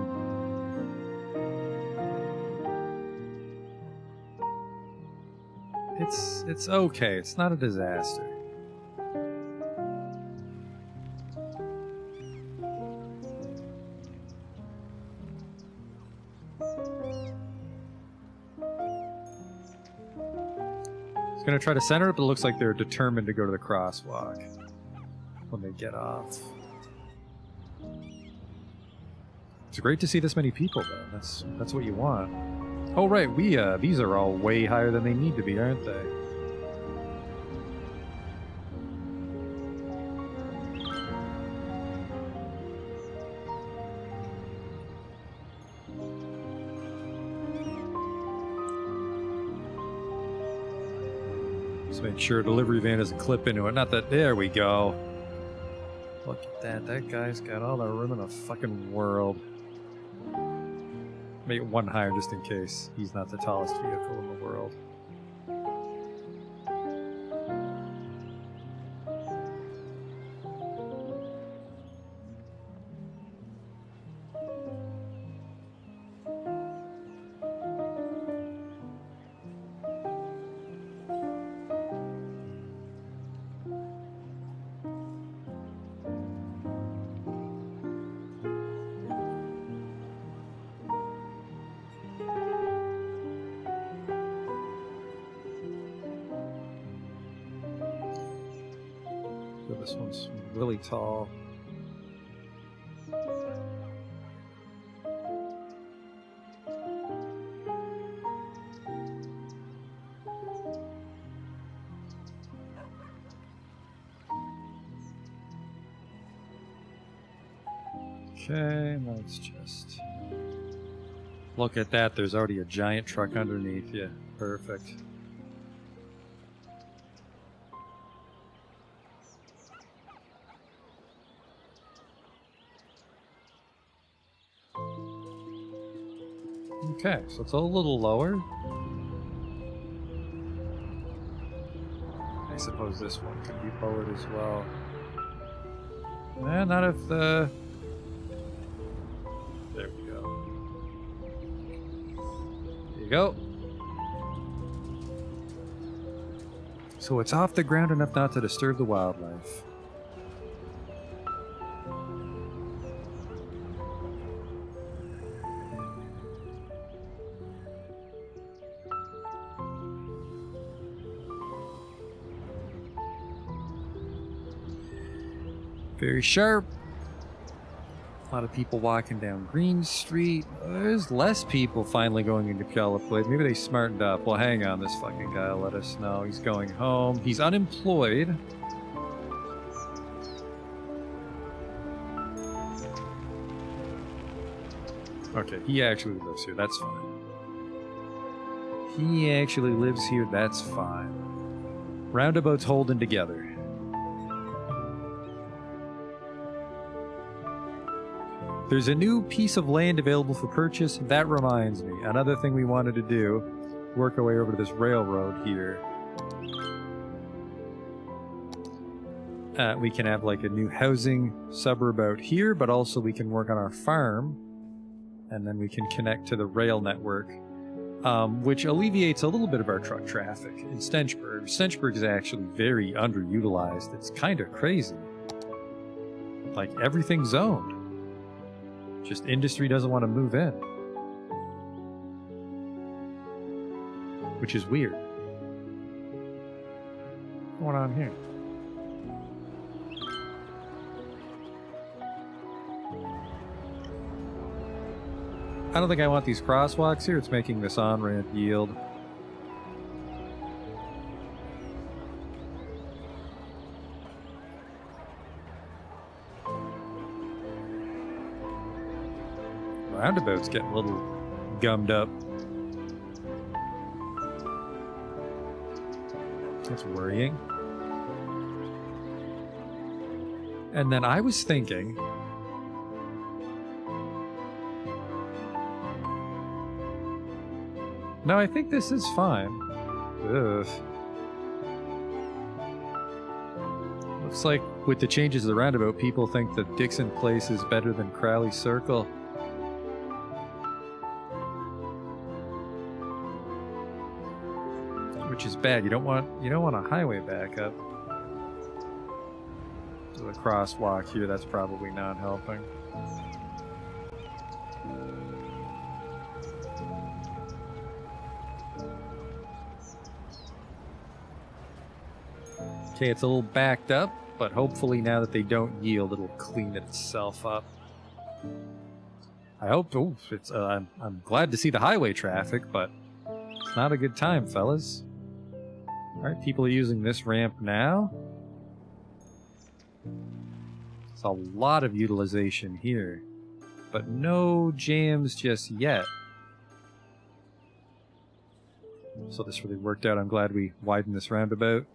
It's okay. It's not a disaster. It's gonna try to center it, but it looks like they're determined to go to the crosswalk when they get off. It's great to see this many people, though. That's what you want. Oh right, these are all way higher than they need to be, aren't they? Just make sure a delivery van doesn't clip into it. Not that. There we go. Look at that. That guy's got all the room in the fucking world. Make it one higher just in case he's not the tallest vehicle in the world. This one's really tall. Okay, let's just look at that. There's already a giant truck underneath you. Perfect. Okay, so it's a little lower. I suppose this one could be lowered as well. Not if the... There we go. There you go. So it's off the ground enough not to disturb the wildlife. Very sharp. A lot of people walking down Green Street. There's less people finally going into Puyallup Place. Maybe they smartened up. Well, hang on. This fucking guy will let us know. He's going home. He's unemployed. Okay, he actually lives here. That's fine. He actually lives here. That's fine. Roundabouts holding together. There's a new piece of land available for purchase. That reminds me, another thing we wanted to do, work our way over to this railroad here. We can have like a new housing suburb out here, but also we can work on our farm, and then we can connect to the rail network, which alleviates a little bit of our truck traffic in Stenchburg. Stenchburg is actually very underutilized. It's kind of crazy. Like, everything's zoned. Just industry doesn't want to move in. Which is weird. What's going on here? I don't think I want these crosswalks here. It's making this on-ramp yield. roundabout's getting a little gummed up. That's worrying. And then I was thinking... No, I think this is fine. Ugh. Looks like with the changes to the roundabout, people think that Dixon Place is better than Crowley Circle. Which is bad. You don't want a highway backup. So the crosswalk here, that's probably not helping. Okay, it's a little backed up, but hopefully now that they don't yield, it'll clean itself up. I hope. Oh, it's. I'm glad to see the highway traffic, but it's not a good time, fellas. All right, people are using this ramp now. It's a lot of utilization here, but no jams just yet. So this really worked out. I'm glad we widened this roundabout.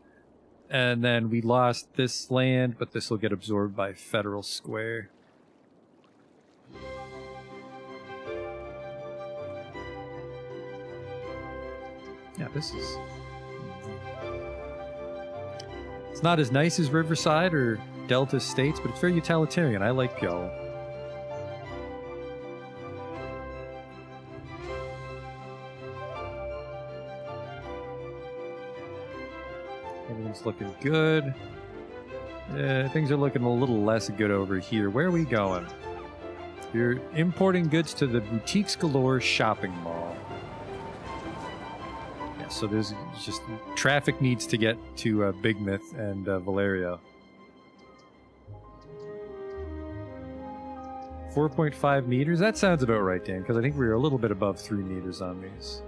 And then we lost this land, but this will get absorbed by Federal Square. Yeah, this is... It's not as nice as Riverside or Delta States, but it's very utilitarian. I like y'all. Everything's looking good. Things are looking a little less good over here. Where are we going? You're importing goods to the Boutiques Galore shopping mall. Yeah, so there's just traffic needs to get to Big Myth and Valerio. 4.5 meters? That sounds about right, Dan, because I think we were a little bit above 3 meters on these.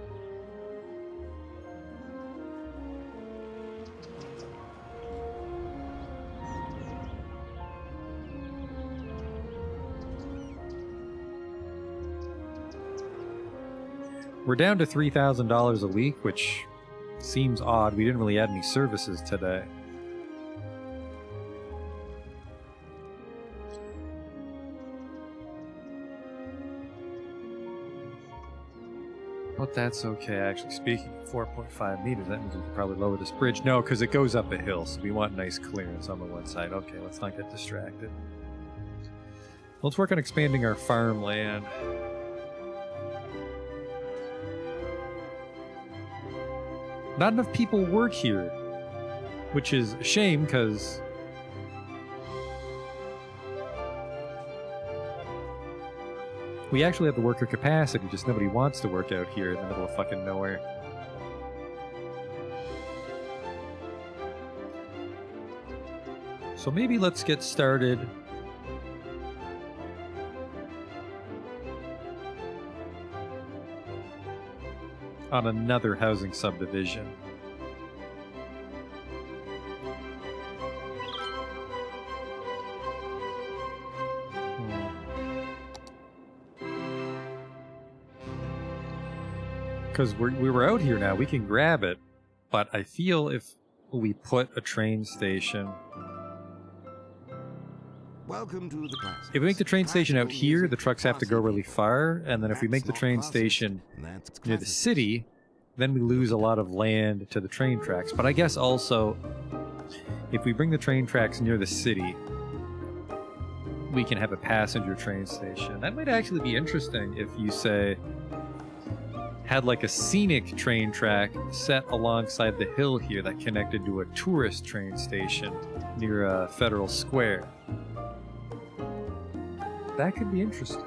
We're down to $3,000 a week, which seems odd. We didn't really add any services today. But that's okay, actually. Speaking of 4.5 meters, that means we can probably lower this bridge. No, because it goes up a hill, so we want nice clearance on the one side. Okay, let's not get distracted. Let's work on expanding our farmland. Not enough people work here, which is a shame because we actually have the worker capacity, just nobody wants to work out here in the middle of fucking nowhere. So maybe let's get started on another housing subdivision. Because we were out here now, we can grab it, but I feel if we put a train station...
Welcome to the class.
If we make the train station out here, the trucks have to go really far, and then if we make the train station near the city, then we lose a lot of land to the train tracks. But I guess also, if we bring the train tracks near the city, we can have a passenger train station. That might actually be interesting if you, say, had like a scenic train track set alongside the hill here that connected to a tourist train station near Federal Square. That could be interesting.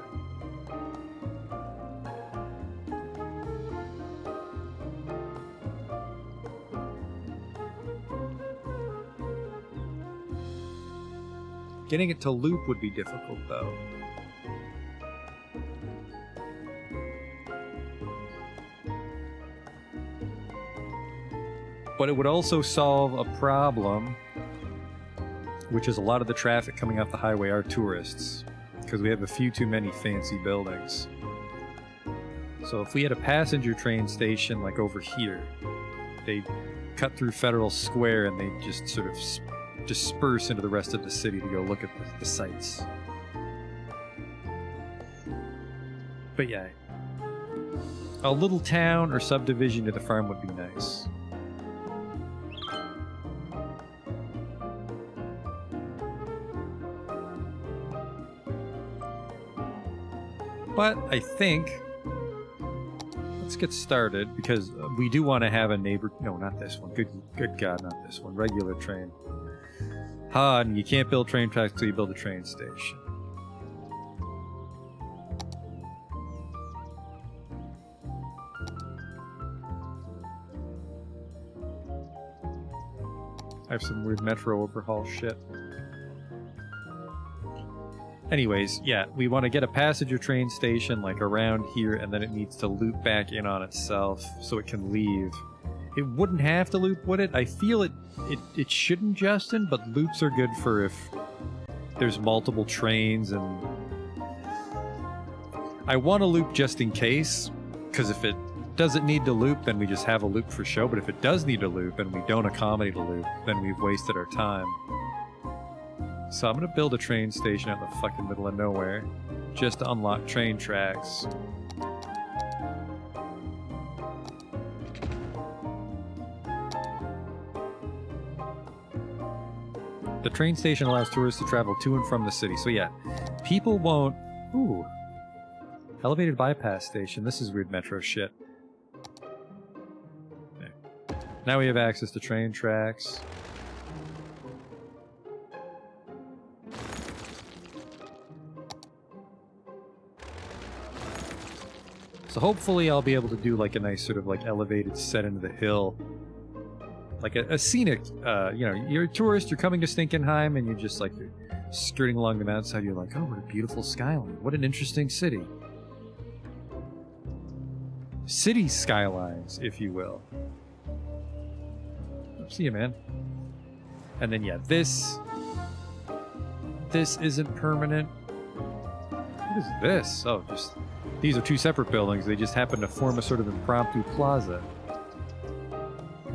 Getting it to loop would be difficult, though. But it would also solve a problem, which is a lot of the traffic coming off the highway are tourists. Because we have a few too many fancy buildings. So if we had a passenger train station like over here, they cut through Federal Square and they just sort of disperse into the rest of the city to go look at the sights. But yeah, a little town or subdivision to the farm would be nice. But I think let's get started because we do want to have a neighbor. No, not this one. Good God, not this one. Regular train. And you can't build train tracks until you build a train station. I have some weird metro overhaul shit. Anyways, yeah, we want to get a passenger train station like around here, and then it needs to loop back in on itself so it can leave. It wouldn't have to loop, would it? I feel it shouldn't, Justin, but loops are good for if there's multiple trains, and I want to loop just in case, because if it doesn't need to loop, then we just have a loop for show, but if it does need to loop and we don't accommodate a loop, then we've wasted our time. So I'm going to build a train station out in the fucking middle of nowhere, just to unlock train tracks. The train station allows tourists to travel to and from the city. So yeah, people won't... Ooh. Elevated bypass station. This is weird metro shit. Okay. Now we have access to train tracks. So hopefully I'll be able to do like a nice sort of like elevated set into the hill. Like a scenic, you know, you're a tourist, you're coming to Stinkenheim, and you're just like, you're skirting along the mountainside, you're like, oh, what a beautiful skyline. What an interesting city. City skylines, if you will. See you, man. And then, yeah, this isn't permanent. What is this? Oh, just... These are two separate buildings. They just happen to form a sort of impromptu plaza.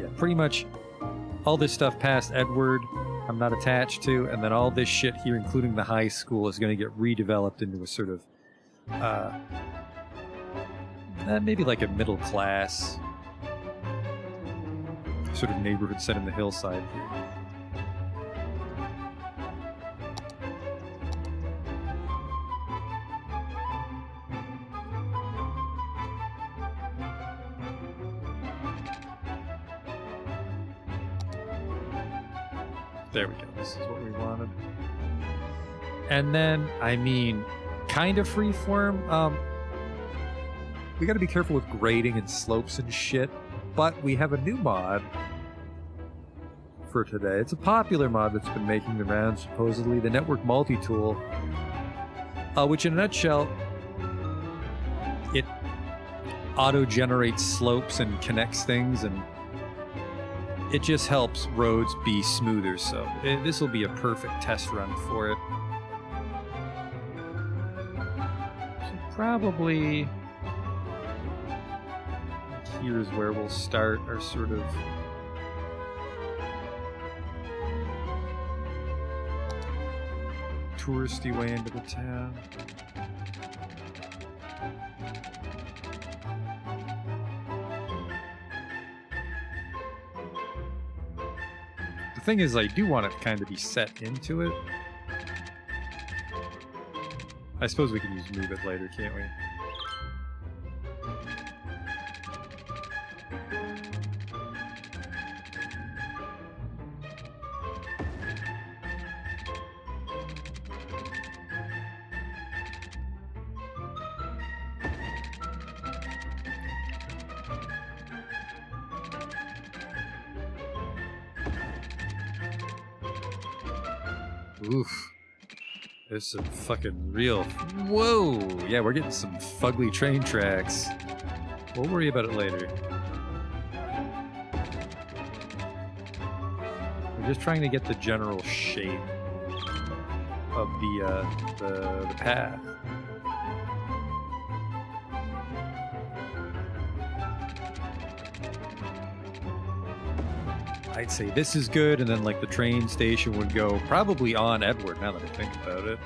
Yeah, pretty much all this stuff past Edward, I'm not attached to, and then all this shit here, including the high school, is going to get redeveloped into a sort of, maybe like a middle class sort of neighborhood set in the hillside here. There we go. This is what we wanted. And then, I mean, kind of freeform. We got to be careful with grading and slopes and shit. But we have a new mod for today. It's a popular mod that's been making the rounds, supposedly, the Network Multi-Tool. Which, in a nutshell, it auto-generates slopes and connects things, and it just helps roads be smoother, so this will be a perfect test run for it. So probably here's where we'll start our sort of touristy way into the town. The thing is, I do want it to kind of be set into it. I suppose we can use move it later, can't we? Oof. There's some fucking real... Whoa! Yeah, we're getting some fugly train tracks. We'll worry about it later. We're just trying to get the general shape of the path. I'd say this is good, and then like the train station would go probably on Edward, now that I think about it.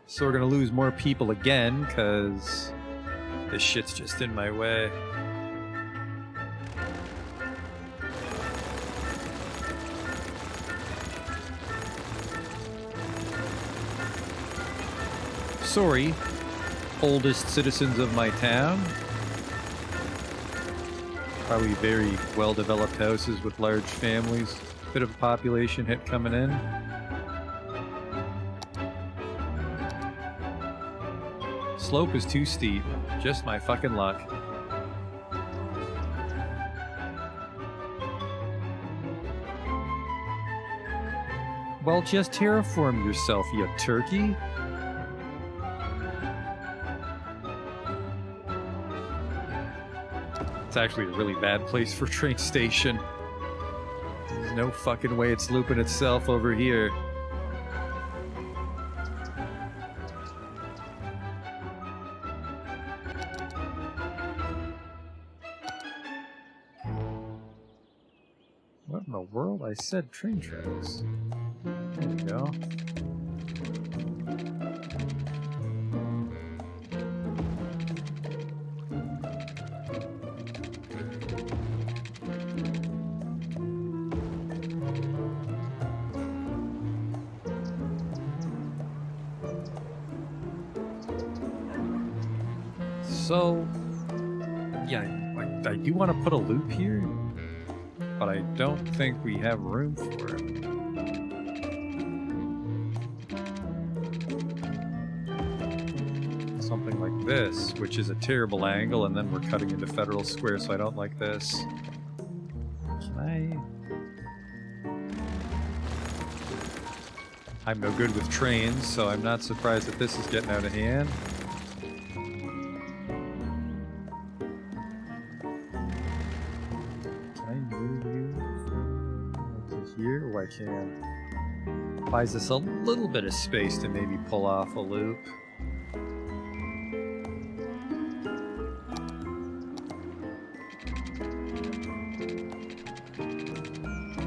So we're gonna lose more people again, because this shit's just in my way. Sorry, oldest citizens of my town. Probably very well-developed houses with large families. Bit of a population hit coming in. Slope is too steep. Just my fucking luck. Well, just terraform yourself, you turkey. It's actually a really bad place for train station. There's no fucking way it's looping itself over here. What in the world? I said train tracks. There we go. So, yeah, I do want to put a loop here, but I don't think we have room for it. Something like this, which is a terrible angle, and then we're cutting into Federal Square, so I don't like this. Can I'm no good with trains, so I'm not surprised that this is getting out of hand. I can. Buys us a little bit of space to maybe pull off a loop.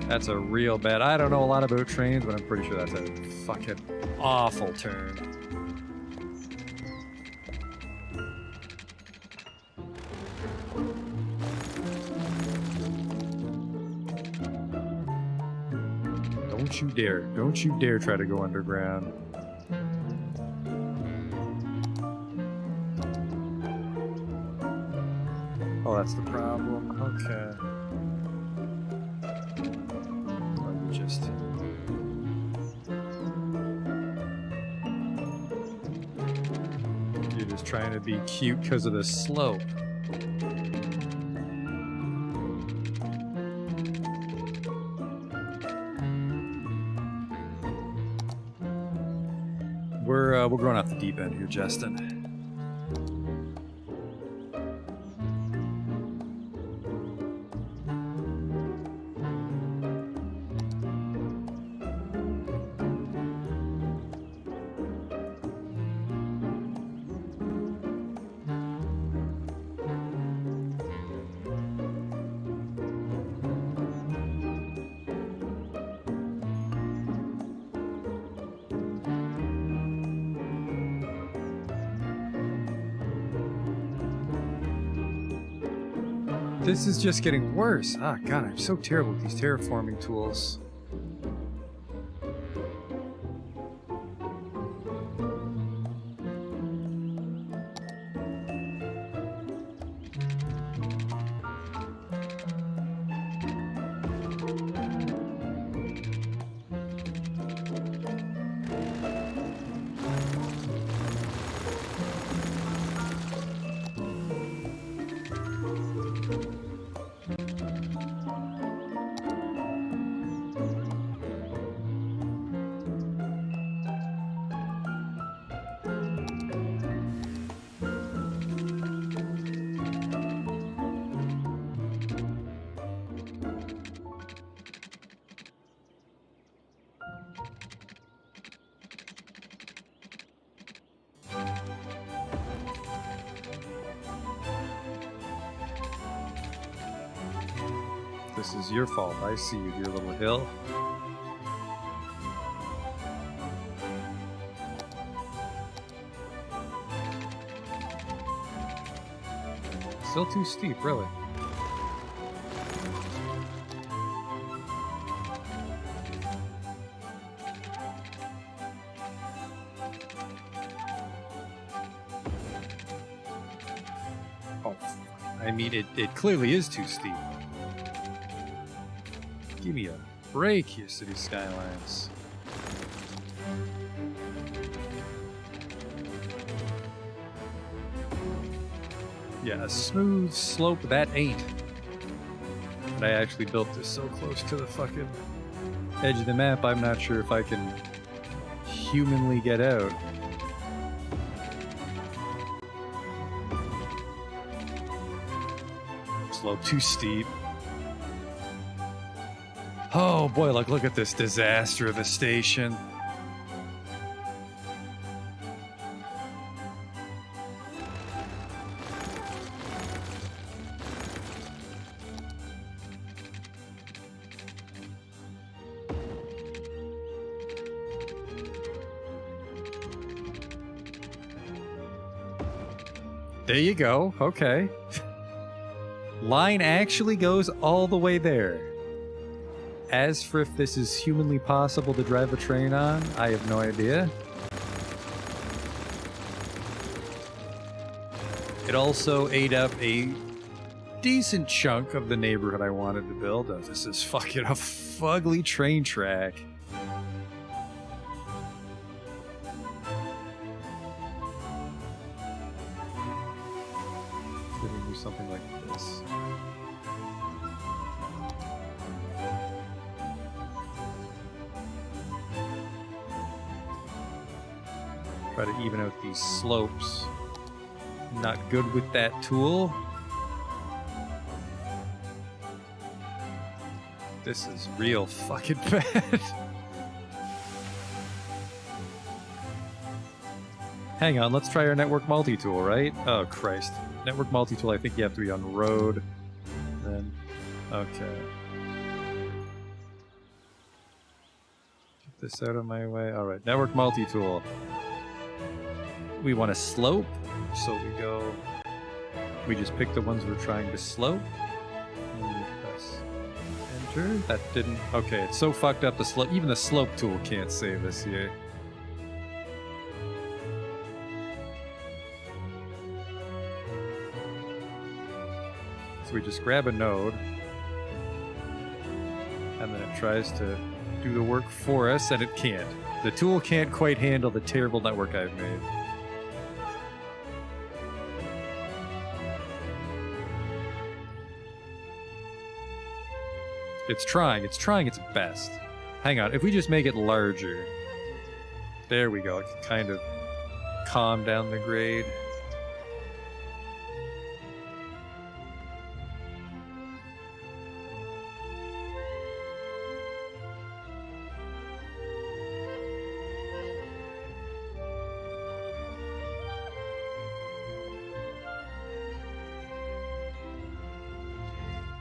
That's a real bad. I don't know a lot about trains, but I'm pretty sure that's a fucking awful turn. Don't you dare. Don't you dare try to go underground. Oh, that's the problem. Okay. Let me just... You're just trying to be cute because of the slope. We're going off the deep end here, Justin. This is just getting worse. Ah, God, I'm so terrible with these terraforming tools. This is your fault. I see you, dear little hill. Still too steep, really. Oh, I mean, it clearly is too steep. Give me a break here, City Skylines. Yeah, a smooth slope that ain't. But I actually built this so close to the fucking edge of the map, I'm not sure if I can humanly get out. Slope too steep. Oh boy, look at this disaster of a station. There you go. Okay. Line actually goes all the way there. As for if this is humanly possible to drive a train on, I have no idea. It also ate up a decent chunk of the neighborhood I wanted to build. Oh, this is fucking a fugly train track. Do something like this. Try to even out these slopes. Not good with that tool. This is real fucking bad. Hang on, let's try our network multi-tool, right? Oh, Christ. Network multi-tool, I think you have to be on road. Then, okay. Get this out of my way. Alright, network multi-tool. We want to slope, so we just pick the ones we're trying to slope. And we press enter. That didn't, okay, it's so fucked up, the slope, even the slope tool can't save us here. So we just grab a node, and then it tries to do the work for us, and it can't. The tool can't quite handle the terrible network I've made. It's trying its best. Hang on, if we just make it larger. There we go, it can kind of calm down the grade.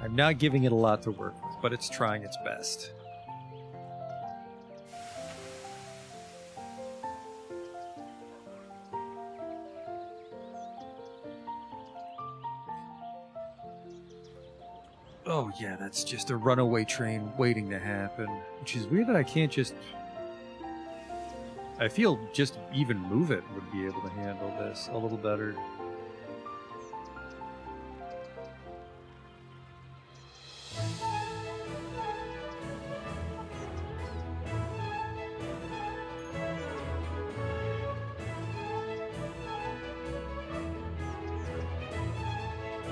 I'm not giving it a lot to work with, but it's trying its best. Oh yeah, that's just a runaway train waiting to happen. Which is weird that I can't just... I feel just even move it would be able to handle this a little better.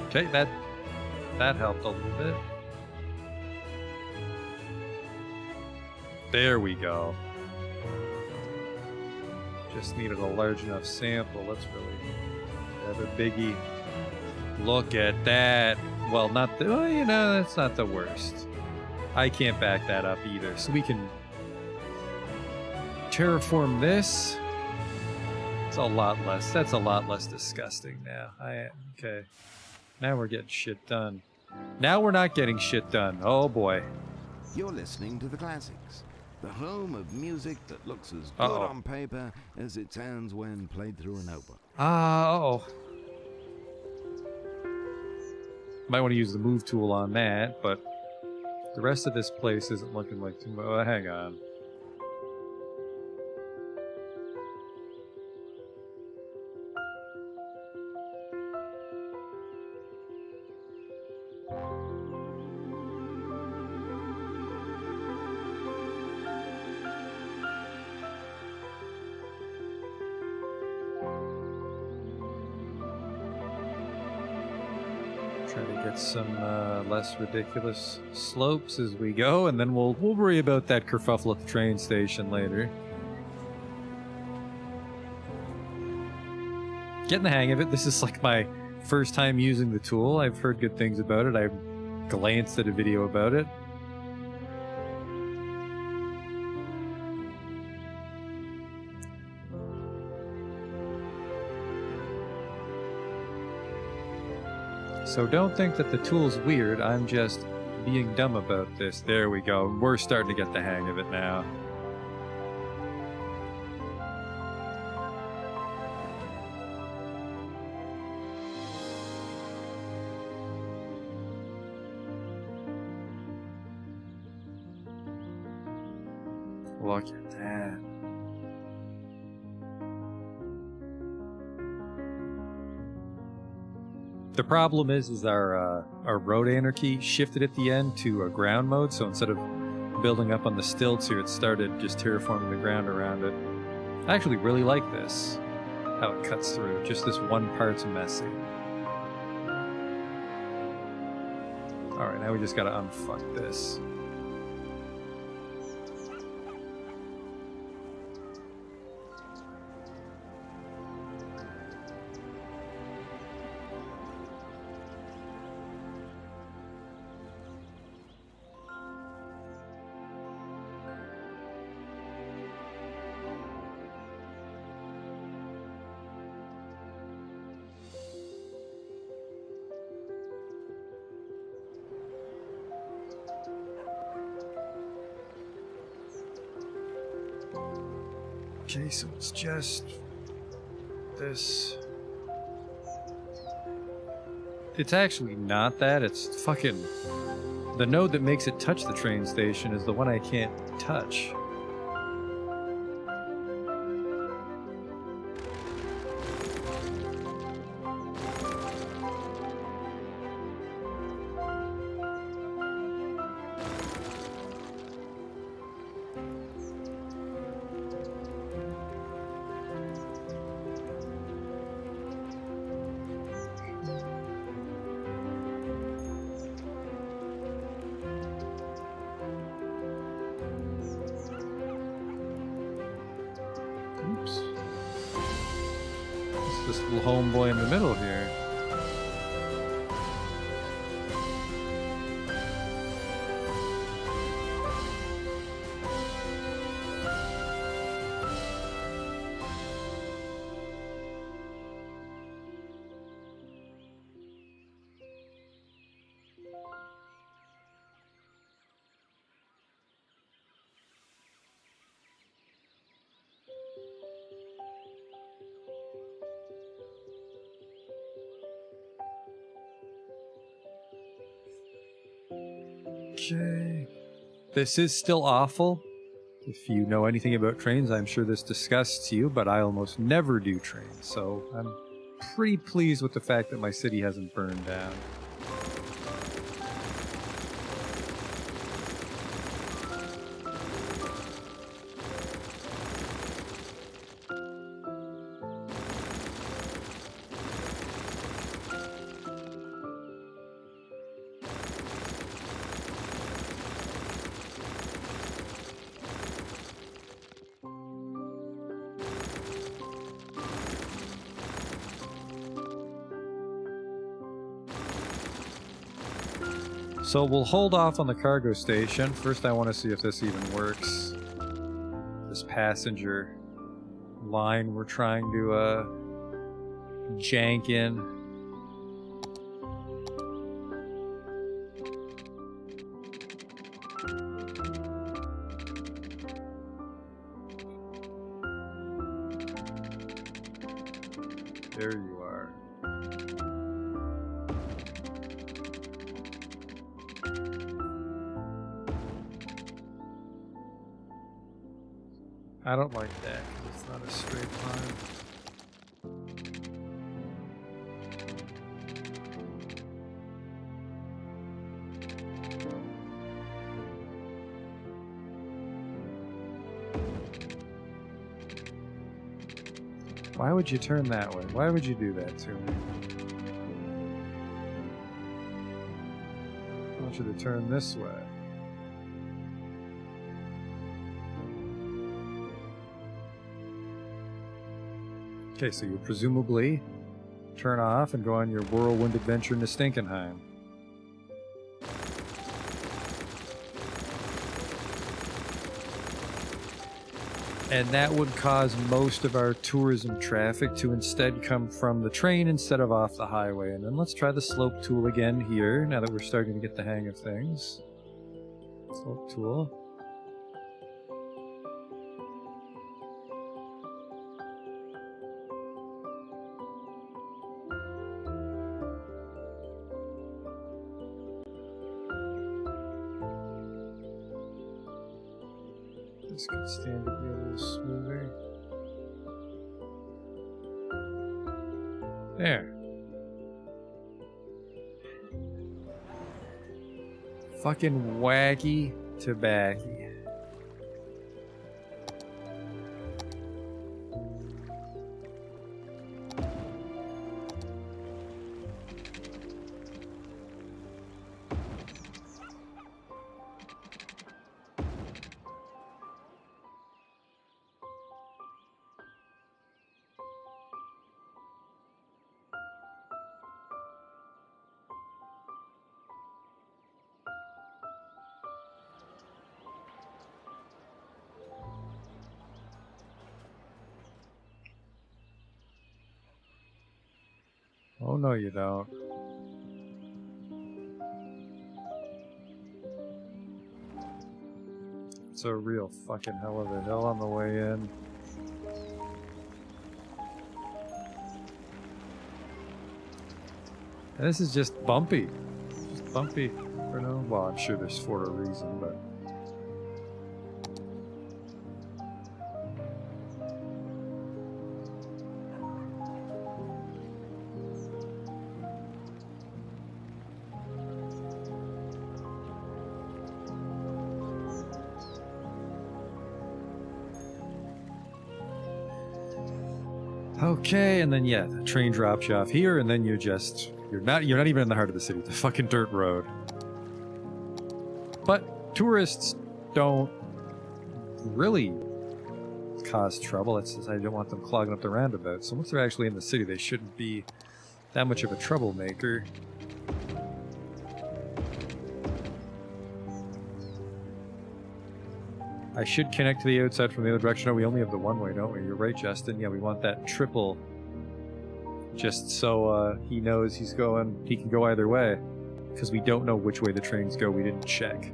Okay, that helped a little bit. There we go. Just needed a large enough sample. Let's really have a biggie. Look at that. Well, not the, well, you know, that's not the worst. I can't back that up either. So we can terraform this. It's a lot less. That's a lot less disgusting now. Okay. Now we're getting shit done. Now we're not getting shit done. Oh boy.
You're listening to the classics, the home of music that looks as good
Uh-oh.
on paper as it sounds when played through a notebook.
Uh-oh. Might want to use the move tool on that, but the rest of this place isn't looking like too much. Oh, hang on. Try to get some less ridiculous slopes as we go, and then we'll worry about that kerfuffle at the train station later. Getting the hang of it. This is like my first time using the tool. I've heard good things about it. I've glanced at a video about it. So don't think that the tool's weird, I'm just being dumb about this. There we go. We're starting to get the hang of it now. Look at that. The problem is our road anarchy shifted at the end to a ground mode, so instead of building up on the stilts here, it started just terraforming the ground around it. I actually really like this, how it cuts through. Just this one part's messy. Alright, now we just gotta unfuck this. Okay, so it's just this. It's actually not that, it's fucking... The node that makes it touch the train station is the one I can't touch. Oops. It's this little homeboy in the middle here. Okay. This is still awful. If you know anything about trains, I'm sure this disgusts you, but I almost never do trains, so I'm pretty pleased with the fact that my city hasn't burned down. So we'll hold off on the cargo station. First I want to see if this even works. This passenger line we're trying to jank in. There you are. I don't like that because it's not a straight line. Why would you turn that way? Why would you do that to me? I want you to turn this way. Okay, so you presumably turn off and go on your whirlwind adventure into Stinkenheim. And that would cause most of our tourism traffic to instead come from the train instead of off the highway. And then let's try the slope tool again here, now that we're starting to get the hang of things. Slope tool. This could stand to be a little smoother. There. Fucking wacky tobacco. Oh, no, you don't. It's a real fucking hell of a hill on the way in. And this is just bumpy. Just bumpy for now. Well, I'm sure there's for a reason, but... Okay, and then yeah, the train drops you off here, and then you're not even in the heart of the city. It's a fucking dirt road. But tourists don't really cause trouble. It's just I don't want them clogging up the roundabout. So once they're actually in the city, they shouldn't be that much of a troublemaker. I should connect to the outside from the other direction. No, we only have the one way, don't we? You're right, Justin. Yeah, we want that triple. Just so he knows he can go either way. Because we don't know which way the trains go. We didn't check.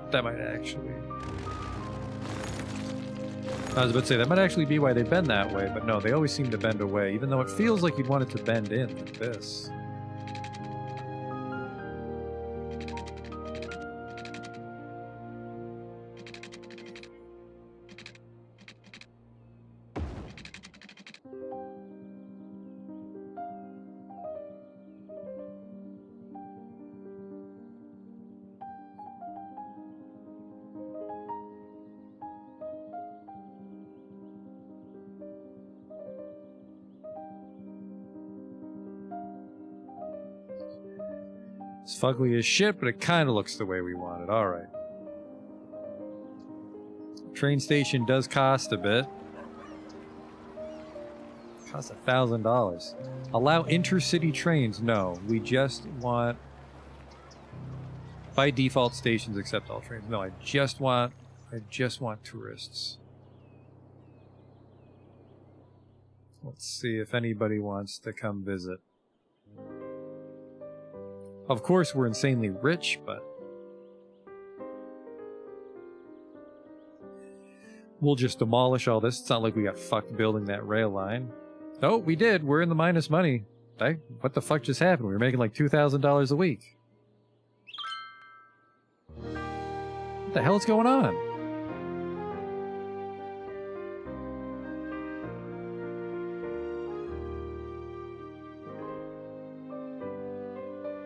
That might actually... I was about to say, that might actually be why they bend that way, but no, they always seem to bend away, even though it feels like you'd want it to bend in like this. It's fugly as shit, but it kind of looks the way we want it. Alright. Train station does cost a bit. Costs $1,000. Allow intercity trains? No. We just want By default, stations accept all trains. No, I just want tourists. Let's see if anybody wants to come visit. Of course, we're insanely rich, but we'll just demolish all this. It's not like we got fucked building that rail line. Oh, we did. We're in the minus money. What the fuck just happened? We were making like $2,000 a week. What the hell is going on?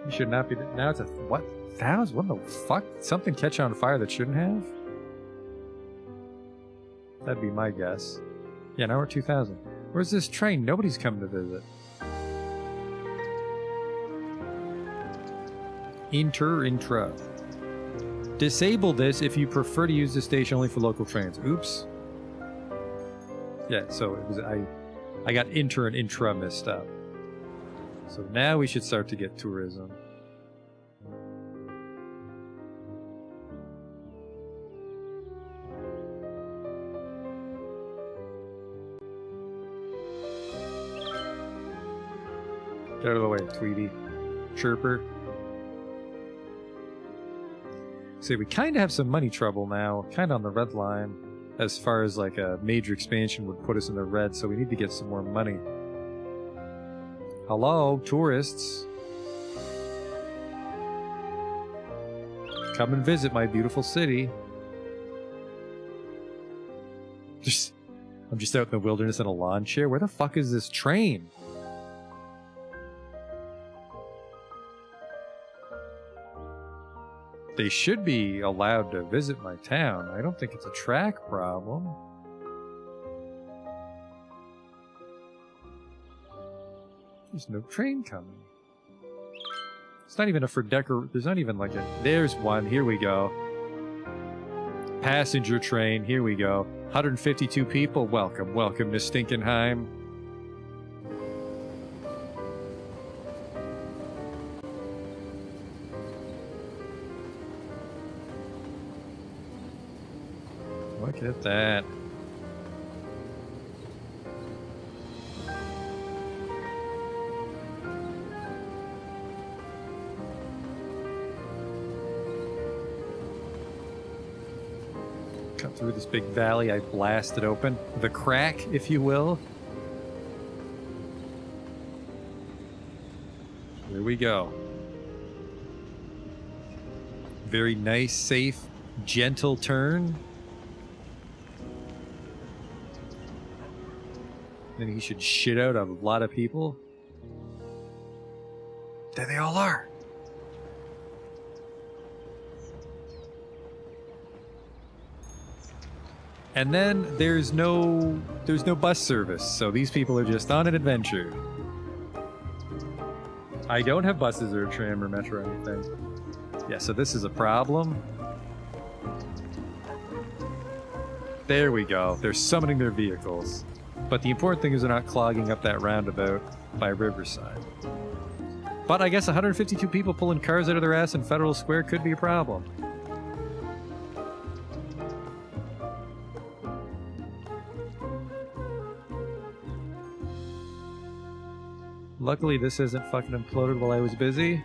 You should not be. Now it's a what? 1,000? What the fuck? Something catch on fire that shouldn't have? That'd be my guess. Yeah, now we're 2,000. Where's this train? Nobody's coming to visit. Intra. Disable this if you prefer to use the station only for local trains. Oops. Yeah, so it was I got inter and intra messed up. So now we should start to get tourism. Get out of the way, Tweety. Chirper. See, we kind of have some money trouble now, kind of on the red line, as far as like a major expansion would put us in the red, so we need to get some more money. Hello, tourists. Come and visit my beautiful city. I'm just out in the wilderness in a lawn chair. Where the fuck is this train? They should be allowed to visit my town. I don't think it's a track problem. There's no train coming. It's not even a for decor. There's not even like a. There's one. Here we go. Passenger train. Here we go. 152 people. Welcome, welcome to Stinkenheim. Look at that. Cut through this big valley, I blast it open. The crack, if you will. Here we go. Very nice, safe, gentle turn. Then he should shit out a lot of people. There they all are. And then there's no bus service, so these people are just on an adventure. I don't have buses or tram or metro or anything. Yeah, so this is a problem. There we go. They're summoning their vehicles. But the important thing is they're not clogging up that roundabout by Riverside. But I guess 152 people pulling cars out of their ass in Federal Square could be a problem. Luckily this isn't fucking imploded while I was busy.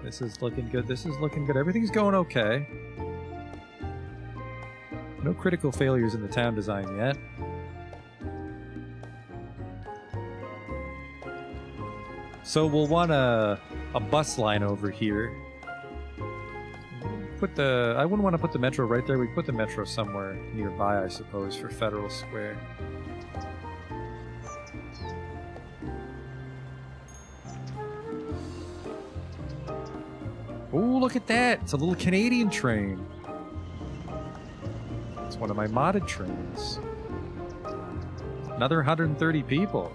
This is looking good. This is looking good. Everything's going okay. No critical failures in the town design yet. So we'll want a bus line over here. I wouldn't want to put the metro right there. We put the metro somewhere nearby, I suppose, for Federal Square. Oh, look at that! It's a little Canadian train. It's one of my modded trains. Another 130 people.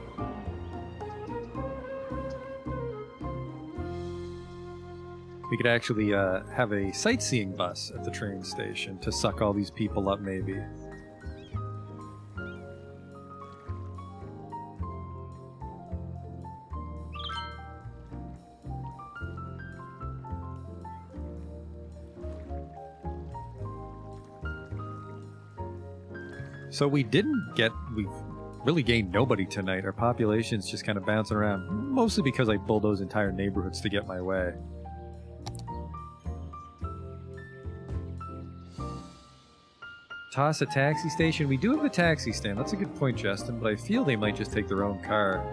We could actually have a sightseeing bus at the train station to suck all these people up, maybe. So we really gained nobody tonight. Our population's just kind of bouncing around, mostly because I bulldoze entire neighborhoods to get my way. Toss a taxi station. We do have a taxi stand. That's a good point, Justin, but I feel they might just take their own car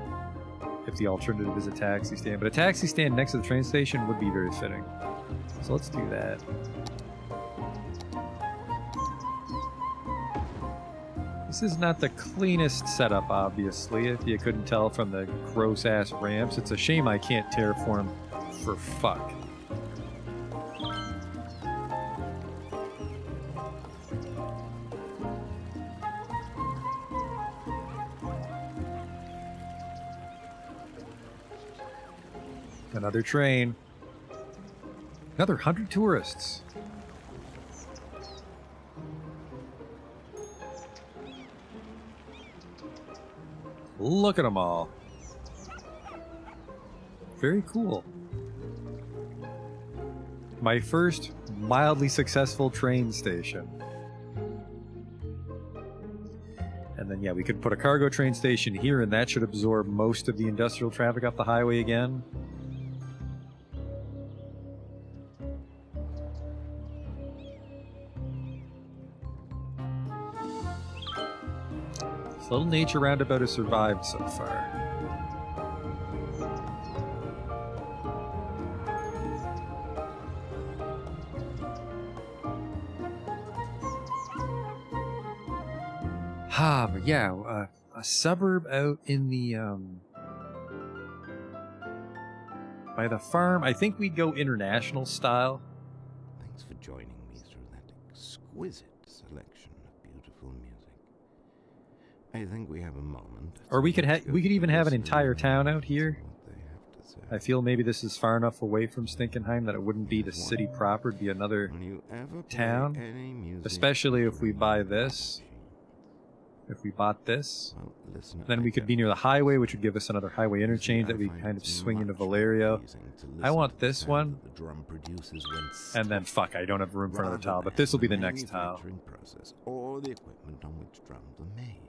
if the alternative is a taxi stand. But a taxi stand next to the train station would be very fitting. So let's do that. This is not the cleanest setup, obviously, if you couldn't tell from the gross-ass ramps. It's a shame I can't terraform for fuck. Another train. Another 100 tourists. Look at them all. Very cool. My first mildly successful train station. And then, yeah, we could put a cargo train station here, and that should absorb most of the industrial traffic up the highway again. This little nature roundabout has survived so far. But yeah, a suburb out in the, by the farm. I think we'd go international style.
Thanks for joining me through that exquisite selection of beautiful music. I think we have a moment.
Or we could even have an entire town out here.
What they have to say.
I feel maybe this is far enough away from Stinkenheim that it wouldn't be the city proper, it'd be another
Will you ever play
town,
any music
especially if we buy this. If we bought this,
Well, listen,
then we could be near the highway, which would give us another highway interchange that we kind of swing into Valerio. I want this one, and then fuck, I don't have room for another tile, but this will be the next tile.
Process or the equipment on which drums are made.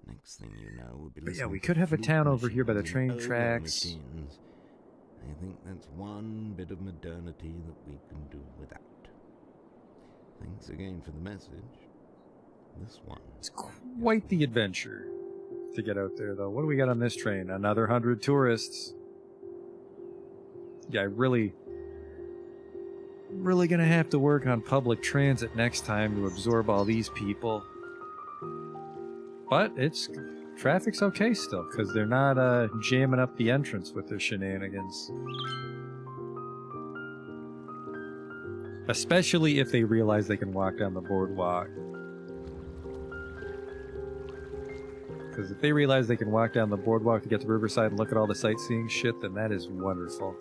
Next thing you know, we'll be
But yeah,
listening
we
to
could have a
flute
town over here by the
machines
train
and
tracks.
machines. I think that's one bit of modernity that we can do without. Thanks again for the message. This one.
It's quite the adventure to get out there, though. What do we got on this train? Another 100 tourists. Yeah, really gonna have to work on public transit next time to absorb all these people. But traffic's okay still, because they're not jamming up the entrance with their shenanigans. Especially if they realize they can walk down the boardwalk. Because if they realize they can walk down the boardwalk to get to Riverside and look at all the sightseeing shit, then that is wonderful.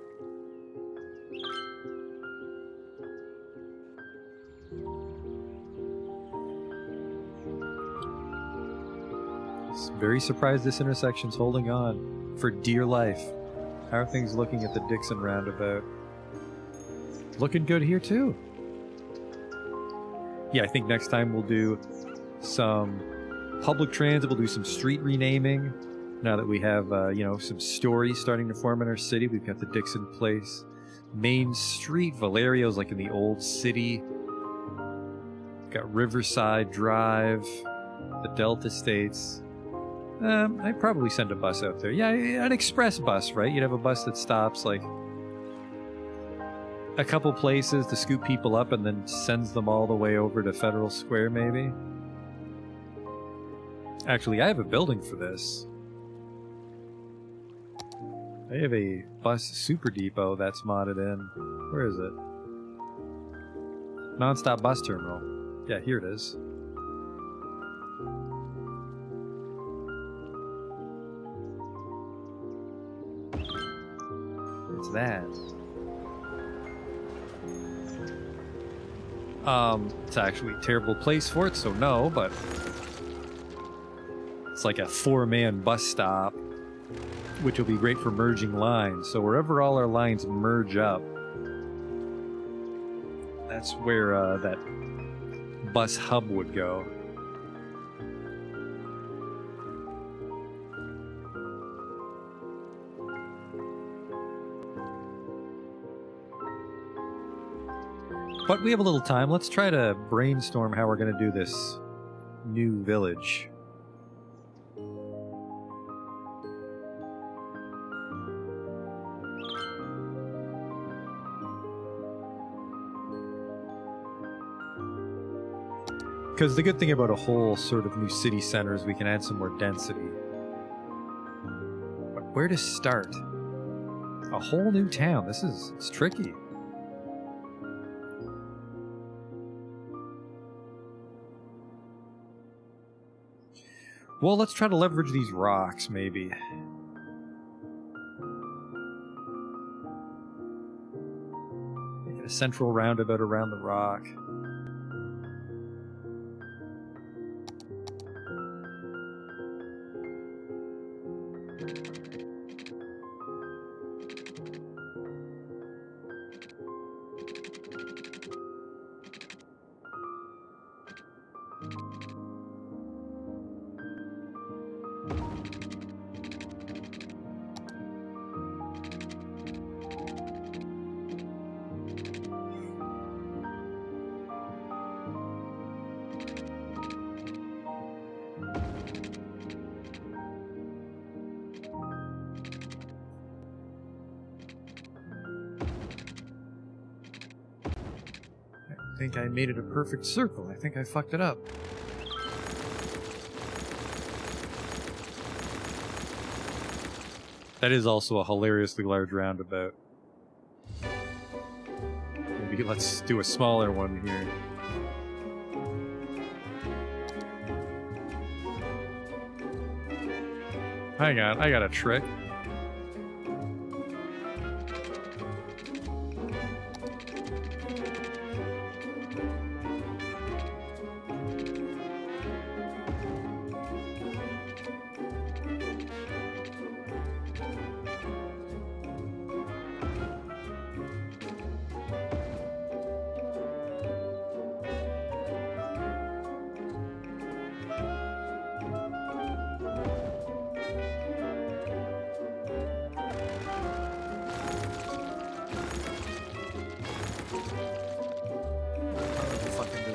Very surprised this intersection's holding on for dear life. How are things looking at the Dixon roundabout? Looking good here too. Yeah, I think next time we'll do some public transit, we'll do some street renaming. Now that we have, some stories starting to form in our city. We've got the Dixon Place Main Street. Valerio's like in the old city. We've got Riverside Drive, the Delta States. I'd probably send a bus out there. Yeah, an express bus, right? You'd have a bus that stops like a couple places to scoop people up and then sends them all the way over to Federal Square, maybe. Actually, I have a building for this. I have a bus super depot that's modded in. Where is it? Non-stop bus terminal. Yeah, here it is. It's that. It's actually a terrible place for it, so no, but it's like a 4-man bus stop, which will be great for merging lines. So wherever all our lines merge up, that's where that bus hub would go. But we have a little time. Let's try to brainstorm how we're going to do this new village. Because the good thing about a whole sort of new city center is we can add some more density. But where to start? A whole new town. It's tricky. Well, let's try to leverage these rocks, maybe. Make it a central roundabout around the rock. I think I made it a perfect circle. I think I fucked it up. That is also a hilariously large roundabout. Maybe let's do a smaller one here. Hang on, I got a trick.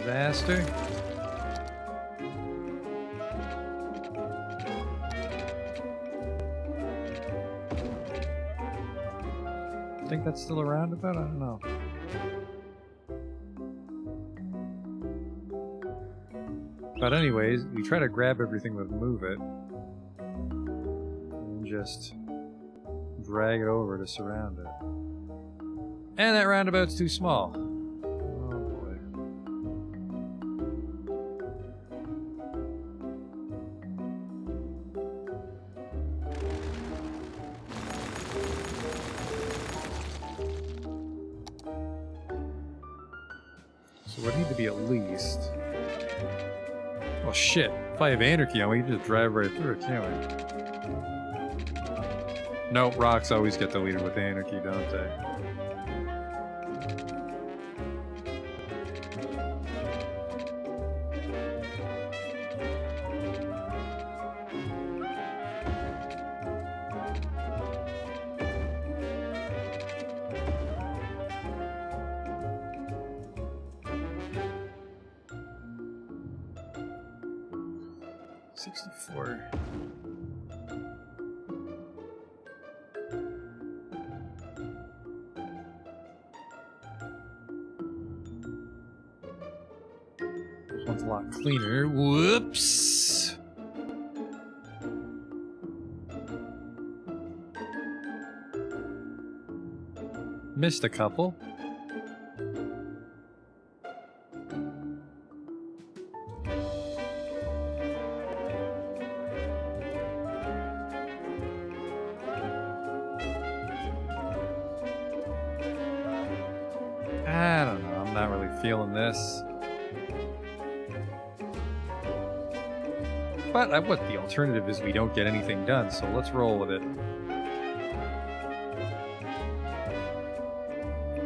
Disaster. Think that's still a roundabout? I don't know. But anyways, we try to grab everything but move it. And just drag it over to surround it. And that roundabout's too small. So it need to be at least... Well, shit. If I have anarchy on, we can just drive right through it, can't we? No, rocks always get deleted with anarchy, don't they? This one's a lot cleaner. Whoops! Missed a couple. I don't know, I'm not really feeling this. But what the alternative is we don't get anything done, so let's roll with it.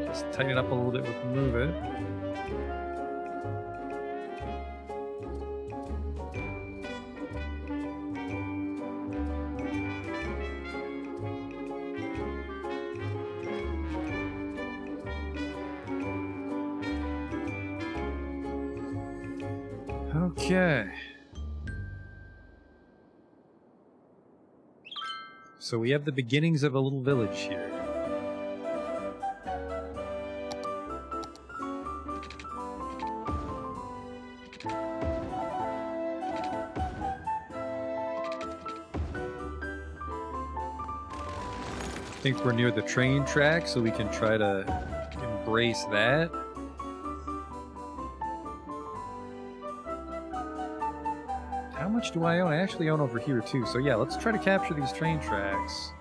Just tighten it up a little bit with move it. Okay. So we have the beginnings of a little village here. I think we're near the train track, so we can try to embrace that. How much do I own? I actually own over here too. So yeah, let's try to capture these train tracks.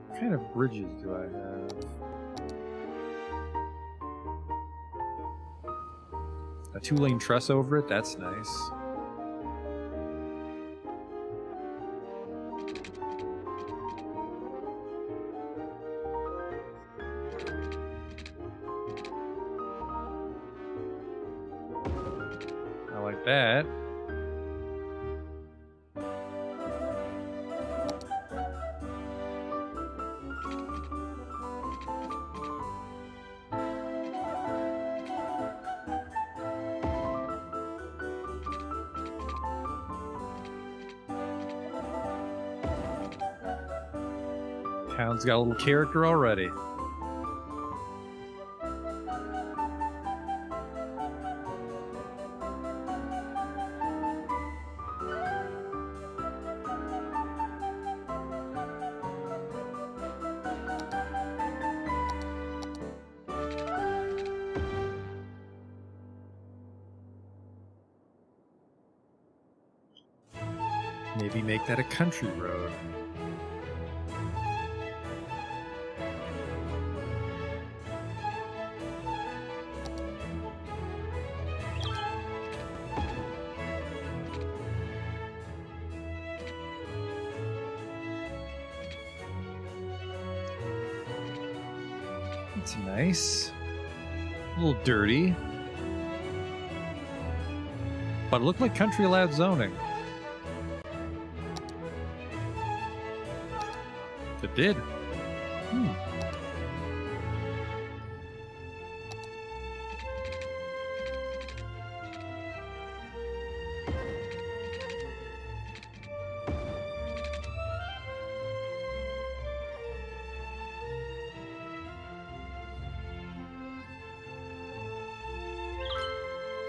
What kind of bridges do I have? A 2-lane truss over it? That's nice. I like that. Town's got a little character already. Maybe make that a country road. That's nice. A little dirty. But it looked like country allowed zoning. It did.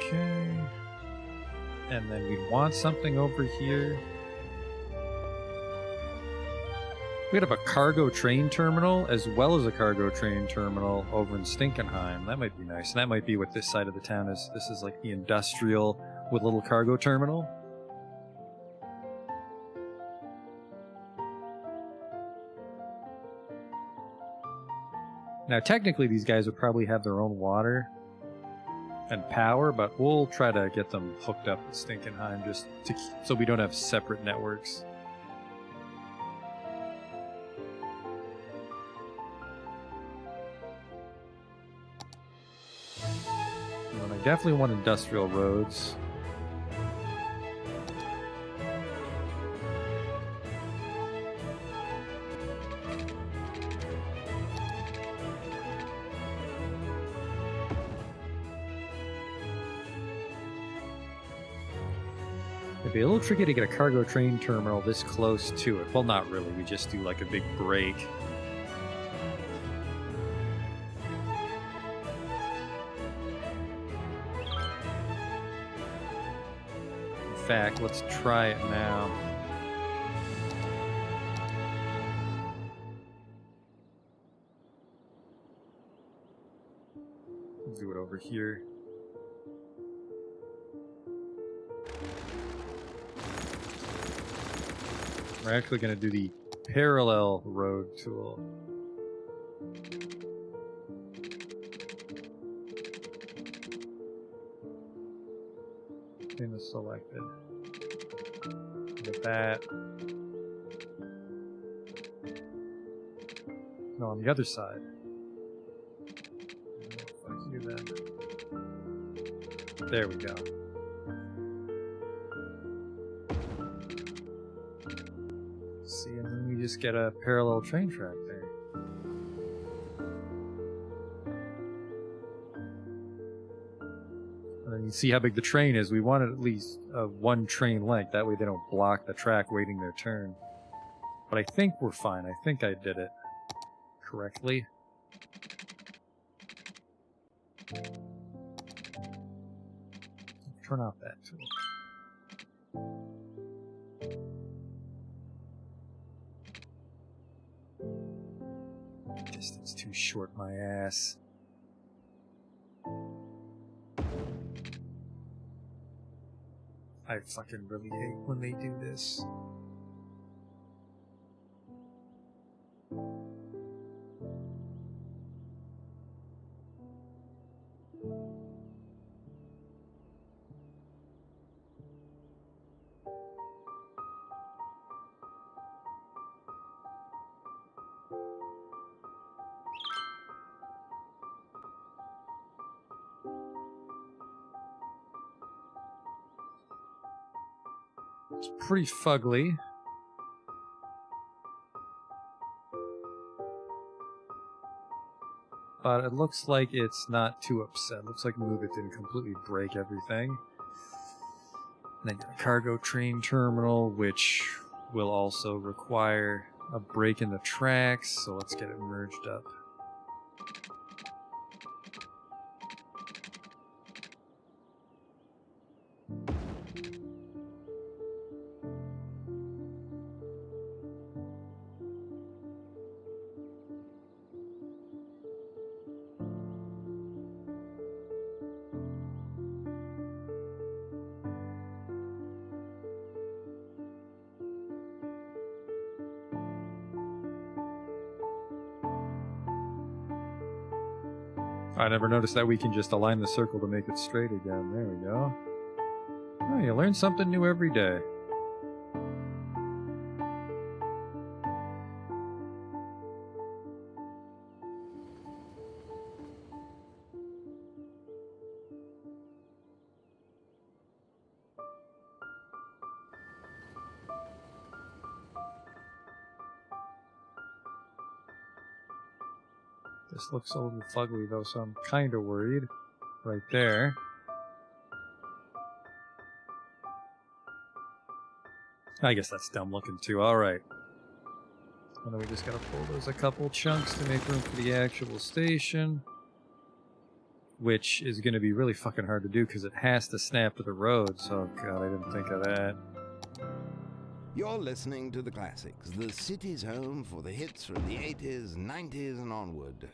Okay. And then we'd want something over here. We'd have a cargo train terminal as well as a cargo train terminal over in Stinkenheim. That might be nice. And that might be what this side of the town is. This is like the industrial with a little cargo terminal. Now, technically, these guys would probably have their own water and power, but we'll try to get them hooked up with Stinkenheim just to so we don't have separate networks. And I definitely want industrial roads. It'd be a little tricky to get a cargo train terminal this close to it. Well, not really. We just do like a big break. In fact, let's try it now. Do it over here. We're actually going to do the parallel road tool. Thing is selected. Get that. No, on the other side. Fuck you then. There we go. See, and then we just get a parallel train track there. can see how big the train is. We wanted at least one train length. That way they don't block the track waiting their turn. But I think we're fine. I think I did it correctly. Turn off that tool. Distance too short, my ass. I fucking really hate when they do this. It's pretty fugly. But it looks like it's not too upset. Looks like Move It didn't completely break everything. And then got a cargo train terminal, which will also require a break in the tracks, so let's get it merged up. I never noticed that we can just align the circle to make it straight again. There we go. Oh, you learn something new every day. This looks a little fugly though, so I'm kind of worried. Right there. I guess that's dumb looking too. Alright. And then we just gotta pull those a couple chunks to make room for the actual station. Which is gonna be really fucking hard to do because it has to snap to the road. So, God, I didn't think of that.
You're listening to the classics, the city's home for the hits from the 80s, 90s, and onward.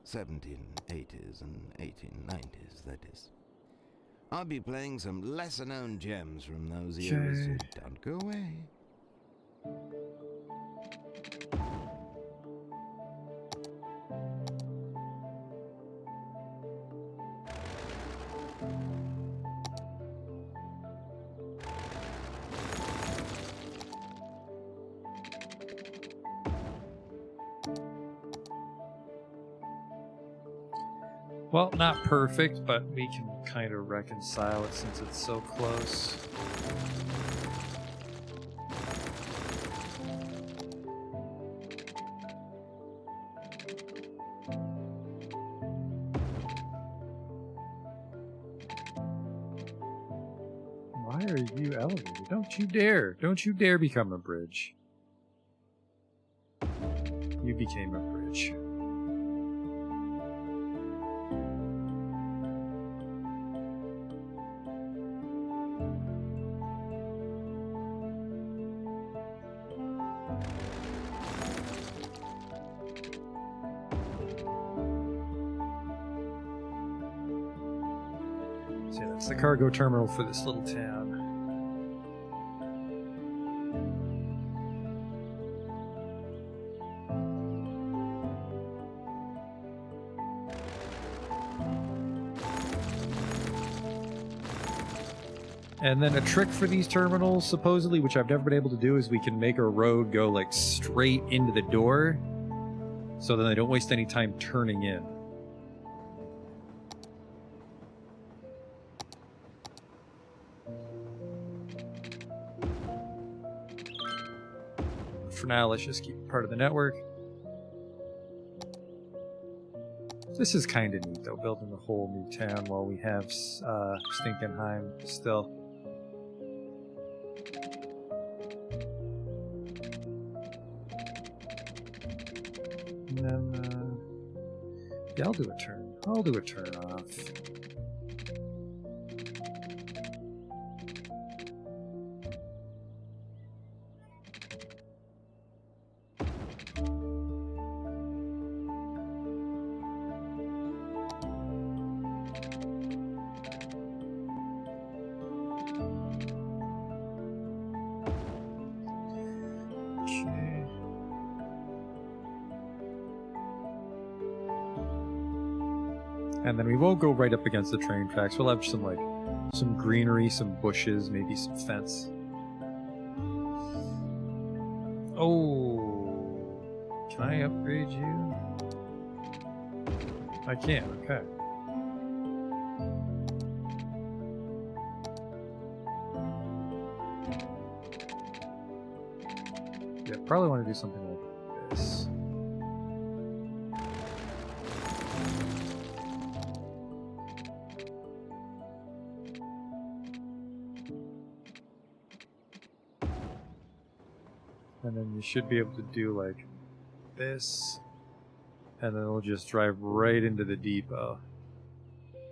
1780s and 1890s, that is. I'll be playing some lesser-known gems from those eras, so don't go away.
Well, not perfect, but we can kind of reconcile it since it's so close. Why are you elevated? Don't you dare! Don't you dare become a bridge. You became a bridge. It's the cargo terminal for this little town. And then a trick for these terminals, supposedly, which I've never been able to do, is we can make our road go like straight into the door, so then they don't waste any time turning in. For now, let's just keep it part of the network. This is kind of neat, though, building a whole new town while we have Stinkenheim still. And then, yeah, I'll do a turn. I'll do a turn off. And then we won't go right up against the train tracks. We'll have some greenery, some bushes, maybe some fence. Oh, can I upgrade you? I can, okay. Yeah, probably want to do something like this. And then you should be able to do like this, and then it'll just drive right into the depot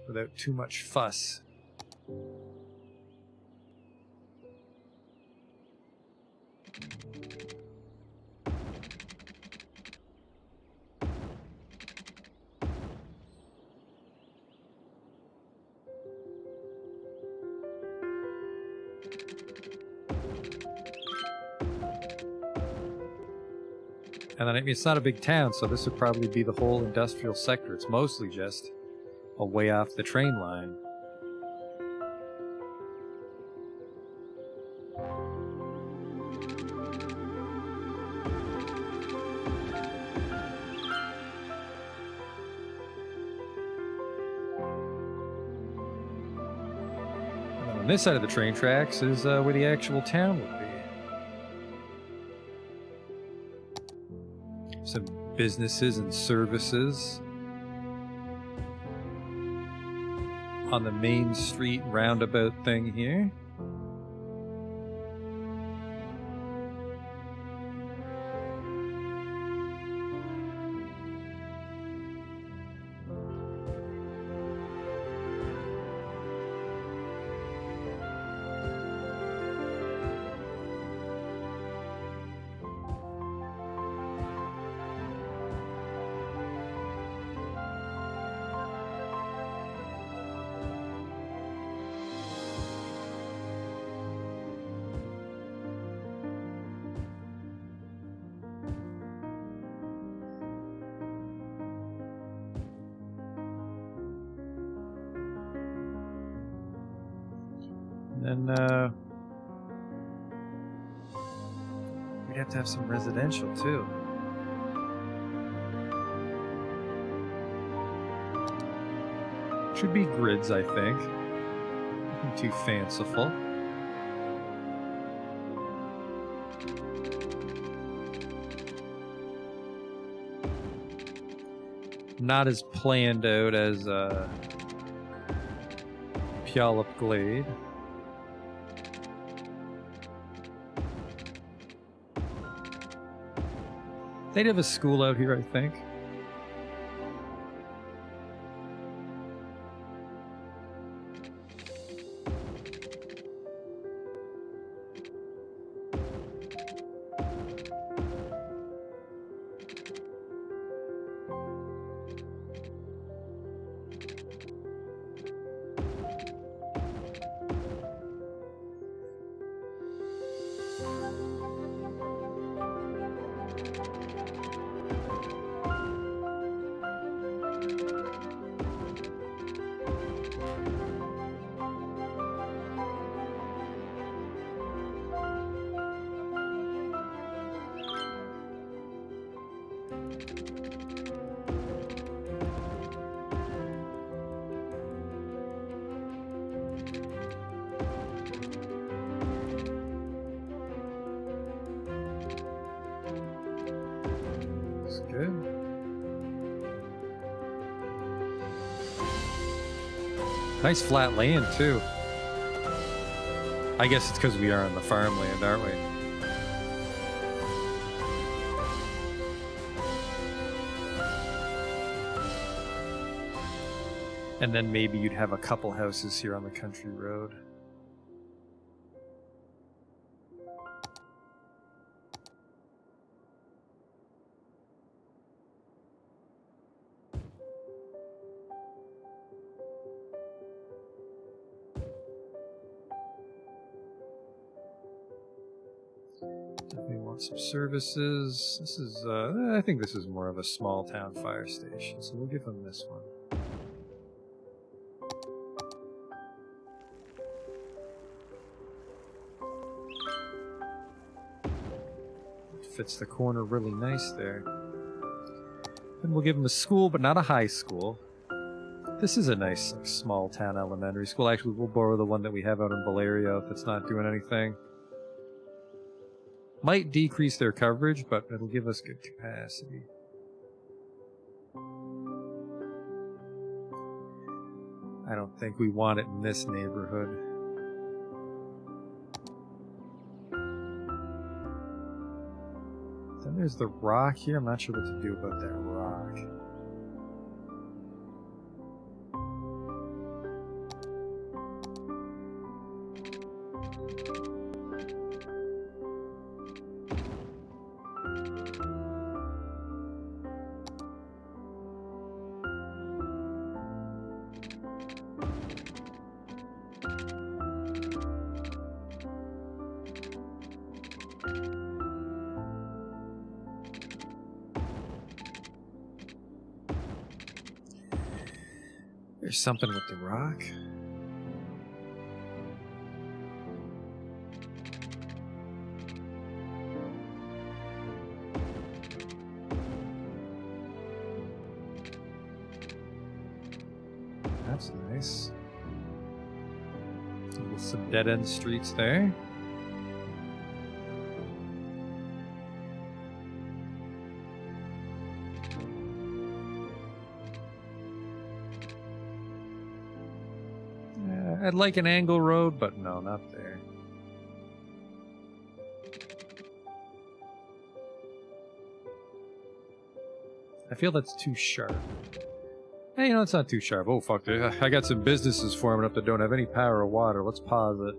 without too much fuss. And then it's not a big town, so this would probably be the whole industrial sector. It's mostly just a way off the train line. And then on this side of the train tracks is where the actual town would be. Some businesses and services on the main street roundabout thing here. And we'd have to have some residential too. Should be grids, I think. Nothing too fanciful. Not as planned out as Puyallup Glade. They'd have a school out here, I think. Good. Nice flat land, too. I guess it's because we are on the farmland, aren't we? And then maybe you'd have a couple houses here on the country road. Definitely want some services. This is, I think this is more of a small town fire station, so we'll give them this one. Fits the corner really nice there. And we'll give them a school, but not a high school. This is a nice like, small town elementary school. Actually, we'll borrow the one that we have out in Valeria if it's not doing anything. Might decrease their coverage, but it'll give us good capacity. I don't think we want it in this neighborhood. Then there's the rock here. I'm not sure what to do about that rock. There's something with the rock. That's nice. With some dead-end streets there. I'd like an angle road, but no, not there. I feel that's too sharp. Hey, you know, it's not too sharp. Oh, fuck. I got some businesses forming up that don't have any power or water. Let's pause it.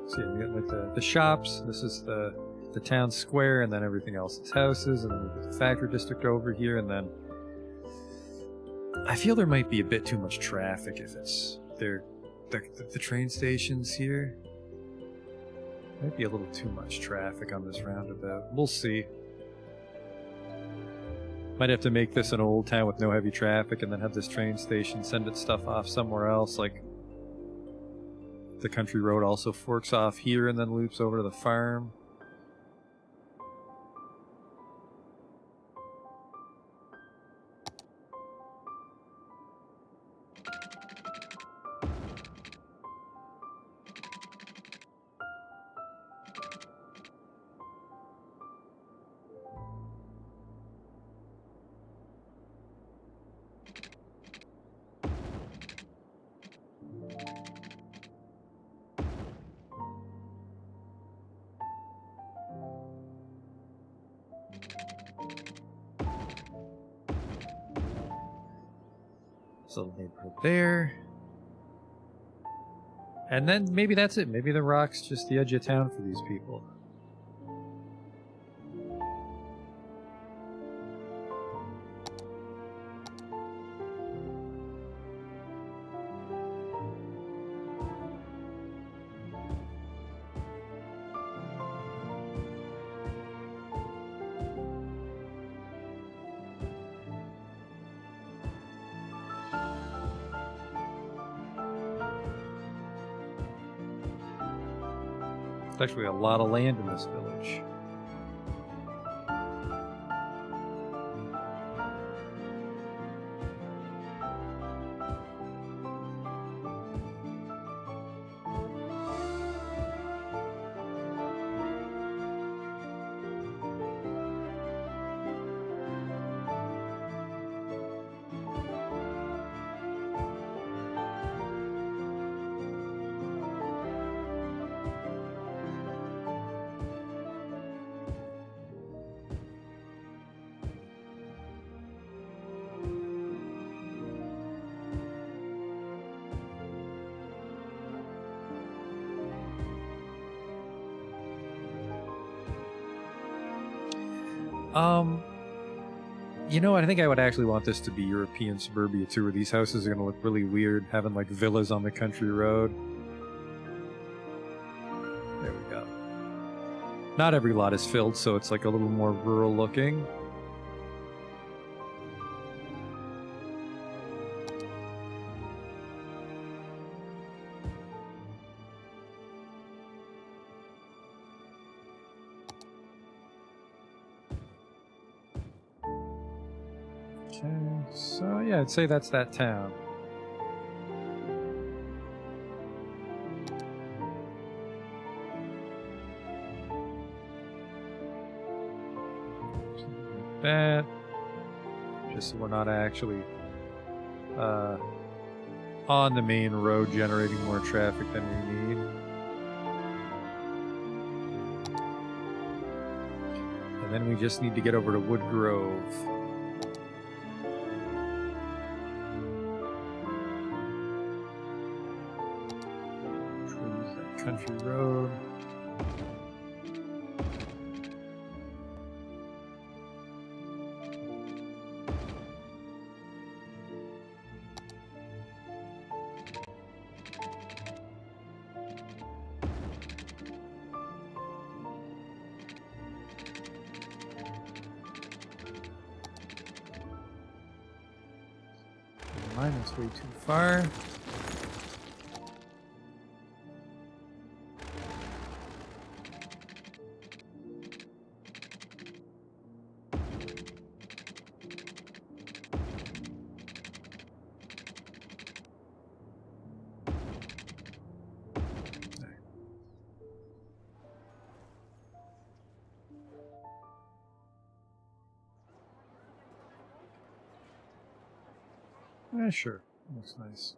See, we got like the shops. This is the town square, and then everything else is houses, and then we got the factory district over here, and then I feel there might be a bit too much traffic if it's the train stations here. Might be a little too much traffic on this roundabout. We'll see. Might have to make this an old town with no heavy traffic, and then have this train station send its stuff off somewhere else, like the country road also forks off here and then loops over to the farm. Little neighborhood there. And then maybe that's it. Maybe the rock's just the edge of town for these people. There's actually a lot of land in this village. You know, I think I would actually want this to be European suburbia too, where these houses are going to look really weird, having like villas on the country road. There we go. Not every lot is filled, so it's like a little more rural looking. Okay, so yeah, I'd say that's that town. That, just so we're not actually on the main road generating more traffic than we need. And then we just need to get over to Wood Grove. Country road. Mine is way too far. Yeah, sure. Looks nice.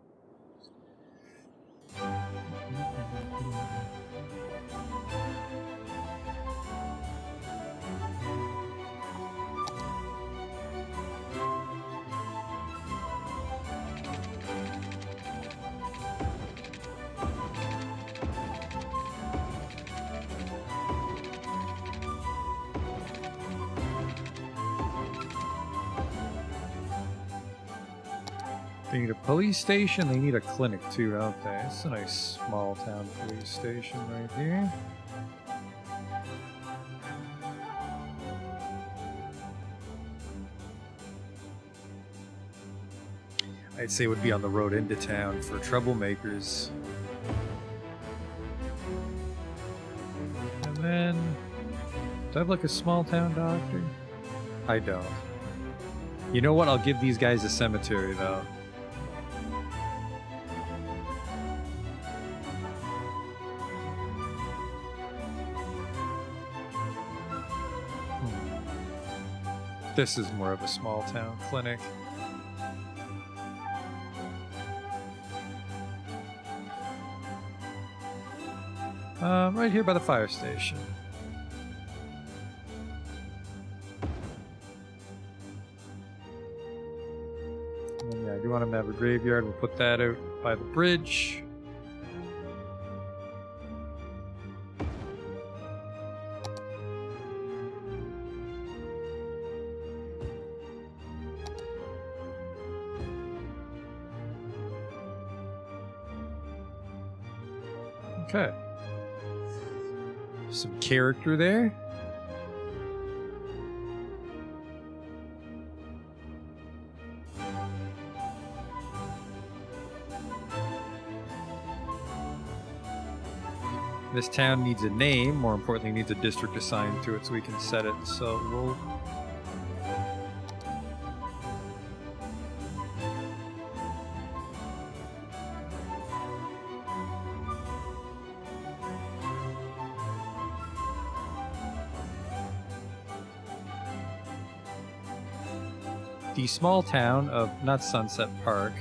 They need a police station, they need a clinic too, don't they? It's a nice small town police station right here. I'd say it would be on the road into town for troublemakers. And then, do I have like a small town doctor? I don't. You know what? I'll give these guys a cemetery though. This is more of a small town clinic. Right here by the fire station. And then, yeah, I do want him to have a graveyard. We'll put that out by the bridge. Okay. Some character there. This town needs a name, more importantly needs a district assigned to it so we can set it. So we'll the small town of, not Sunset Park,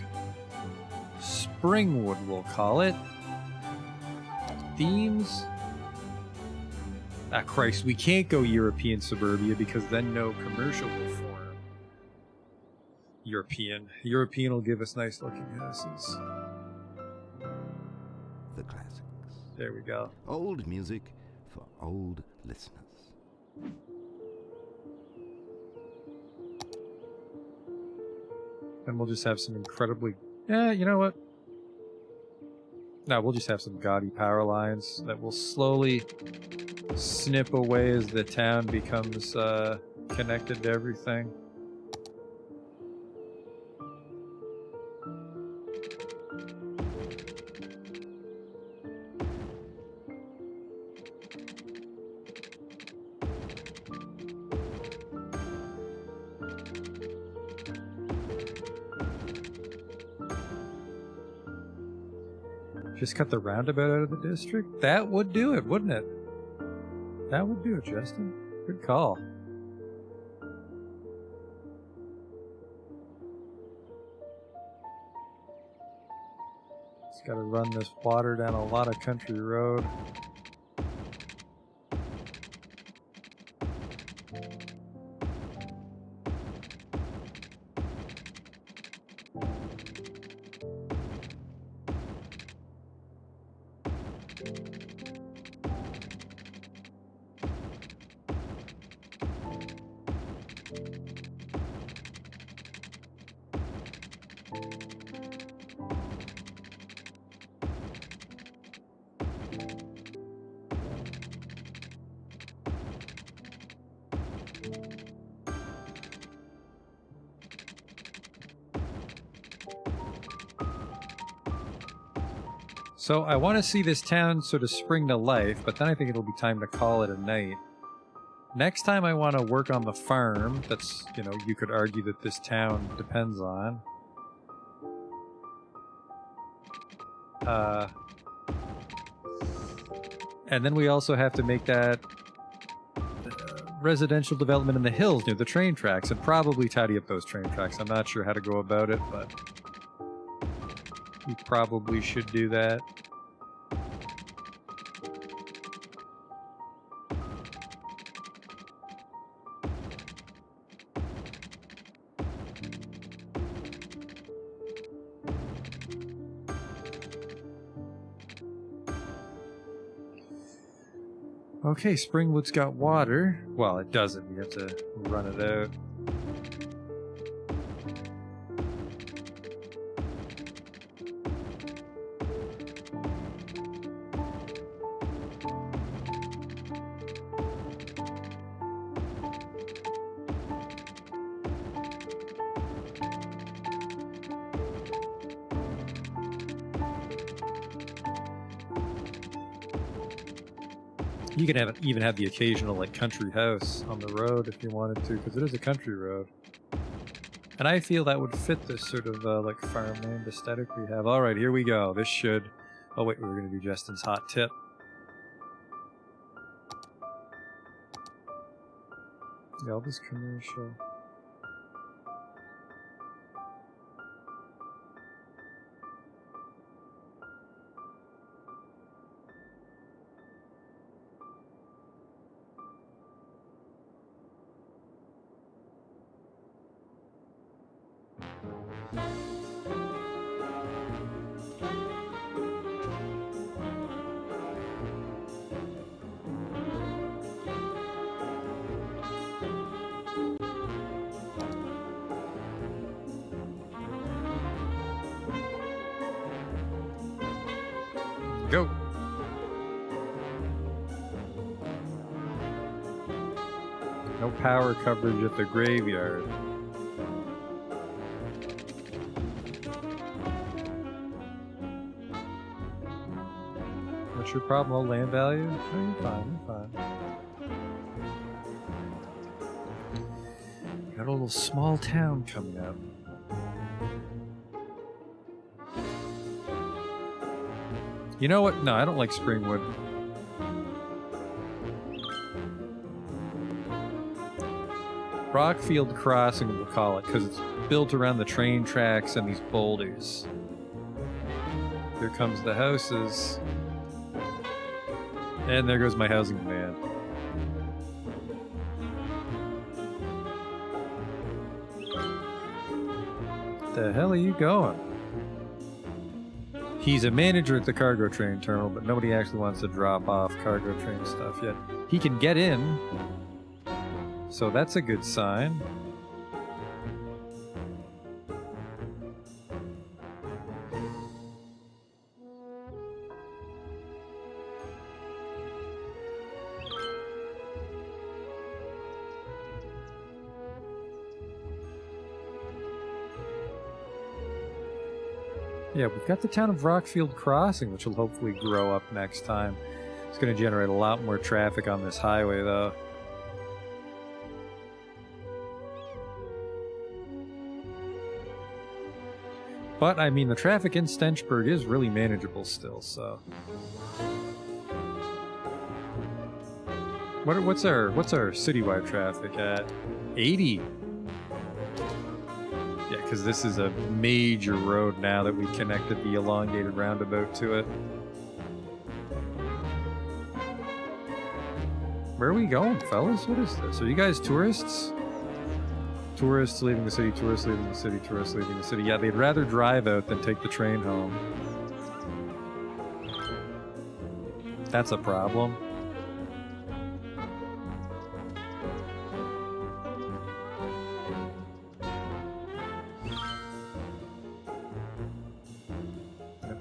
Springwood we'll call it. Themes? Ah, Christ, we can't go European suburbia because then no commercial will form. European will give us nice looking houses.
The classics.
There we go.
Old music for old listeners.
we'll just have some incredibly... Yeah, you know what? No, we'll just have some gaudy power lines that will slowly snip away as the town becomes connected to everything. Just cut the roundabout out of the district? That would do it, wouldn't it? That would do it, Justin. Good call. Just gotta run this water down a lot of country road. So I want to see this town sort of spring to life, but then I think it'll be time to call it a night. Next time I want to work on the farm that's, you know, you could argue that this town depends on. And then we also have to make that residential development in the hills near the train tracks and probably tidy up those train tracks. I'm not sure how to go about it, but we probably should do that. Okay, Springwood's got water. Well, it doesn't. You have to run it out. You can even have the occasional like country house on the road if you wanted to, because it is a country road. And I feel that would fit this sort of like farmland aesthetic we have. All right, here we go. This should... Oh wait, we were going to do Justin's hot tip. Elvis commercial. Go! No power coverage at the graveyard. What's your problem? Low land value? Oh, you're fine, you're fine. Got a little small town coming up. You know what? No, I don't like Springwood. Rockfield Crossing, we'll call it, because it's built around the train tracks and these boulders. Here comes the houses. And there goes my housing van. The hell are you going? He's a manager at the cargo train terminal, but nobody actually wants to drop off cargo train stuff yet. He can get in, so that's a good sign. Yeah, we've got the town of Rockfield Crossing, which will hopefully grow up next time. It's going to generate a lot more traffic on this highway, though. But, I mean, the traffic in Stenchburg is really manageable still, so... What's our citywide traffic at? 80! Yeah, because this is a major road now that we connected the elongated roundabout to it. Where are we going, fellas? What is this? Are you guys tourists? Tourists leaving the city, tourists leaving the city, tourists leaving the city. Yeah, they'd rather drive out than take the train home. That's a problem.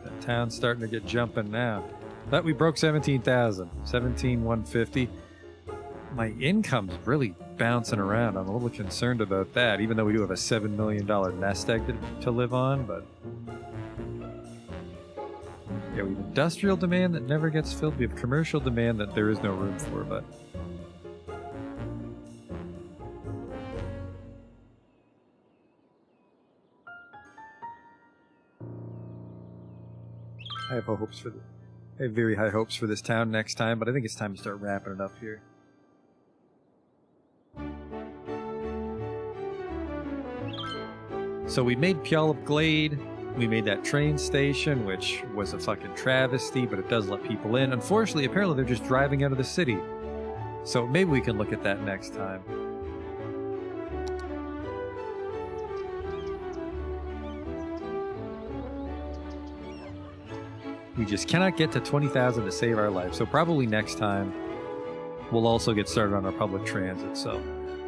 That town's starting to get jumping now. But we broke 17,000. 17,150. My income's really bouncing around. I'm a little concerned about that, even though we do have a $7 million nest egg to live on, but... Yeah, we have industrial demand that never gets filled. We have commercial demand that there is no room for, but... I have very high hopes for this town next time, but I think it's time to start wrapping it up here. So we made Puyallup Glade, we made that train station, which was a fucking travesty, but it does let people in. Unfortunately, apparently they're just driving out of the city. So maybe we can look at that next time. We just cannot get to 20,000 to save our life, so probably next time we'll also get started on our public transit. So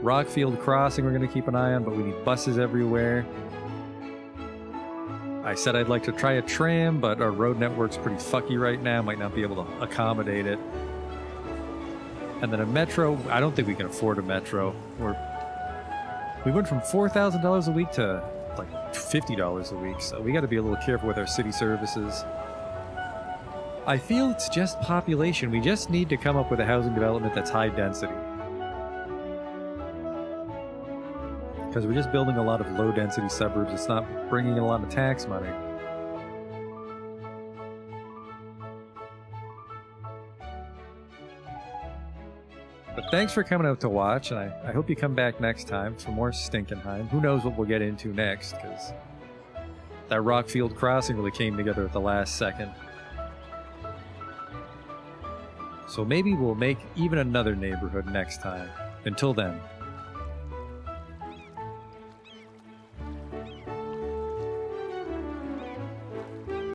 Rockfield Crossing we're going to keep an eye on, but we need buses everywhere. I said I'd like to try a tram, but our road network's pretty fucky right now, might not be able to accommodate it. And then a metro, I don't think we can afford a metro. We went from $4,000 a week to like $50 a week, so we got to be a little careful with our city services. I feel it's just population. We just need to come up with a housing development that's high density. Because we're just building a lot of low density suburbs. It's not bringing in a lot of tax money. But thanks for coming out to watch, and I hope you come back next time for more Stinkenheim. Who knows what we'll get into next, because that Rockfield Crossing really came together at the last second. So maybe we'll make even another neighborhood next time. Until then.